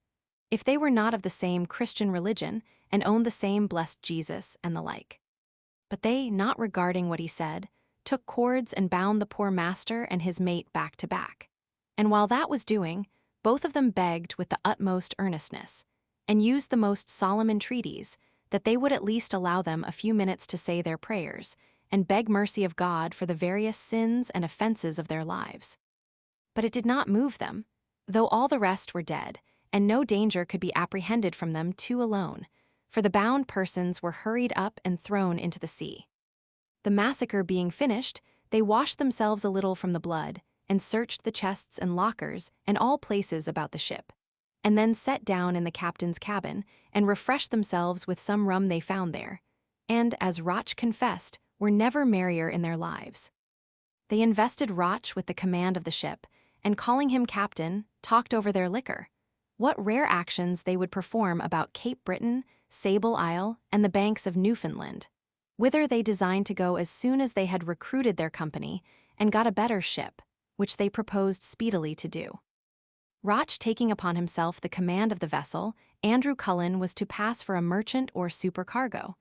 if they were not of the same Christian religion, and owned the same blessed Jesus, and the like. But they, not regarding what he said, took cords and bound the poor master and his mate back to back. And while that was doing, both of them begged with the utmost earnestness, and used the most solemn entreaties, that they would at least allow them a few minutes to say their prayers, and beg mercy of God for the various sins and offenses of their lives. But it did not move them, though all the rest were dead, and no danger could be apprehended from them two alone, for the bound persons were hurried up and thrown into the sea. The massacre being finished, they washed themselves a little from the blood, and searched the chests and lockers and all places about the ship, and then sat down in the captain's cabin, and refreshed themselves with some rum they found there, and, as Roch confessed, were never merrier in their lives. They invested Roch with the command of the ship, and calling him captain, talked over their liquor, what rare actions they would perform about Cape Breton, Sable Isle, and the banks of Newfoundland, whither they designed to go as soon as they had recruited their company and got a better ship, which they proposed speedily to do. Roch taking upon himself the command of the vessel, Andrew Cullen was to pass for a merchant or supercargo.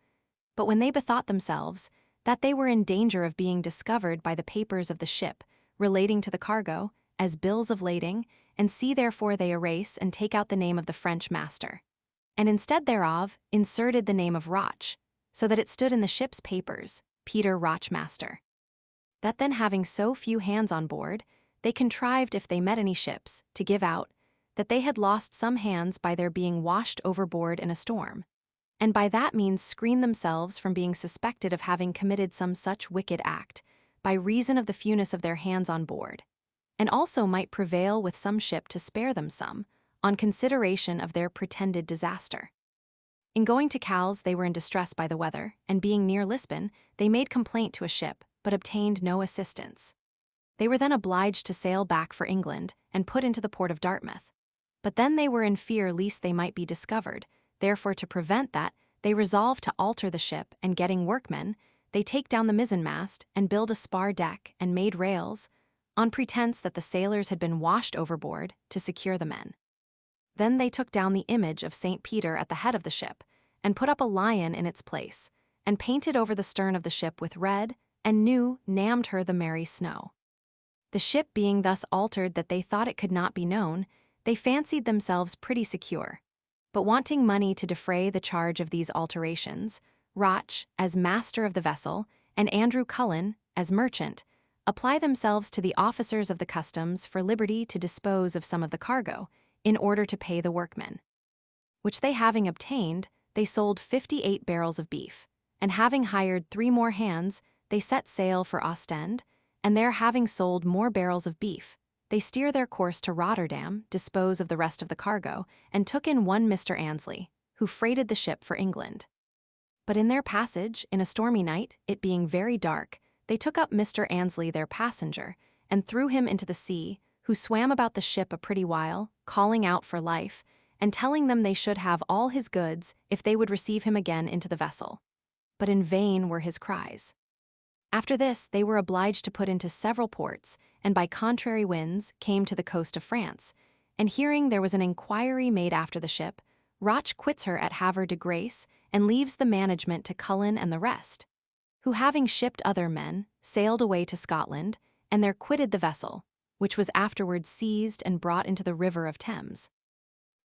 But when they bethought themselves that they were in danger of being discovered by the papers of the ship relating to the cargo, as bills of lading, and see therefore they erase and take out the name of the French master, and instead thereof inserted the name of Roch, so that it stood in the ship's papers, Peter Roch Master. That then having so few hands on board, they contrived, if they met any ships, to give out that they had lost some hands by their being washed overboard in a storm, and by that means screen themselves from being suspected of having committed some such wicked act, by reason of the fewness of their hands on board, and also might prevail with some ship to spare them some, on consideration of their pretended disaster. In going to Cowes they were in distress by the weather, and being near Lisbon, they made complaint to a ship, but obtained no assistance. They were then obliged to sail back for England, and put into the port of Dartmouth. But then they were in fear lest they might be discovered, therefore to prevent that, they resolved to alter the ship, and getting workmen, they take down the mizzenmast, and build a spar deck, and made rails, on pretense that the sailors had been washed overboard, to secure the men. Then they took down the image of St. Peter at the head of the ship, and put up a lion in its place, and painted over the stern of the ship with red, and named her the Merry Snow. The ship being thus altered that they thought it could not be known, they fancied themselves pretty secure. But wanting money to defray the charge of these alterations, Roch, as master of the vessel, and Andrew Cullen, as merchant, apply themselves to the officers of the customs for liberty to dispose of some of the cargo, in order to pay the workmen. Which they having obtained, they sold 58 barrels of beef, and having hired 3 more hands, they set sail for Ostend, and there having sold more barrels of beef, they steer their course to Rotterdam, dispose of the rest of the cargo, and took in one Mr. Ansley, who freighted the ship for England. But in their passage, in a stormy night, it being very dark, they took up Mr. Ansley their passenger, and threw him into the sea, who swam about the ship a pretty while, calling out for life, and telling them they should have all his goods if they would receive him again into the vessel. But in vain were his cries. After this they were obliged to put into several ports, and by contrary winds came to the coast of France, and hearing there was an inquiry made after the ship, Roch quits her at Havre de Grace, and leaves the management to Cullen and the rest, who having shipped other men, sailed away to Scotland, and there quitted the vessel, which was afterwards seized and brought into the river of Thames.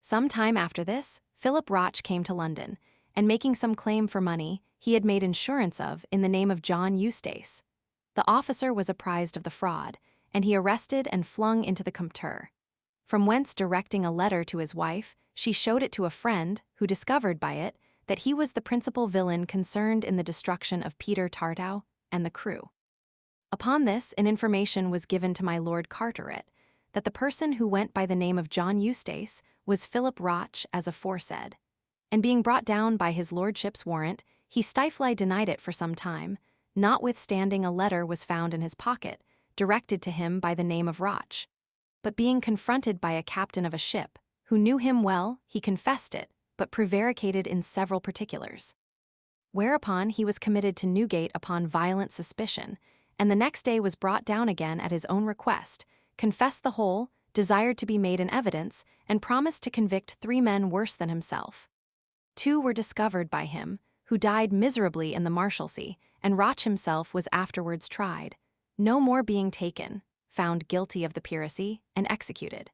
Some time after this, Philip Roch came to London, and making some claim for money he had made insurance of in the name of John Eustace. The officer was apprised of the fraud, and he arrested and flung into the Compter. From whence directing a letter to his wife, she showed it to a friend, who discovered by it that he was the principal villain concerned in the destruction of Peter Tartow and the crew. Upon this, an information was given to my Lord Carteret, that the person who went by the name of John Eustace was Philip Roch as aforesaid, and being brought down by his lordship's warrant, he stifely denied it for some time, notwithstanding a letter was found in his pocket, directed to him by the name of Roch. But being confronted by a captain of a ship, who knew him well, he confessed it, but prevaricated in several particulars. Whereupon he was committed to Newgate upon violent suspicion, and the next day was brought down again at his own request, confessed the whole, desired to be made in evidence, and promised to convict 3 men worse than himself. 2 were discovered by him, who died miserably in the Marshalsea, and Roch himself was afterwards tried, no more being taken, found guilty of the piracy, and executed.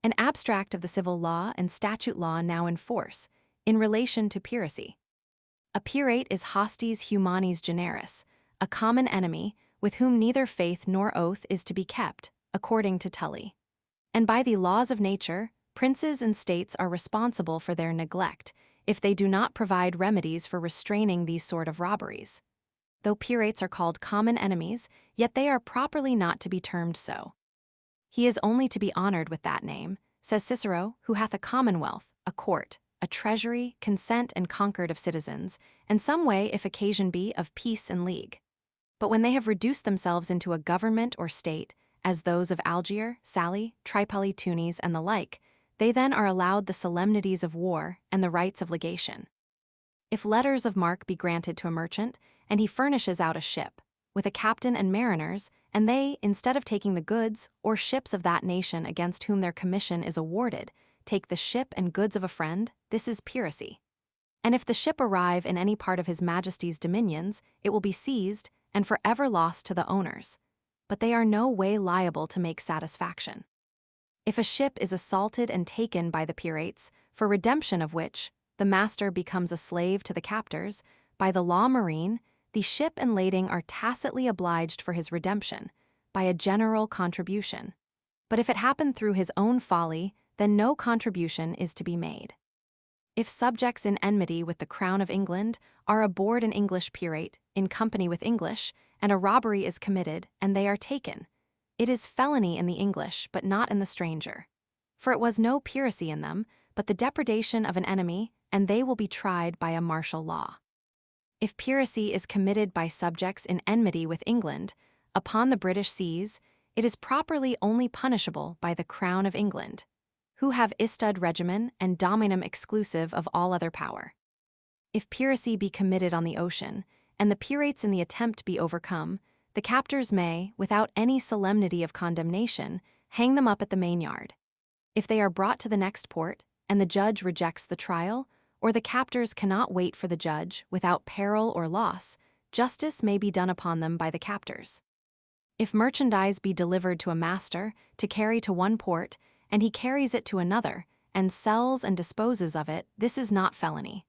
An abstract of the civil law and statute law now in force, in relation to piracy. A pirate is hostis humanis generis, a common enemy, with whom neither faith nor oath is to be kept, according to Tully. And by the laws of nature, princes and states are responsible for their neglect, if they do not provide remedies for restraining these sort of robberies. Though pirates are called common enemies, yet they are properly not to be termed so. He is only to be honored with that name, says Cicero, who hath a commonwealth, a court, a treasury, consent and concord of citizens, and some way, if occasion be, of peace and league. But when they have reduced themselves into a government or state, as those of Algier, Sally, Tripoli, Tunis, and the like, they then are allowed the solemnities of war and the rights of legation. If letters of marque be granted to a merchant, and he furnishes out a ship, with a captain and mariners, and they, instead of taking the goods or ships of that nation against whom their commission is awarded, take the ship and goods of a friend, this is piracy. And if the ship arrive in any part of his Majesty's dominions, it will be seized, and for ever lost to the owners. But they are no way liable to make satisfaction. If a ship is assaulted and taken by the pirates, for redemption of which the master becomes a slave to the captors, by the law marine, the ship and lading are tacitly obliged for his redemption, by a general contribution. But if it happen through his own folly, then no contribution is to be made. If subjects in enmity with the Crown of England are aboard an English pirate, in company with English, and a robbery is committed, and they are taken, it is felony in the English, but not in the stranger. For it was no piracy in them, but the depredation of an enemy, and they will be tried by a martial law. If piracy is committed by subjects in enmity with England, upon the British seas, it is properly only punishable by the Crown of England, who have istud regimen and dominum exclusive of all other power. If piracy be committed on the ocean, and the pirates in the attempt be overcome, the captors may, without any solemnity of condemnation, hang them up at the mainyard. If they are brought to the next port, and the judge rejects the trial, or the captors cannot wait for the judge without peril or loss, justice may be done upon them by the captors. If merchandise be delivered to a master to carry to one port, and he carries it to another, and sells and disposes of it, this is not felony.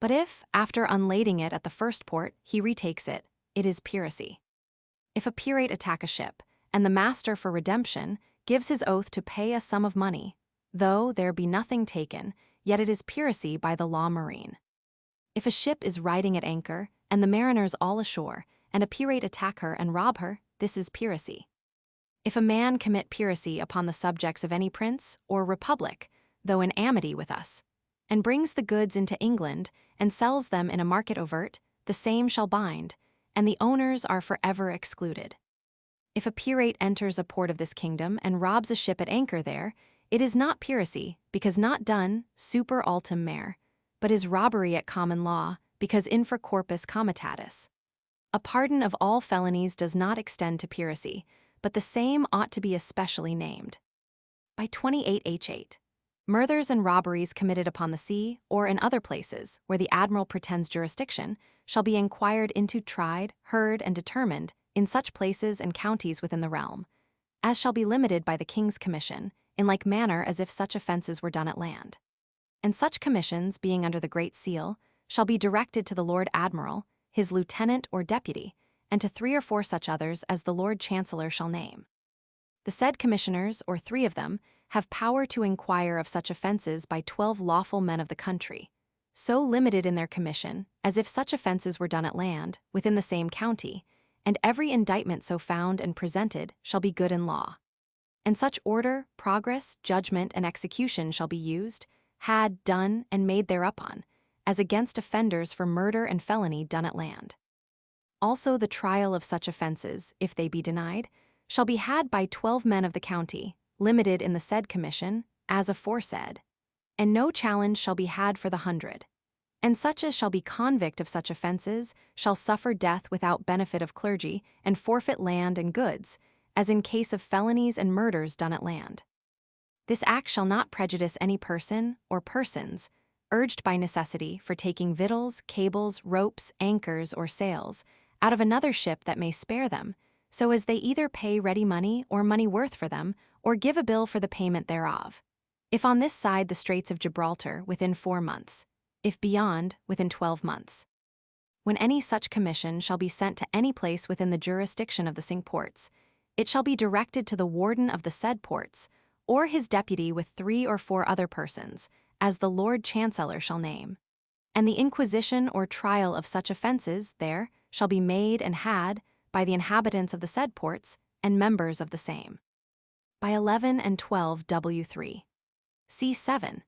But if, after unlading it at the first port, he retakes it, it is piracy. If a pirate attack a ship, and the master for redemption gives his oath to pay a sum of money, though there be nothing taken, yet it is piracy by the law marine. If a ship is riding at anchor, and the mariners all ashore, and a pirate attack her and rob her, this is piracy. If a man commit piracy upon the subjects of any prince or republic, though in amity with us, and brings the goods into England, and sells them in a market overt, the same shall bind, and the owners are forever excluded. If a pirate enters a port of this kingdom and robs a ship at anchor there, it is not piracy, because not done super altum mare, but is robbery at common law, because infra corpus comitatus. A pardon of all felonies does not extend to piracy, but the same ought to be especially named. By 28H8, murders and robberies committed upon the sea, or in other places where the admiral pretends jurisdiction, shall be inquired into, tried, heard, and determined in such places and counties within the realm, as shall be limited by the king's commission, in like manner as if such offences were done at land. And such commissions, being under the Great Seal, shall be directed to the Lord Admiral, his lieutenant or deputy, and to 3 or 4 such others as the Lord Chancellor shall name. The said commissioners, or 3 of them, have power to inquire of such offences by 12 lawful men of the country, so limited in their commission, as if such offences were done at land, within the same county, and every indictment so found and presented shall be good in law. And such order, progress, judgment, and execution shall be used, had, done, and made thereupon, as against offenders for murder and felony done at land. Also the trial of such offences, if they be denied, shall be had by 12 men of the county, limited in the said commission, as aforesaid, and no challenge shall be had for the 100. And such as shall be convict of such offences shall suffer death without benefit of clergy, and forfeit land and goods, as in case of felonies and murders done at land. This act shall not prejudice any person or persons, urged by necessity for taking victuals, cables, ropes, anchors, or sails, out of another ship that may spare them, so as they either pay ready money or money worth for them, or give a bill for the payment thereof. If on this side the Straits of Gibraltar, within 4 months, if beyond, within 12 months. When any such commission shall be sent to any place within the jurisdiction of the Cinque Ports, it shall be directed to the warden of the said ports, or his deputy with 3 or 4 other persons, as the Lord Chancellor shall name. And the inquisition or trial of such offences there shall be made and had by the inhabitants of the said ports and members of the same. By 11 and 12 W3. C7.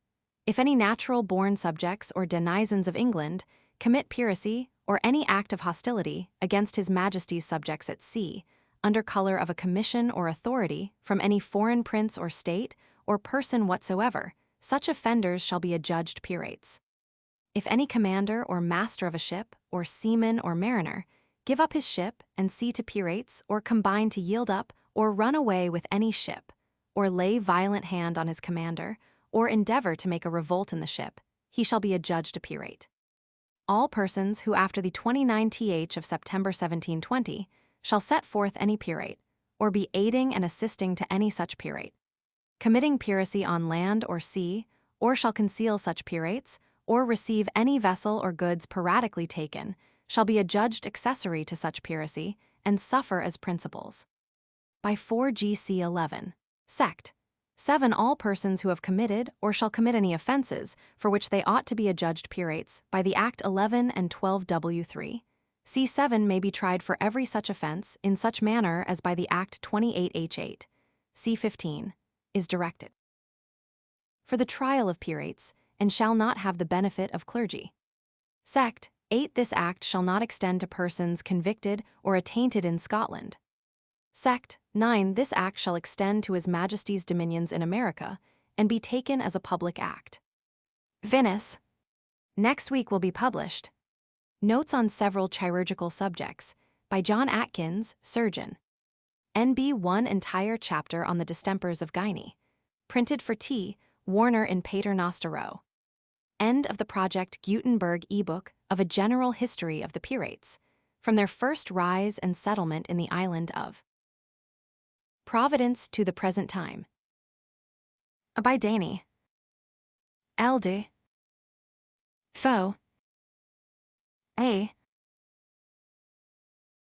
If any natural-born subjects or denizens of England commit piracy or any act of hostility against His Majesty's subjects at sea, under colour of a commission or authority from any foreign prince or state or person whatsoever, such offenders shall be adjudged pirates. If any commander or master of a ship, or seaman or mariner, give up his ship and see to pirates, or combine to yield up or run away with any ship, or lay violent hand on his commander, or endeavour to make a revolt in the ship, he shall be adjudged a pirate. All persons who after the 29th of September 1720 shall set forth any pirate, or be aiding and assisting to any such pirate, committing piracy on land or sea, or shall conceal such pirates, or receive any vessel or goods piratically taken, shall be adjudged accessory to such piracy, and suffer as principals. By 4 GC 11. Sect. 7. All persons who have committed or shall commit any offences for which they ought to be adjudged pirates by the Act 11 and 12 W3. C7 may be tried for every such offence in such manner as by the Act 28 H8. C15 is directed. For the trial of pirates, and shall not have the benefit of clergy. Sect. 8. This Act shall not extend to persons convicted or attainted in Scotland. Sect. 9. This Act shall extend to His Majesty's dominions in America, and be taken as a public act. Venice. Next week will be published. Notes on several chirurgical subjects, by John Atkins, surgeon. N.B. 1 entire chapter on the distempers of Guinea. Printed for T. Warner in Pater Noster Row. End of the project Gutenberg ebook of a general history of the pirates, from their first rise and settlement in the island of Providence to the present time. By Daniel Defoe. A.